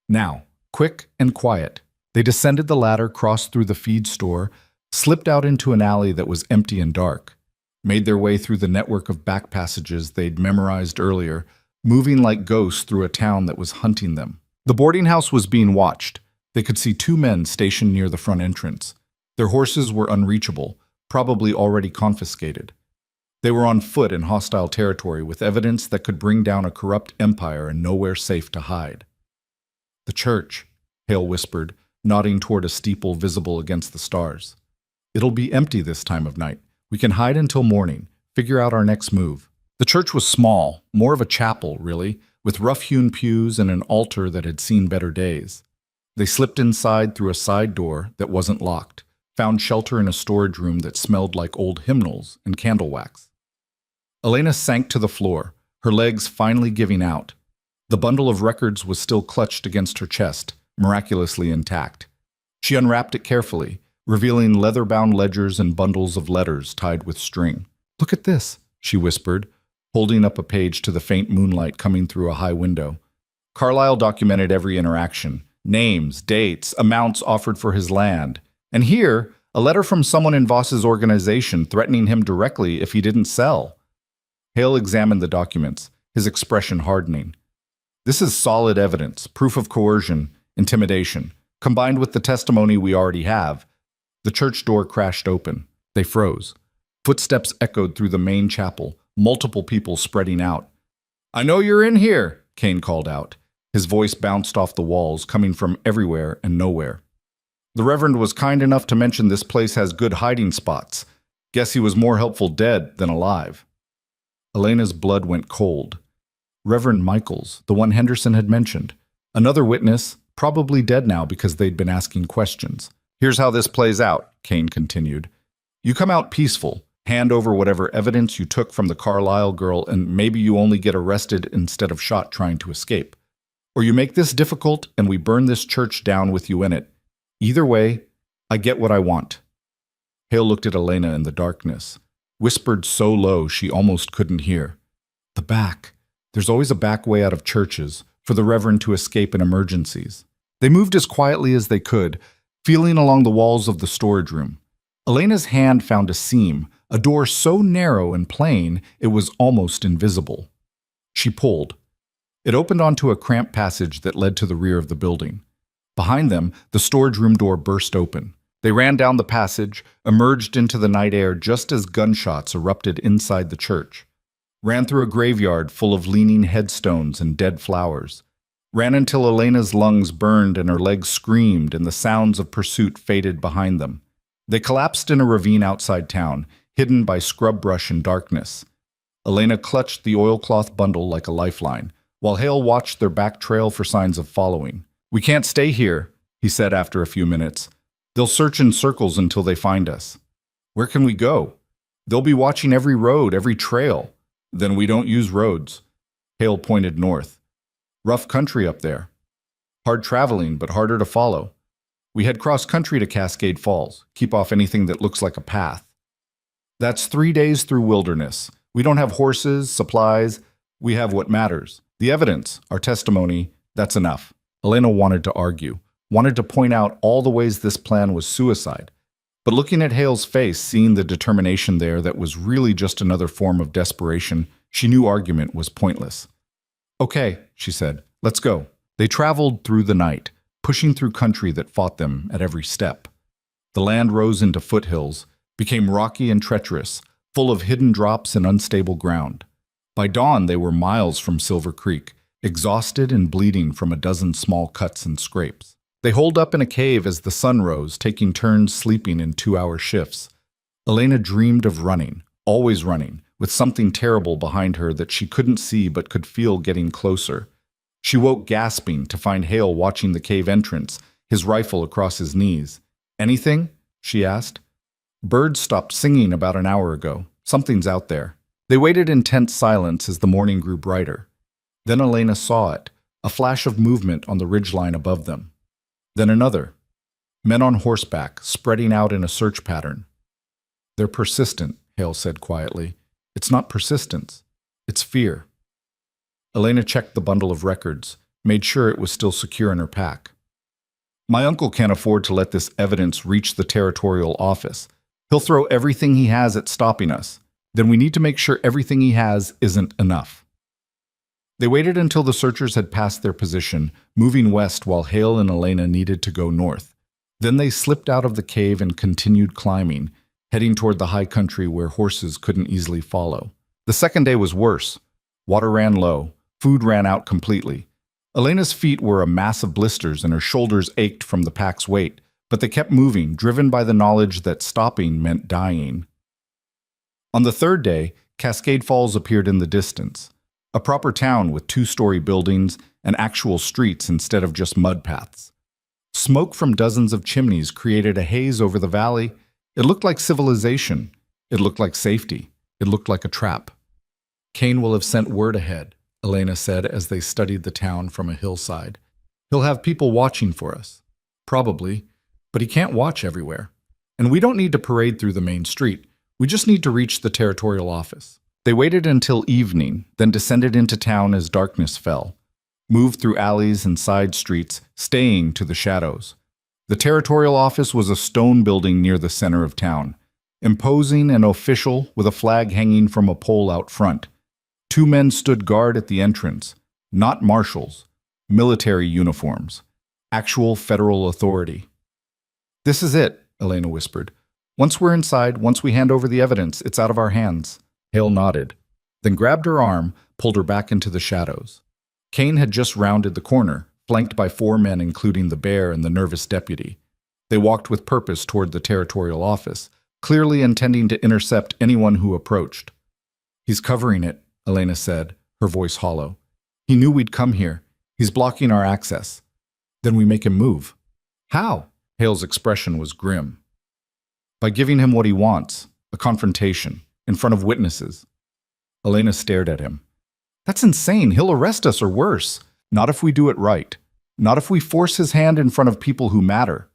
[SPEAKER 2] Now, quick and quiet. They descended the ladder, crossed through the feed store, slipped out into an alley that was empty and dark, made their way through the network of back passages they'd memorized earlier, moving like ghosts through a town that was hunting them. The boarding house was being watched. They could see two men stationed near the front entrance. Their horses were unreachable, probably already confiscated. They were on foot in hostile territory with evidence that could bring down a corrupt empire and nowhere safe to hide. The church, Hale whispered, nodding toward a steeple visible against the stars. It'll be empty this time of night. We can hide until morning, figure out our next move. The church was small, more of a chapel, really, with rough-hewn pews and an altar that had seen better days. They slipped inside through a side door that wasn't locked, found shelter in a storage room that smelled like old hymnals and candle wax. Elena sank to the floor, her legs finally giving out. The bundle of records was still clutched against her chest, miraculously intact. She unwrapped it carefully, revealing leather-bound ledgers and bundles of letters tied with string. "Look at this," she whispered, holding up a page to the faint moonlight coming through a high window. Carlyle documented every interaction, names, dates, amounts offered for his land. And here, a letter from someone in Voss's organization threatening him directly if he didn't sell. Hale examined the documents, his expression hardening. This is solid evidence, proof of coercion, intimidation, combined with the testimony we already have. The church door crashed open. They froze. Footsteps echoed through the main chapel, multiple people spreading out. "I know you're in here," Kane called out. His voice bounced off the walls, coming from everywhere and nowhere. "The Reverend was kind enough to mention this place has good hiding spots. Guess he was more helpful dead than alive." Elena's blood went cold. Reverend Michaels, the one Henderson had mentioned. Another witness, probably dead now because they'd been asking questions. "Here's how this plays out," Kane continued. "You come out peaceful, hand over whatever evidence you took from the Carlyle girl, and maybe you only get arrested instead of shot trying to escape. Or you make this difficult and we burn this church down with you in it. Either way, I get what I want." Hale looked at Elena in the darkness, whispered so low she almost couldn't hear. "The back. There's always a back way out of churches, for the Reverend to escape in emergencies." They moved as quietly as they could, feeling along the walls of the storage room. Elena's hand found a seam, a door so narrow and plain it was almost invisible. She pulled. It opened onto a cramped passage that led to the rear of the building. Behind them, the storage room door burst open. They ran down the passage, emerged into the night air just as gunshots erupted inside the church. Ran through a graveyard full of leaning headstones and dead flowers. Ran until Elena's lungs burned and her legs screamed and the sounds of pursuit faded behind them. They collapsed in a ravine outside town, hidden by scrub brush and darkness. Elena clutched the oilcloth bundle like a lifeline, while Hale watched their back trail for signs of following. "We can't stay here," he said after a few minutes. "They'll search in circles until they find us." "Where can we go?" "They'll be watching every road, every trail." "Then we don't use roads." Hale pointed north. "Rough country up there. Hard traveling, but harder to follow. We head cross-country to Cascade Falls, keep off anything that looks like a path. That's 3 days through wilderness. We don't have horses, supplies. We have what matters. The evidence, our testimony, that's enough." Elena wanted to argue, wanted to point out all the ways this plan was suicide. But looking at Hale's face, seeing the determination there that was really just another form of desperation, she knew argument was pointless. "Okay," she said, "let's go." They traveled through the night,
[SPEAKER 1] pushing through country that fought them at every step. The land rose into foothills, became rocky and treacherous, full of hidden drops and unstable ground. By dawn, they were miles from Silver Creek, exhausted and bleeding from a dozen small cuts and scrapes. They holed up in a cave as the sun rose, taking turns sleeping in 2-hour shifts. Elena dreamed of running, always running, with something terrible behind her that she couldn't see but could feel getting closer. She woke gasping to find Hale watching the cave entrance, his rifle across his knees. "Anything?" she asked. "Birds stopped singing about an hour ago. Something's out there." They waited in tense silence as the morning grew brighter. Then Elena saw it, a flash of movement on the ridgeline above them. Then another. Men on horseback, spreading out in a search pattern. "They're persistent," Hale said quietly. "It's not persistence. It's fear." Elena checked the bundle of records, made sure it was still secure in her pack. "My uncle can't afford to let this evidence reach the territorial office. He'll throw everything he has at stopping us. Then we need to make sure everything he has isn't enough." They waited until the searchers had passed their position, moving west while Hale and Elena needed to go north. Then they slipped out of the cave and continued climbing, heading toward the high country where horses couldn't easily follow. The second day was worse. Water ran low. Food ran out completely. Elena's feet were a mass of blisters and her shoulders ached from the pack's weight, but they kept moving, driven by the knowledge that stopping meant dying. On the third day, Cascade Falls appeared in the distance, a proper town with 2-story buildings and actual streets instead of just mud paths. Smoke from dozens of chimneys created a haze over the valley. It looked like civilization. It looked like safety. It looked like a trap. "Kane will have sent word ahead," Elena said as they studied the town from a hillside. "He'll have people watching for us. Probably, but he can't watch everywhere. And we don't need to parade through the main street. We just need to reach the territorial office." They waited until evening, then descended into town as darkness fell, moved through alleys and side streets, staying to the shadows. The territorial office was a stone building near the center of town, imposing and official with a flag hanging from a pole out front. 2 men stood guard at the entrance, not marshals, military uniforms, actual federal authority. "This is it," Elena whispered. "Once we're inside, once we hand over the evidence, it's out of our hands." Hale nodded, then grabbed her arm, pulled her back into the shadows. Kane had just rounded the corner, flanked by 4 men including the bear and the nervous deputy. They walked with purpose toward the territorial office, clearly intending to intercept anyone who approached. "He's covering it," Elena said, her voice hollow. "He knew we'd come here. He's blocking our access. Then we make him move." "How?" Hale's expression was grim. "By giving him what he wants, a confrontation, in front of witnesses." Elena stared at him. "That's insane. He'll arrest us or worse. Not if we do it right. Not if we force his hand in front of people who matter."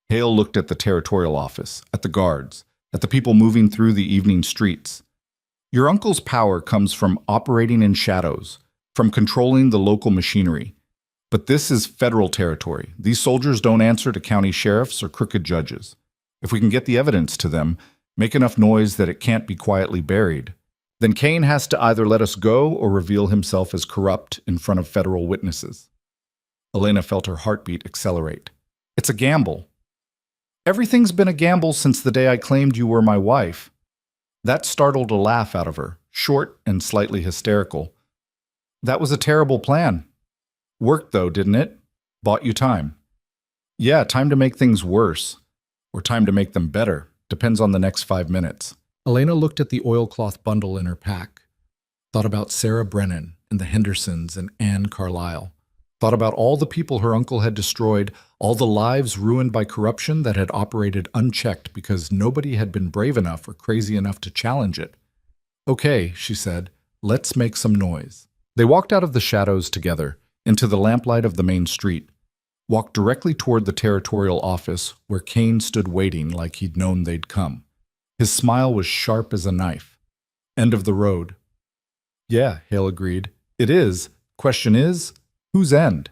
[SPEAKER 1] Hale looked at the territorial office, at the guards, at the people moving through the evening streets. "Your uncle's power comes from operating in shadows, from controlling the local machinery. But this is federal territory. These soldiers don't answer to county sheriffs or crooked judges. If we can get the evidence to them, make enough noise that it can't be quietly buried, then Kane has to either let us go or reveal himself as corrupt in front of federal witnesses." Elena felt her heartbeat accelerate. "It's a gamble." "Everything's been a gamble since the day I claimed you were my wife." That startled a laugh out of her, short and slightly hysterical. "That was a terrible plan. Worked though, didn't it? Bought you time." "Yeah, time to make things worse. Or time to make them better. Depends on the next 5 minutes." Elena looked at the oilcloth bundle in her pack. Thought about Sarah Brennan and the Hendersons and Anne Carlyle. Thought about all the people her uncle had destroyed, all the lives ruined by corruption that had operated unchecked because nobody had been brave enough or crazy enough to challenge it. "Okay," she said, "let's make some noise." They walked out of the shadows together, into the lamplight of the main street, walked directly toward the territorial office where Kane stood waiting like he'd known they'd come. His smile was sharp as a knife. "End of the road." "Yeah," Hale agreed. "It is. Question is, whose end?"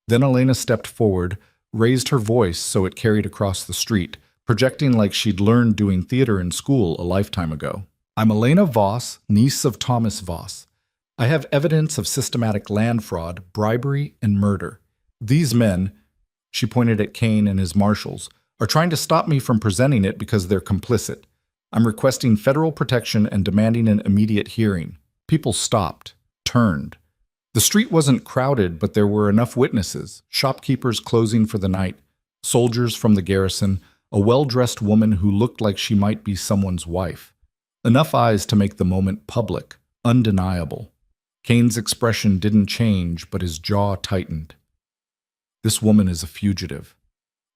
[SPEAKER 1] Then Elena stepped forward, raised her voice so it carried across the street, projecting like she'd learned doing theater in school a lifetime ago. "I'm Elena Voss, niece of Thomas Voss. I have evidence of systematic land fraud, bribery, and murder. These men, She pointed at Kane and his marshals, "are trying to stop me from presenting it because they're complicit. I'm requesting federal protection and demanding an immediate hearing." People stopped, turned. The street wasn't crowded, but there were enough witnesses, shopkeepers closing for the night, soldiers from the garrison, a well-dressed woman who looked like she might be someone's wife. Enough eyes to make the moment public, undeniable. Kane's expression didn't change, but his jaw tightened. This woman is a fugitive.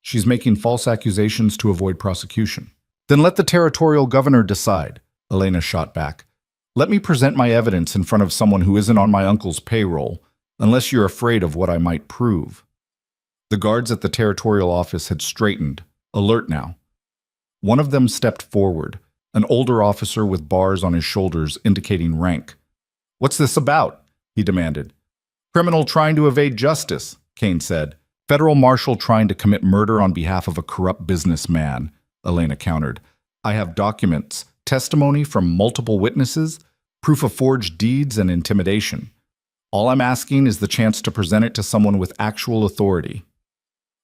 [SPEAKER 1] She's making false accusations to avoid prosecution. "Then let the territorial governor decide," Elena shot back. "Let me present my evidence in front of someone who isn't on my uncle's payroll, unless you're afraid of what I might prove." The guards at the territorial office had straightened, alert now. One of them stepped forward, an older officer with bars on his shoulders indicating rank. "What's this about?" he demanded. "Criminal trying to evade justice," Kane said. "Federal marshal trying to commit murder on behalf of a corrupt businessman," Elena countered. "I have documents, testimony from multiple witnesses, proof of forged deeds and intimidation. All I'm asking is the chance to present it to someone with actual authority."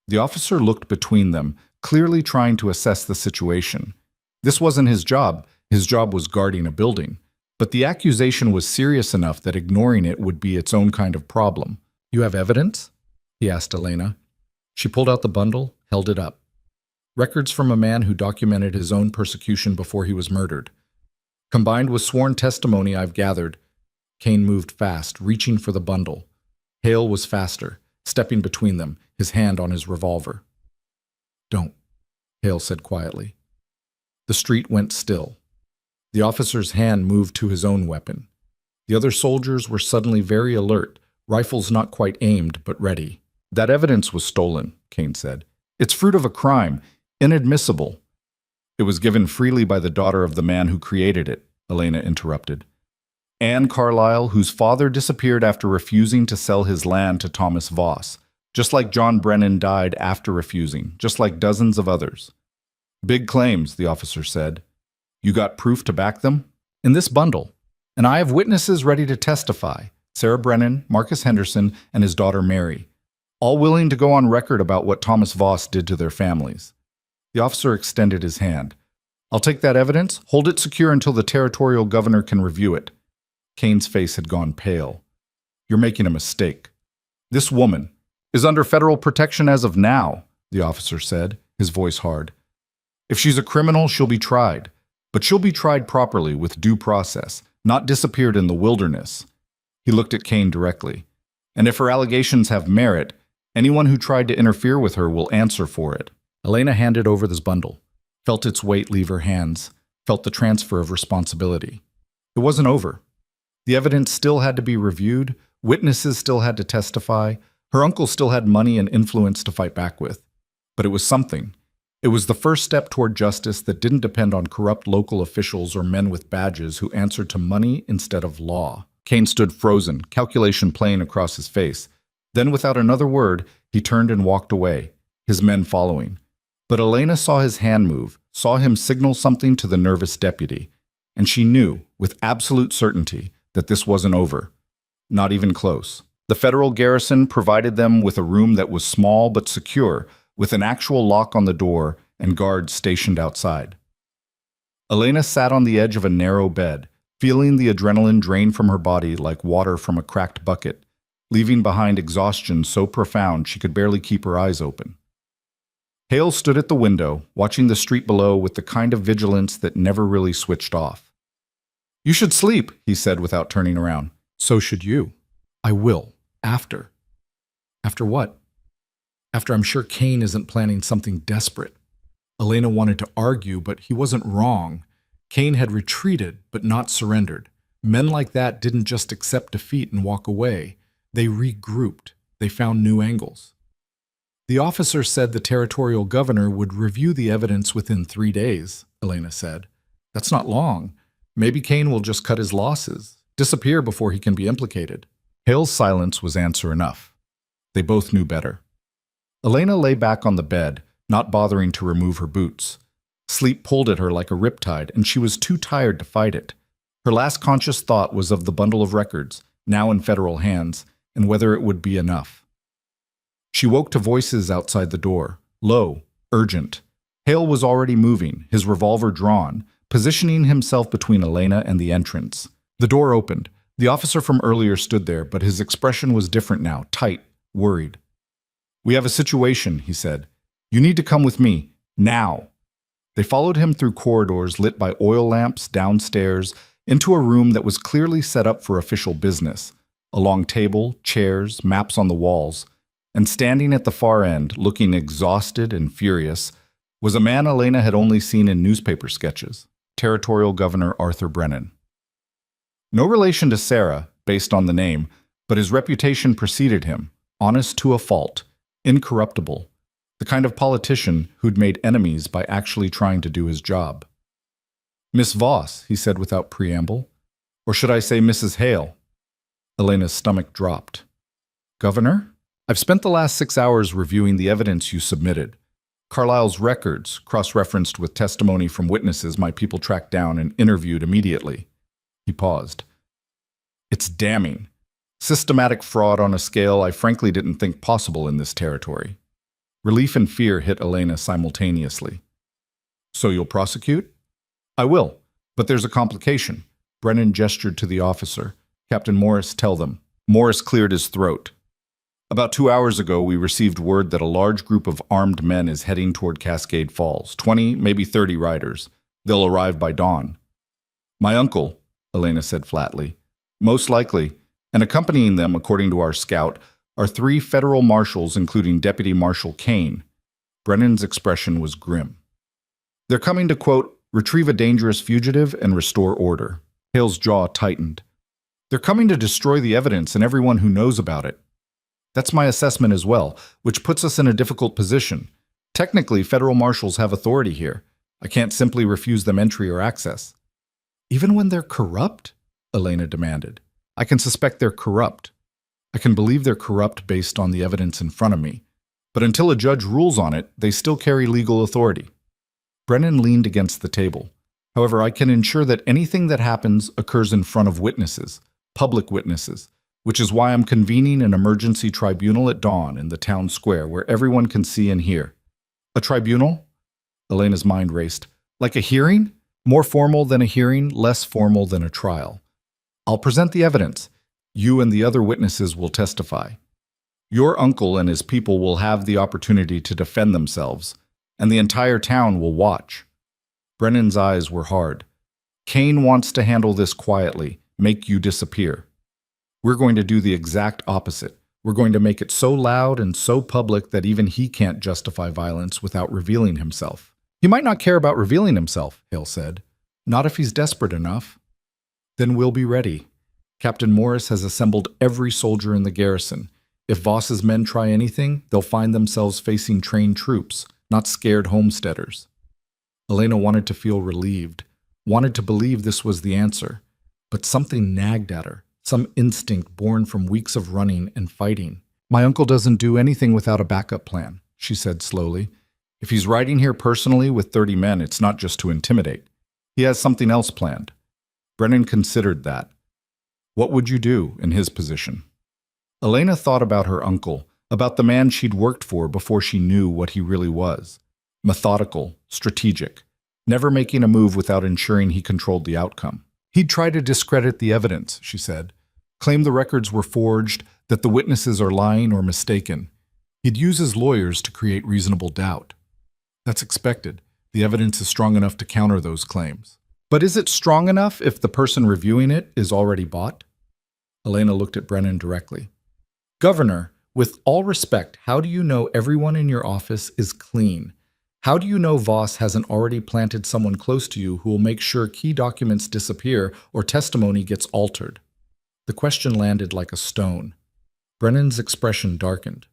[SPEAKER 1] The officer looked between them, clearly trying to assess the situation. This wasn't his job was guarding a building. But the accusation was serious enough that ignoring it would be its own kind of problem. "You have evidence?" he asked Elena. She pulled out the bundle, held it up. Records from a man who documented his own persecution before he was murdered. Combined with sworn testimony I've gathered. Kane moved fast, reaching for the bundle. Hale was faster, stepping between them, his hand on his revolver. "Don't," Hale said quietly. The street went still. The officer's hand moved to his own weapon. The other soldiers were suddenly very alert, rifles not quite aimed, but ready. "That evidence was stolen," Kane said. "It's fruit of a crime, inadmissible." "It was given freely by the daughter of the man who created it," Elena interrupted. "Anne Carlyle, whose father disappeared after refusing to sell his land to Thomas Voss, just like John Brennan died after refusing, just like dozens of others." "Big claims," the officer said. "You got proof to back them?" "In this bundle. And I have witnesses ready to testify. Sarah Brennan, Marcus Henderson, and his daughter Mary. All willing to go on record about what Thomas Voss did to their families." The officer extended his hand. "I'll take that evidence, hold it secure until the territorial governor can review it." Kane's face had gone pale. "You're making a mistake. This woman is under federal protection as of now," the officer said, his voice hard. "If she's a criminal, she'll be tried. But she'll be tried properly with due process, not disappeared in the wilderness." He looked at Kane directly. "And if her allegations have merit, anyone who tried to interfere with her will answer for it." Elena handed over this bundle, felt its weight leave her hands, felt the transfer of responsibility. It wasn't over. The evidence still had to be reviewed, witnesses still had to testify, her uncle still had money and influence to fight back with. But it was something. It was the first step toward justice that didn't depend on corrupt local officials or men with badges who answered to money instead of law. Kane stood frozen, calculation playing across his face. Then, without another word, he turned and walked away, his men following. But Elena saw his hand move, saw him signal something to the nervous deputy, and she knew, with absolute certainty, that this wasn't over. Not even close. The federal garrison provided them with a room that was small but secure, with an actual lock on the door and guards stationed outside. Elena sat on the edge of a narrow bed, feeling the adrenaline drain from her body like water from a cracked bucket, leaving behind exhaustion so profound she could barely keep her eyes open. Hale stood at the window, watching the street below with the kind of vigilance that never really switched off. "You should sleep," he said without turning around. "So should you." "I will. After." "After what?" "After I'm sure Kane isn't planning something desperate." Elena wanted to argue, but he wasn't wrong. Kane had retreated, but not surrendered. Men like that didn't just accept defeat and walk away. They regrouped. They found new angles. "The officer said the territorial governor would review the evidence within 3 days, Elena said. "That's not long. Maybe Kane will just cut his losses, disappear before he can be implicated." Hale's silence was answer enough. They both knew better. Elena lay back on the bed, not bothering to remove her boots. Sleep pulled at her like a riptide, and she was too tired to fight it. Her last conscious thought was of the bundle of records, now in federal hands, and whether it would be enough. She woke to voices outside the door, low, urgent. Hale was already moving, his revolver drawn, positioning himself between Elena and the entrance. The door opened. The officer from earlier stood there, but his expression was different now, tight, worried. "We have a situation," he said. "You need to come with me, now." They followed him through corridors lit by oil lamps downstairs into a room that was clearly set up for official business. A long table, chairs, maps on the walls. And standing at the far end, looking exhausted and furious, was a man Elena had only seen in newspaper sketches, Territorial Governor Arthur Brennan. No relation to Sarah, based on the name, but his reputation preceded him, honest to a fault, incorruptible, the kind of politician who'd made enemies by actually trying to do his job. "Miss Voss," he said without preamble. "Or should I say Mrs. Hale?" Elena's stomach dropped. "Governor? I've spent the last 6 hours reviewing the evidence you submitted. Carlisle's records, cross-referenced with testimony from witnesses my people tracked down and interviewed immediately." He paused. "It's damning. Systematic fraud on a scale I frankly didn't think possible in this territory." Relief and fear hit Elena simultaneously. "So you'll prosecute?" "I will, but there's a complication." Brennan gestured to the officer. "Captain Morris, tell them." Morris cleared his throat. "About 2 hours ago, we received word that a large group of armed men is heading toward Cascade Falls, 20, maybe 30 riders. They'll arrive by dawn." "My uncle," Elena said flatly. "Most likely, and accompanying them, according to our scout, are 3 federal marshals, including Deputy Marshal Kane." Brennan's expression was grim. "They're coming to, quote, retrieve a dangerous fugitive and restore order." Hale's jaw tightened. "They're coming to destroy the evidence and everyone who knows about it." "That's my assessment as well, which puts us in a difficult position. Technically, federal marshals have authority here. I can't simply refuse them entry or access." "Even when they're corrupt?" Elena demanded. "I can suspect they're corrupt. I can believe they're corrupt based on the evidence in front of me. But until a judge rules on it, they still carry legal authority." Brennan leaned against the table. "However, I can ensure that anything that happens occurs in front of witnesses, public witnesses, which is why I'm convening an emergency tribunal at dawn in the town square where everyone can see and hear." "A tribunal?" Elena's mind raced. "Like a hearing? More formal than a hearing, less formal than a trial. I'll present the evidence. You and the other witnesses will testify. Your uncle and his people will have the opportunity to defend themselves, and the entire town will watch." Brennan's eyes were hard. "Kane wants to handle this quietly, make you disappear. We're going to do the exact opposite. We're going to make it so loud and so public that even he can't justify violence without revealing himself." "He might not care about revealing himself," Hale said. "Not if he's desperate enough." "Then we'll be ready. Captain Morris has assembled every soldier in the garrison. If Voss's men try anything, they'll find themselves facing trained troops, not scared homesteaders." Elena wanted to feel relieved, wanted to believe this was the answer, but something nagged at her, some instinct born from weeks of running and fighting. "My uncle doesn't do anything without a backup plan," she said slowly. "If he's riding here personally with 30 men, it's not just to intimidate. He has something else planned." Brennan considered that. What would you do in his position? Elena thought about her uncle, about the man she'd worked for before she knew what he really was. Methodical, strategic, never making a move without ensuring he controlled the outcome. "He'd try to discredit the evidence," she said. "Claim the records were forged, that the witnesses are lying or mistaken. He'd use his lawyers to create reasonable doubt." "That's expected. The evidence is strong enough to counter those claims." "But is it strong enough if the person reviewing it is already bought?" Elena looked at Brennan directly. "Governor, with all respect, how do you know everyone in your office is clean? How do you know Voss hasn't already planted someone close to you who will make sure key documents disappear or testimony gets altered?" The question landed like a stone. Brennan's expression darkened.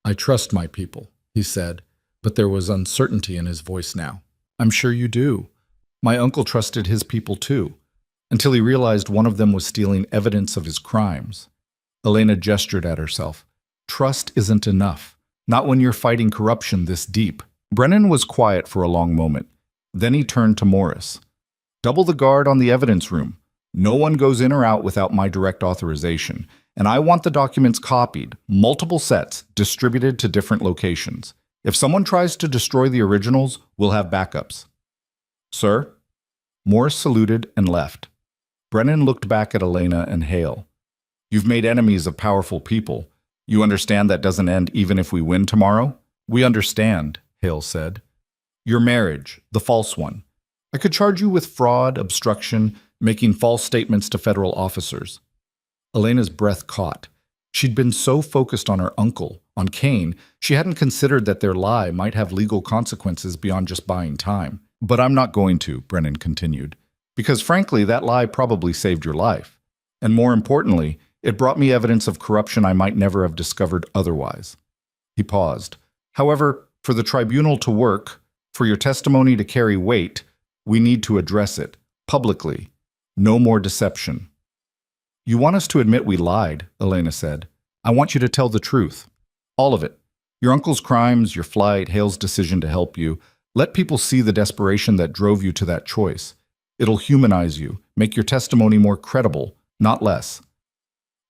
[SPEAKER 1] "I trust my people," he said, but there was uncertainty in his voice now. "I'm sure you do. My uncle trusted his people too, until he realized one of them was stealing evidence of his crimes." Elena gestured at herself. "Trust isn't enough, not when you're fighting corruption this deep." Brennan was quiet for a long moment. Then he turned to Morris. "Double the guard on the evidence room. No one goes in or out without my direct authorization, and I want the documents copied, multiple sets, distributed to different locations. If someone tries to destroy the originals, we'll have backups. Sir? Morris saluted and left. Brennan looked back at Elena and Hale. You've made enemies of powerful people. You understand that doesn't end even if we win tomorrow? We understand, Hale said. Your marriage, the false one. I could charge you with fraud, obstruction, making false statements to federal officers. Elena's breath caught. She'd been so focused on her uncle, on Kane, she hadn't considered that their lie might have legal consequences beyond just buying time. But I'm not going to, Brennan continued, because frankly, that lie probably saved your life. And more importantly, it brought me evidence of corruption I might never have discovered otherwise. He paused. However, for the tribunal to work, for your testimony to carry weight, we need to address it, publicly. No more deception. You want us to admit we lied, Elena said. I want you to tell the truth. All of it. Your uncle's crimes, your flight, Hale's decision to help you. Let people see the desperation that drove you to that choice. It'll humanize you, make your testimony more credible, not less.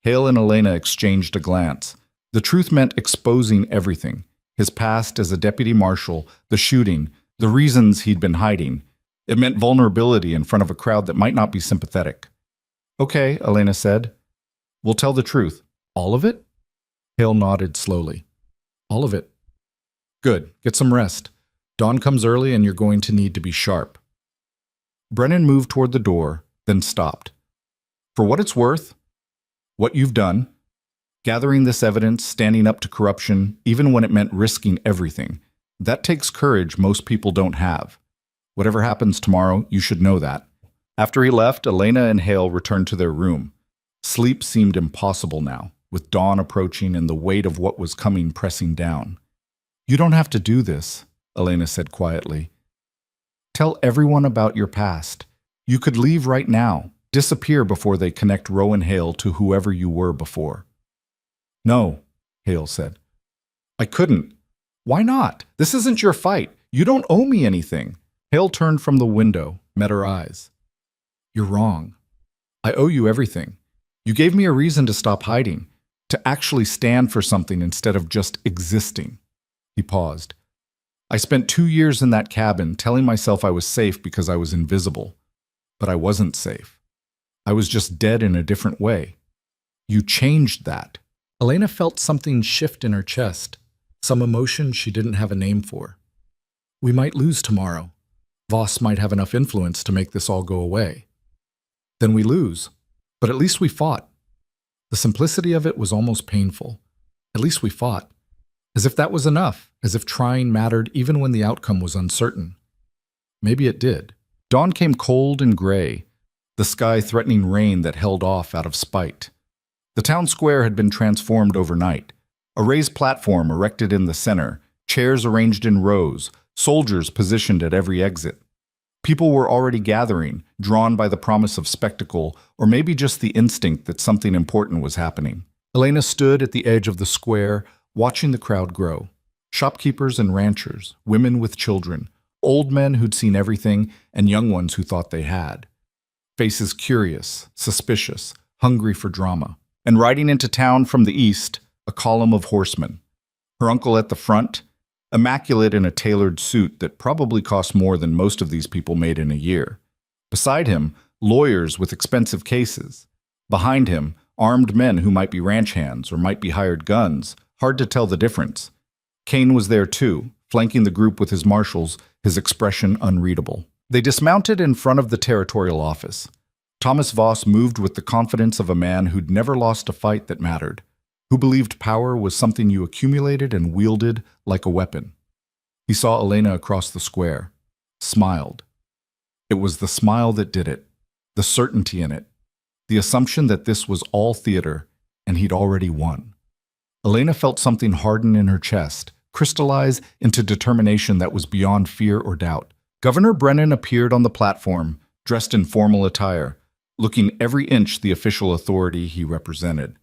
[SPEAKER 1] Hale and Elena exchanged a glance. The truth meant exposing everything. His past as a deputy marshal, the shooting, the reasons he'd been hiding. It meant vulnerability in front of a crowd that might not be sympathetic. Okay, Elena said. We'll tell the truth. All of it? Hale nodded slowly. All of it. Good. Get some rest. Dawn comes early and you're going to need to be sharp. Brennan moved toward the door, then stopped. For what it's worth, what you've done, gathering this evidence, standing up to corruption, even when it meant risking everything, that takes courage most people don't have. Whatever happens tomorrow, you should know that. After he left, Elena and Hale returned to their room. Sleep seemed impossible now, with dawn approaching and the weight of what was coming pressing down. You don't have to do this, Elena said quietly. Tell everyone about your past. You could leave right now, disappear before they connect Rowan Hale to whoever you were before. No, Hale said. I couldn't. Why not? This isn't your fight. You don't owe me anything. Hale turned from the window, met her eyes. You're wrong. I owe you everything. You gave me a reason to stop hiding, to actually stand for something instead of just existing. He paused. I spent 2 years in that cabin telling myself I was safe because I was invisible. But I wasn't safe. I was just dead in a different way. You changed that. Elena felt something shift in her chest, some emotion she didn't have a name for. We might lose tomorrow. Voss might have enough influence to make this all go away. Then we lose. But at least we fought. The simplicity of it was almost painful. At least we fought. As if that was enough, as if trying mattered even when the outcome was uncertain. Maybe it did. Dawn came cold and gray, the sky threatening rain that held off out of spite. The town square had been transformed overnight. A raised platform erected in the center, chairs arranged in rows, soldiers positioned at every exit. People were already gathering, drawn by the promise of spectacle, or maybe just the instinct that something important was happening. Elena stood at the edge of the square, watching the crowd grow. Shopkeepers and ranchers, women with children, old men who'd seen everything, and young ones who thought they had. Faces curious, suspicious, hungry for drama. And riding into town from the east, a column of horsemen. Her uncle at the front, immaculate in a tailored suit that probably cost more than most of these people made in a year. Beside him, lawyers with expensive cases. Behind him, armed men who might be ranch hands or might be hired guns, hard to tell the difference. Kane was there too, flanking the group with his marshals, his expression unreadable. They dismounted in front of the territorial office. Thomas Voss moved with the confidence of a man who'd never lost a fight that mattered, who believed power was something you accumulated and wielded like a weapon. He saw Elena across the square, smiled. It was the smile that did it, the certainty in it, the assumption that this was all theater and he'd already won. Elena felt something harden in her chest, crystallize into determination that was beyond fear or doubt. Governor Brennan appeared on the platform, dressed in formal attire, looking every inch the official authority he represented.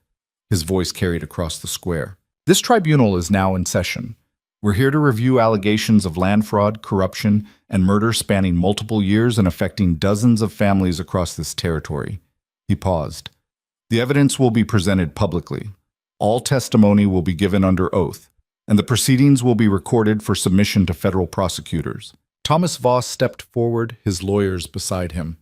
[SPEAKER 1] His voice carried across the square. This tribunal is now in session. We're here to review allegations of land fraud, corruption, and murder spanning multiple years and affecting dozens of families across this territory. He paused. The evidence will be presented publicly. All testimony will be given under oath, and the proceedings will be recorded for submission to federal prosecutors.
[SPEAKER 2] Thomas Voss stepped forward, his lawyers beside him.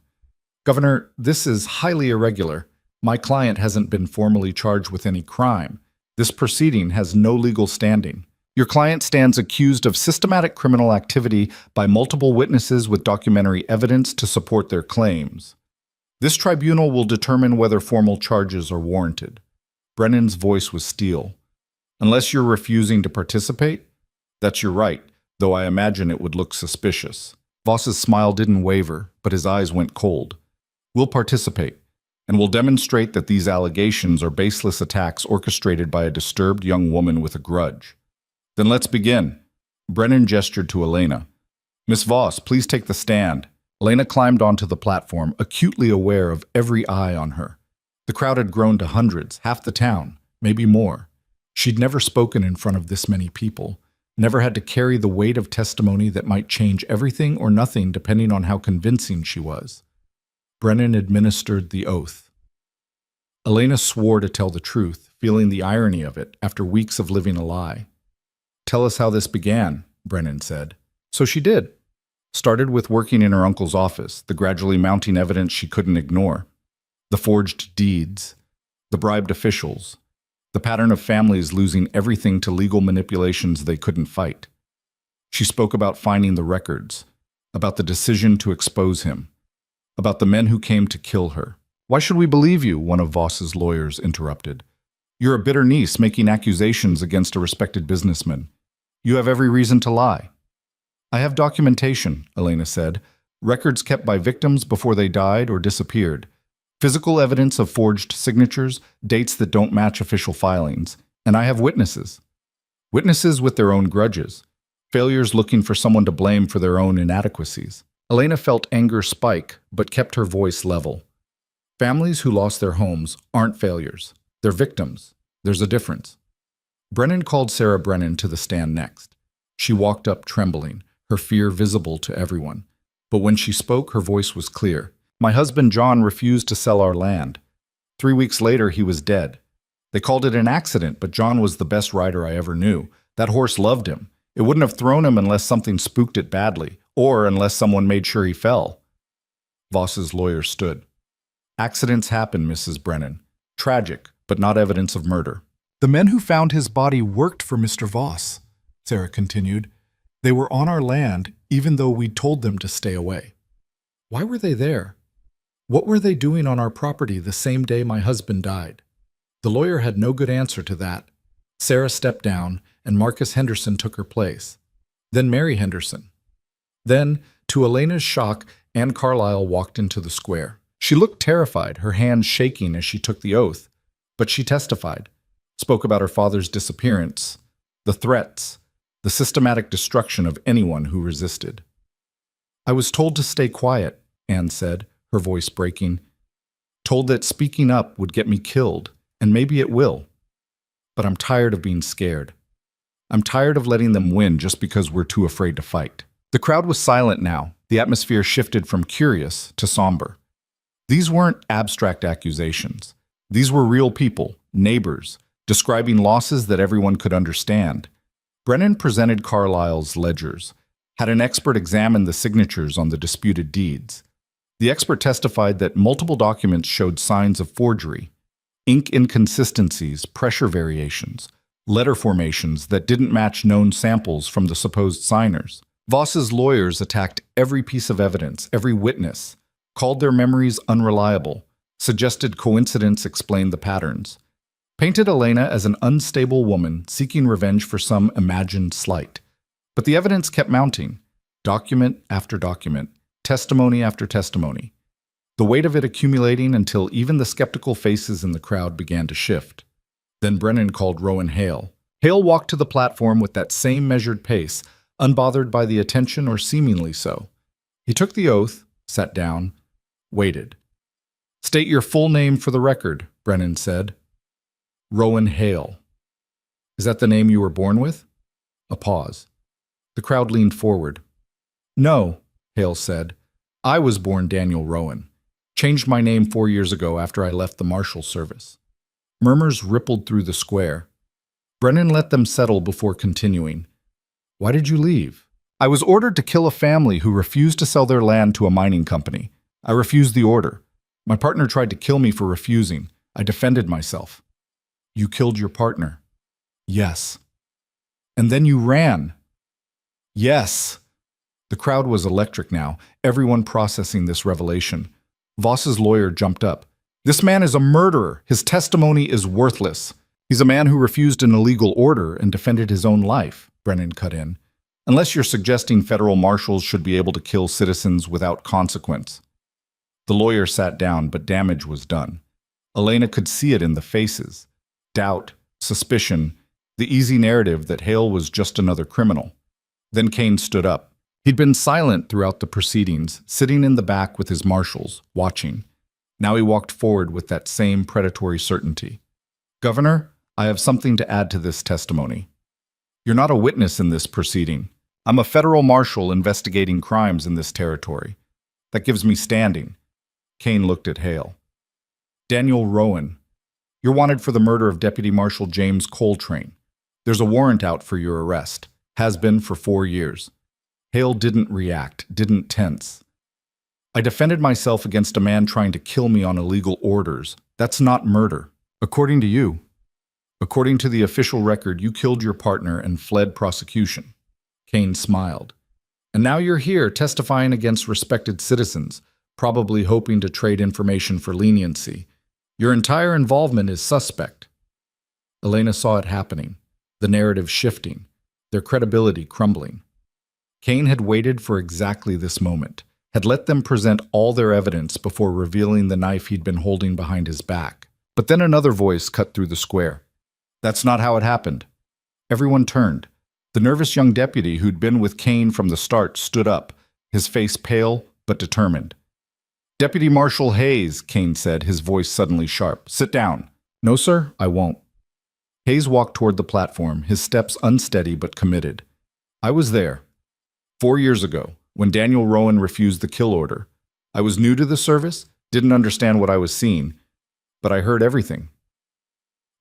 [SPEAKER 2] Governor, this is highly irregular. My client hasn't been formally charged with any crime. This proceeding has no legal standing. Your client stands accused of systematic criminal activity by multiple witnesses with documentary evidence to support their claims. This tribunal will determine whether formal charges are warranted. Brennan's voice was steel. Unless you're refusing to participate, that's your right, though I imagine it would look suspicious. Voss's smile didn't waver, but his eyes went cold. We'll participate, and we'll demonstrate that these allegations are baseless attacks orchestrated by a disturbed young woman with a grudge. Then let's begin. Brennan gestured to Elena. Miss Voss, please take the stand. Elena climbed onto the platform, acutely aware of every eye on her. The crowd had grown to hundreds, half the town, maybe more. She'd never spoken in front of this many people, never had to carry the weight of testimony that might change everything or nothing depending on how convincing she was. Brennan administered the oath. Elena swore to tell the truth, feeling the irony of it after weeks of living a lie. Tell us how this began, Brennan said. So she did. Started with working in her uncle's office, the gradually mounting evidence she couldn't ignore. The forged deeds, the bribed officials, the pattern of families losing everything to legal manipulations they couldn't fight. She spoke about finding the records, about the decision to expose him, about the men who came to kill her. Why should we believe you? One of Voss's lawyers interrupted. You're a bitter niece making accusations against a respected businessman. You have every reason to lie. I have documentation, Elena said, records kept by victims before they died or disappeared, physical evidence of forged signatures, dates that don't match official filings, and I have witnesses. Witnesses with their own grudges, failures looking for someone to blame for their own inadequacies. Elena felt anger spike, but kept her voice level. Families who lost their homes aren't failures. They're victims. There's a difference. Brennan called Sarah Brennan to the stand next. She walked up trembling, her fear visible to everyone. But when she spoke, her voice was clear. My husband John refused to sell our land. 3 weeks later, he was dead. They called it an accident, but John was the best rider I ever knew. That horse loved him. It wouldn't have thrown him unless something spooked it badly, or unless someone made sure he fell. Voss's lawyer stood. Accidents happen, Mrs. Brennan. Tragic, but not evidence of murder. The men who found his body worked for Mr. Voss, Sarah continued. They were on our land, even though we told them to stay away. Why were they there? What were they doing on our property the same day my husband died? The lawyer had no good answer to that. Sarah stepped down, and Marcus Henderson took her place. Then Mary Henderson. Then, to Elena's shock, Anne Carlyle walked into the square. She looked terrified, her hands shaking as she took the oath. But she testified, spoke about her father's disappearance, the threats, the systematic destruction of anyone who resisted. I was told to stay quiet, Anne said, her voice breaking. Told that speaking up would get me killed, and maybe it will. But I'm tired of being scared. I'm tired of letting them win just because we're too afraid to fight. The crowd was silent now. The atmosphere shifted from curious to somber. These weren't abstract accusations. These were real people, neighbors, describing losses that everyone could understand. Brennan presented Carlyle's ledgers, had an expert examine the signatures on the disputed deeds. The expert testified that multiple documents showed signs of forgery, ink inconsistencies, pressure variations, letter formations that didn't match known samples from the supposed signers. Voss's lawyers attacked every piece of evidence, every witness, called their memories unreliable, suggested coincidence explained the patterns, painted Elena as an unstable woman seeking revenge for some imagined slight. But the evidence kept mounting, document after document, testimony after testimony, the weight of it accumulating until even the skeptical faces in the crowd began to shift. Then Brennan called Rowan Hale. Hale walked to the platform with that same measured pace, unbothered by the attention or seemingly so. He took the oath, sat down, waited. State your full name for the record, Brennan said. Rowan Hale. Is that the name you were born with? A pause. The crowd leaned forward. No, Hale said. I was born Daniel Rowan. Changed my name 4 years ago after I left the Marshal Service. Murmurs rippled through the square. Brennan let them settle before continuing. Why did you leave? I was ordered to kill a family who refused to sell their land to a mining company. I refused the order. My partner tried to kill me for refusing. I defended myself. You killed your partner? Yes. And then you ran? Yes. The crowd was electric now, everyone processing this revelation. Voss's lawyer jumped up. This man is a murderer. His testimony is worthless. He's a man who refused an illegal order and defended his own life, Brennan cut in. Unless you're suggesting federal marshals should be able to kill citizens without consequence. The lawyer sat down, but damage was done. Elena could see it in the faces. Doubt, suspicion, the easy narrative that Hale was just another criminal. Then Kane stood up. He'd been silent throughout the proceedings, sitting in the back with his marshals, watching. Now he walked forward with that same predatory certainty. Governor, I have something to add to this testimony. You're not a witness in this proceeding. I'm a federal marshal investigating crimes in this territory. That gives me standing. Kane looked at Hale. Daniel Rowan, you're wanted for the murder of Deputy Marshal James Coltrane. There's a warrant out for your arrest. Has been for 4 years. Hale didn't react, didn't tense. I defended myself against a man trying to kill me on illegal orders. That's not murder. According to you. According to the official record, you killed your partner and fled prosecution. Kane smiled. And now you're here testifying against respected citizens, probably hoping to trade information for leniency. Your entire involvement is suspect. Elena saw it happening, the narrative shifting, their credibility crumbling. Kane had waited for exactly this moment, had let them present all their evidence before revealing the knife he'd been holding behind his back. But then another voice cut through the square. That's not how it happened. Everyone turned. The nervous young deputy who'd been with Kane from the start stood up, his face pale but determined. Deputy Marshal Hayes, Kane said, his voice suddenly sharp. Sit down. No, sir, I won't. Hayes walked toward the platform, his steps unsteady but committed. I was there. 4 years ago, when Daniel Rowan refused the kill order. I was new to the service, didn't understand what I was seeing, but I heard everything.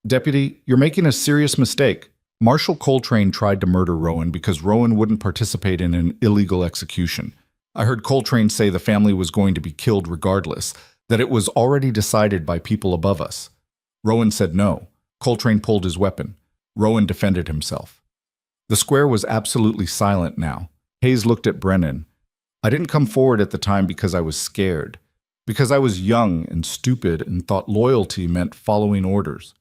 [SPEAKER 2] Deputy, you're making a serious mistake. Marshal Coltrane tried to murder Rowan because Rowan wouldn't participate in an illegal execution. I heard Coltrane say the family was going to be killed regardless, that it was already decided by people above us. Rowan said no. Coltrane pulled his weapon. Rowan defended himself. The square was absolutely silent now. Hayes looked at Brennan. I didn't come forward at the time because I was scared, because I was young and stupid and thought loyalty meant following orders.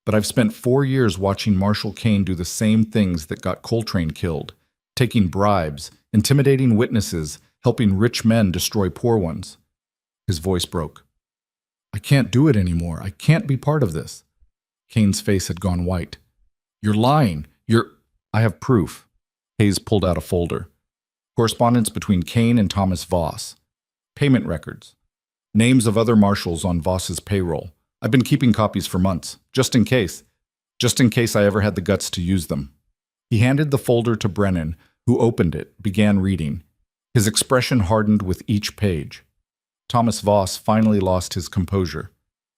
[SPEAKER 2] But I've spent 4 years watching Marshal Kane do the same things that got Coltrane killed, taking bribes, intimidating witnesses, helping rich men destroy poor ones. His voice broke. I can't do it anymore. I can't be part of this. Kane's face had gone white. You're lying. I have proof. Hayes pulled out a folder. Correspondence between Kane and Thomas Voss. Payment records. Names of other marshals on Voss's payroll. I've been keeping copies for months, just in case I ever had the guts to use them. He handed the folder to Brennan, who opened it, began reading. His expression hardened with each page. Thomas Voss finally lost his composure.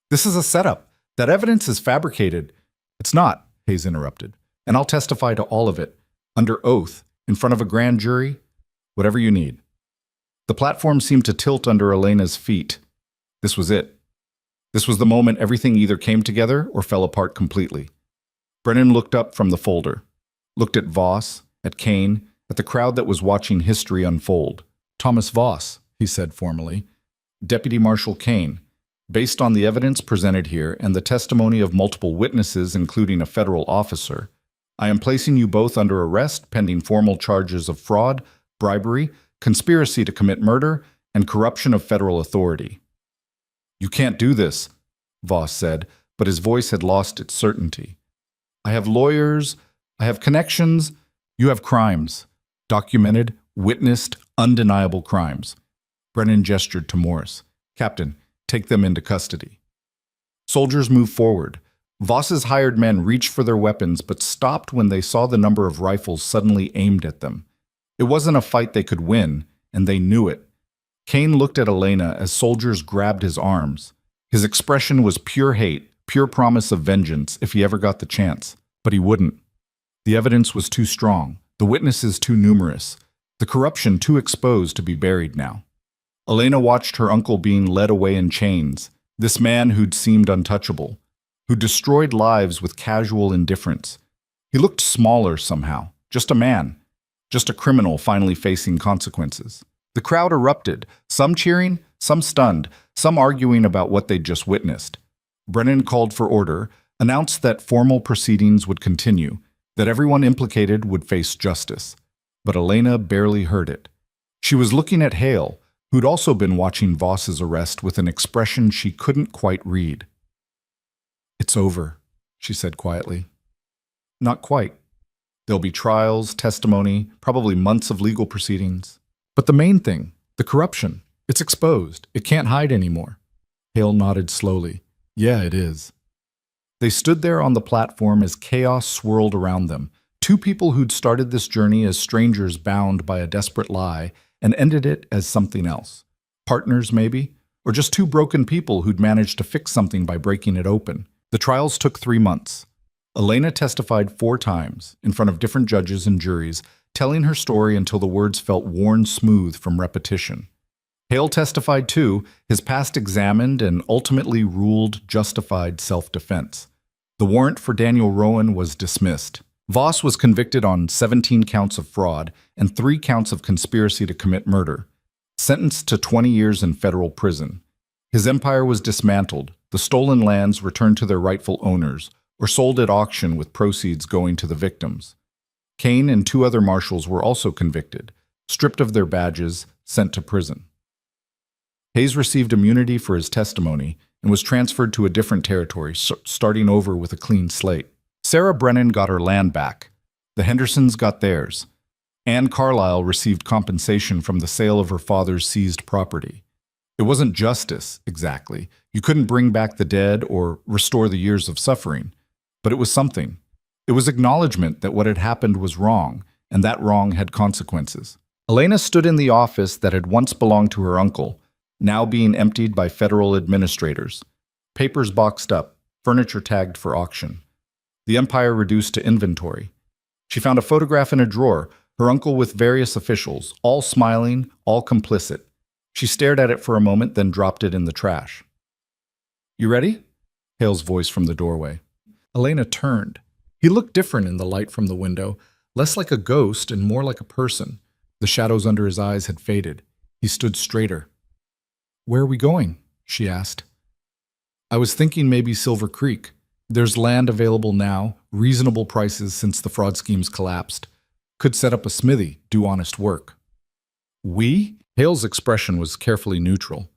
[SPEAKER 2] This is a setup. That evidence is fabricated. It's not, Hayes interrupted, and I'll testify to all of it, under oath, in front of a grand jury, whatever you need. The platform seemed to tilt under Elena's feet. This was it. This was the moment everything either came together or fell apart completely. Brennan looked up from the folder, looked at Voss, at Kane, at the crowd that was watching history unfold. Thomas Voss, he said formally, Deputy Marshal Kane, based on the evidence presented here and the testimony of multiple witnesses, including a federal officer, I am placing you both under arrest pending formal charges of fraud, bribery, conspiracy to commit murder, and corruption of federal authority. You can't do this, Voss said, but his voice had lost its certainty. I have lawyers, I have connections, you have crimes. Documented, witnessed, undeniable crimes. Brennan gestured to Morris. Captain, take them into custody. Soldiers moved forward. Voss's hired men reached for their weapons but stopped when they saw the number of rifles suddenly aimed at them. It wasn't a fight they could win, and they knew it.
[SPEAKER 1] Kane looked at Elena as soldiers grabbed his arms. His expression was pure hate, pure promise of vengeance if he ever got the chance. But he wouldn't. The evidence was too strong, the witnesses too numerous, the corruption too exposed to be buried now. Elena watched her uncle being led away in chains, this man who'd seemed untouchable, who destroyed lives with casual indifference. He looked smaller somehow, just a man, just a criminal finally facing consequences. The crowd erupted, some cheering, some stunned, some arguing about what they'd just witnessed. Brennan called for order, announced that formal proceedings would continue, that everyone implicated would face justice. But Elena barely heard it. She was looking at Hale, who'd also been watching Voss's arrest with an expression she couldn't quite read. "It's over," she said quietly. "Not quite. There'll be trials, testimony, probably months of legal proceedings. But the main thing, the corruption, it's exposed. It can't hide anymore." Hale nodded slowly. "Yeah, it is." They stood there on the platform as chaos swirled around them. Two people who'd started this journey as strangers bound by a desperate lie and ended it as something else. Partners, maybe? Or just two broken people who'd managed to fix something by breaking it open. The trials took 3 months. Elena testified 4 times, in front of different judges and juries, telling her story until the words felt worn smooth from repetition. Hale testified too, his past examined and ultimately ruled justified self-defense. The warrant for Daniel Rowan was dismissed. Voss was convicted on 17 counts of fraud and 3 counts of conspiracy to commit murder, sentenced to 20 years in federal prison. His empire was dismantled, the stolen lands returned to their rightful owners, or sold at auction with proceeds going to the victims. Kane and 2 other marshals were also convicted, stripped of their badges, sent to prison. Hayes received immunity for his testimony and was transferred to a different territory, starting over with a clean slate. Sarah Brennan got her land back. The Hendersons got theirs. Anne Carlisle received compensation from the sale of her father's seized property. It wasn't justice, exactly. You couldn't bring back the dead or restore the years of suffering. But it was something. It was acknowledgement that what had happened was wrong, and that wrong had consequences. Elena stood in the office that had once belonged to her uncle, now being emptied by federal administrators. Papers boxed up, furniture tagged for auction. The empire reduced to inventory. She found a photograph in a drawer, her uncle with various officials, all smiling, all complicit. She stared at it for a moment, then dropped it in the trash. "You ready?" Hale's voice from the doorway. Elena turned. He looked different in the light from the window, less like a ghost and more like a person. The shadows under his eyes had faded. He stood straighter. "Where are we going?" she asked. "I was thinking maybe Silver Creek. There's land available now, reasonable prices since the fraud schemes collapsed. Could set up a smithy, do honest work." "We?" Hale's expression was carefully neutral.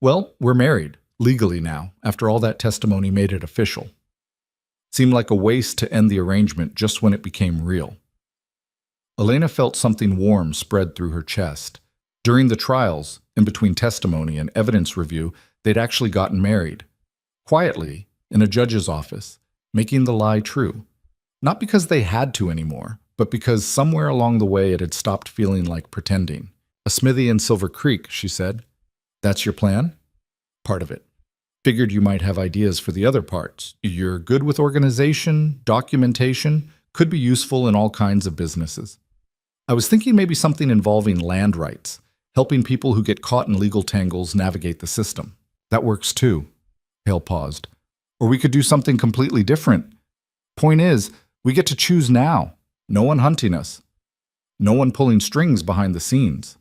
[SPEAKER 1] "Well, we're married, legally now, after all that testimony made it official." Seemed like a waste to end the arrangement just when it became real. Elena felt something warm spread through her chest. During the trials, in between testimony and evidence review, they'd actually gotten married. Quietly, in a judge's office, making the lie true. Not because they had to anymore, but because somewhere along the way it had stopped feeling like pretending. "A smithy in Silver Creek," she said. "That's your plan?" "Part of it. Figured you might have ideas for the other parts. You're good with organization, documentation, could be useful in all kinds of businesses." "I was thinking maybe something involving land rights, helping people who get caught in legal tangles navigate the system." "That works too." Hale paused. "Or we could do something completely different. Point is, we get to choose now. No one hunting us. No one pulling strings behind the scenes."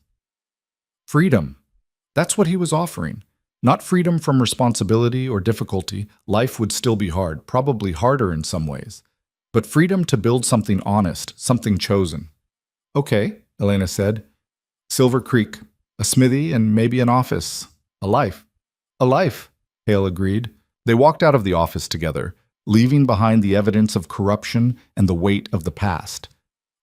[SPEAKER 1] Freedom. That's what he was offering. Not freedom from responsibility or difficulty. Life would still be hard, probably harder in some ways. But freedom to build something honest, something chosen. "Okay," Elena said. "Silver Creek, a smithy, and maybe an office. A life." "A life," Hale agreed. They walked out of the office together, leaving behind the evidence of corruption and the weight of the past.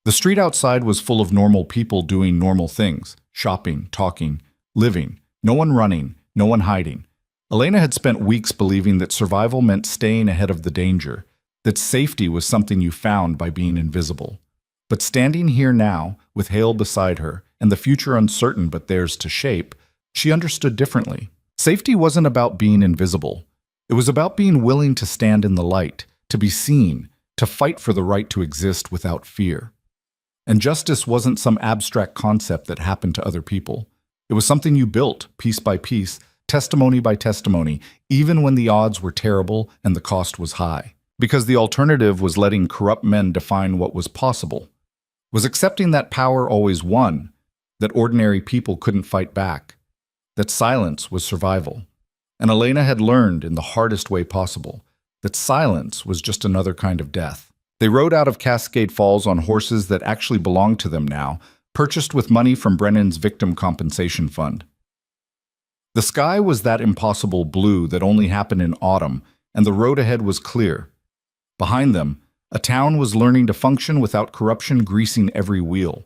[SPEAKER 1] The street outside was full of normal people doing normal things, shopping, talking, living, no one running, no one hiding. Elena had spent weeks believing that survival meant staying ahead of the danger, that safety was something you found by being invisible. But standing here now, with Hale beside her, and the future uncertain but theirs to shape, She understood differently. Safety wasn't about being invisible. It was about being willing to stand in the light, to be seen, to fight for the right to exist without fear. And justice wasn't some abstract concept that happened to other people. It was something you built, piece by piece, testimony by testimony, even when the odds were terrible and the cost was high. Because the alternative was letting corrupt men define what was possible. Was accepting that power always won, that ordinary people couldn't fight back, that silence was survival. And Elena had learned in the hardest way possible that silence was just another kind of death. They rode out of Cascade Falls on horses that actually belonged to them now, purchased with money from Brennan's victim compensation fund. The sky was that impossible blue that only happened in autumn, and the road ahead was clear. Behind them, a town was learning to function without corruption greasing every wheel.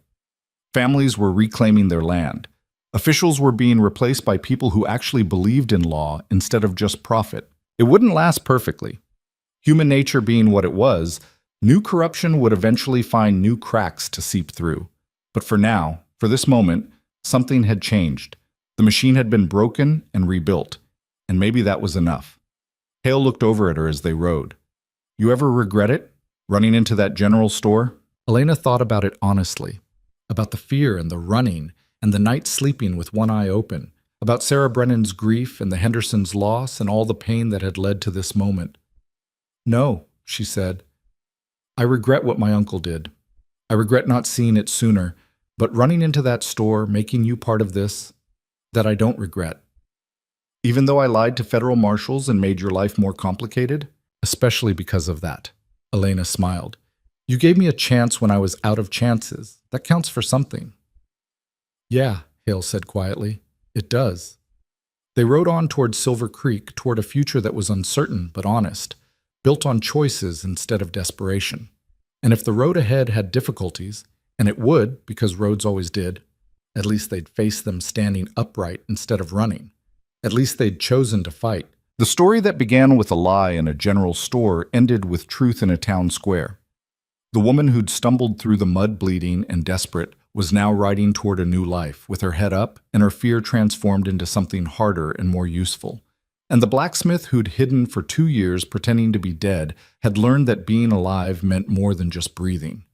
[SPEAKER 1] Families were reclaiming their land. Officials were being replaced by people who actually believed in law instead of just profit. It wouldn't last perfectly. Human nature being what it was, new corruption would eventually find new cracks to seep through. But for now, for this moment, something had changed. The machine had been broken and rebuilt, and maybe that was enough. Hale looked over at her as they rode. You ever regret it? Running into that general store?
[SPEAKER 2] Elena thought about it honestly, about the fear and the running and the night sleeping with one eye open, about Sarah Brennan's grief and the Hendersons' loss and all the pain that had led to this moment. No, she said. I regret what my uncle did. I regret not seeing it sooner, but running into that store, making you part of this, that I don't regret.
[SPEAKER 1] Even though I lied to federal marshals and made your life more complicated?
[SPEAKER 2] Especially because of that. Elena smiled. You gave me a chance when I was out of chances. That counts for something. Yeah, Hale said quietly. It does. They rode on toward Silver Creek, toward a future that was uncertain but honest, built on choices instead of desperation. And if the road ahead had difficulties, and it would because roads always did, at least they'd face them standing upright instead of running. At least they'd chosen to fight.
[SPEAKER 1] The story that began with a lie in a general store ended with truth in a town square. The woman who'd stumbled through the mud bleeding and desperate was now riding toward a new life, with her head up and her fear transformed into something harder and more useful. And the blacksmith who'd hidden for 2 years pretending to be dead had learned that being alive meant more than just breathing.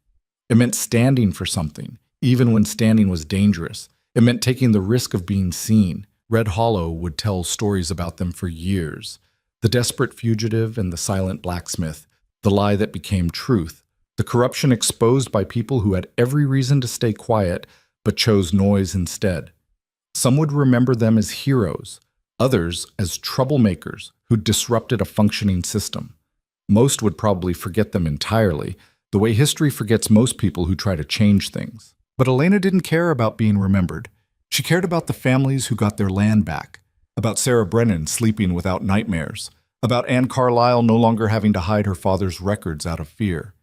[SPEAKER 1] It meant standing for something, even when standing was dangerous. It meant taking the risk of being seen. Red Hollow would tell stories about them for years. The desperate fugitive and the silent blacksmith, the lie that became truth, the corruption exposed by people who had every reason to stay quiet but chose noise instead. Some would remember them as heroes, others as troublemakers who disrupted a functioning system. Most would probably forget them entirely, the way history forgets most people who try to change things. But Elena didn't care about being remembered. She cared about the families who got their land back, about Sarah Brennan sleeping without nightmares, about Anne Carlisle no longer having to hide her father's records out of fear.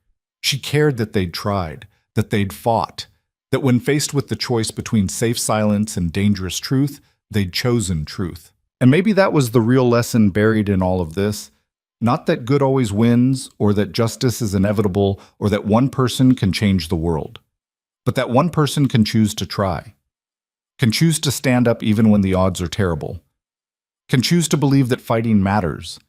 [SPEAKER 1] She cared that they'd tried, that they'd fought, that when faced with the choice between safe silence and dangerous truth, they'd chosen truth. And maybe that was the real lesson buried in all of this. Not that good always wins, or that justice is inevitable, or that one person can change the world, but that one person can choose to try. Can choose to stand up even when the odds are terrible, can choose to believe that fighting matters,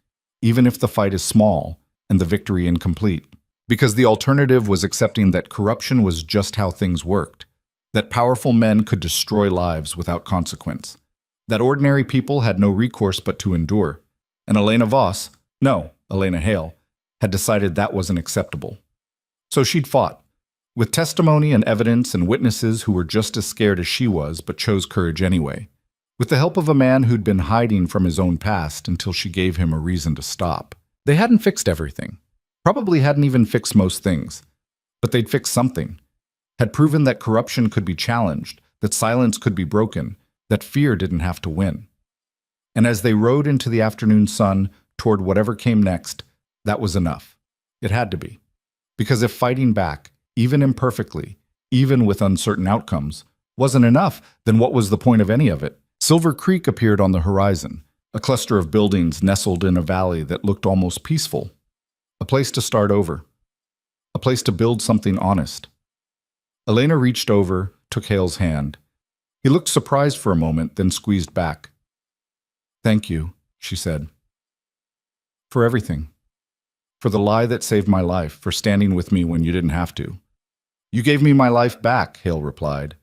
[SPEAKER 1] even if the fight is small and the victory incomplete. Because the alternative was accepting that corruption was just how things worked, that powerful men could destroy lives without consequence, that ordinary people had no recourse but to endure. And Elena Hale, had decided that wasn't acceptable. So she'd fought. With testimony and evidence and witnesses who were just as scared as she was but chose courage anyway. With the help of a man who'd been hiding from his own past until she gave him a reason to stop. They hadn't fixed everything. Probably hadn't even fixed most things. But they'd fixed something. Had proven that corruption could be challenged, that silence could be broken, that fear didn't have to win. And as they rode into the afternoon sun toward whatever came next, that was enough. It had to be. Because if fighting back, even imperfectly, even with uncertain outcomes, wasn't enough, then what was the point of any of it? Silver Creek appeared on the horizon, a cluster of buildings nestled in a valley that looked almost peaceful. A place to start over. A place to build something honest. Elena reached over, took Hale's hand. He looked surprised for a moment, then squeezed back. "Thank you," she said. "For everything. For the lie that saved my life, for standing with me when you didn't have to." "You gave me my life back," Hale replied.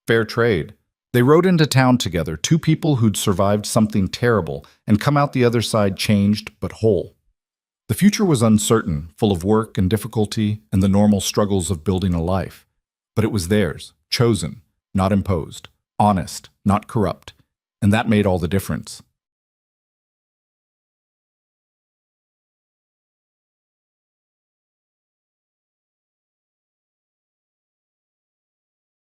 [SPEAKER 1] "Fair trade." They rode into town together, two people who'd survived something terrible and come out the other side changed but whole. The future was uncertain, full of work and difficulty and the normal struggles of building a life. But it was theirs, chosen, not imposed, honest, not corrupt, and that made all the difference.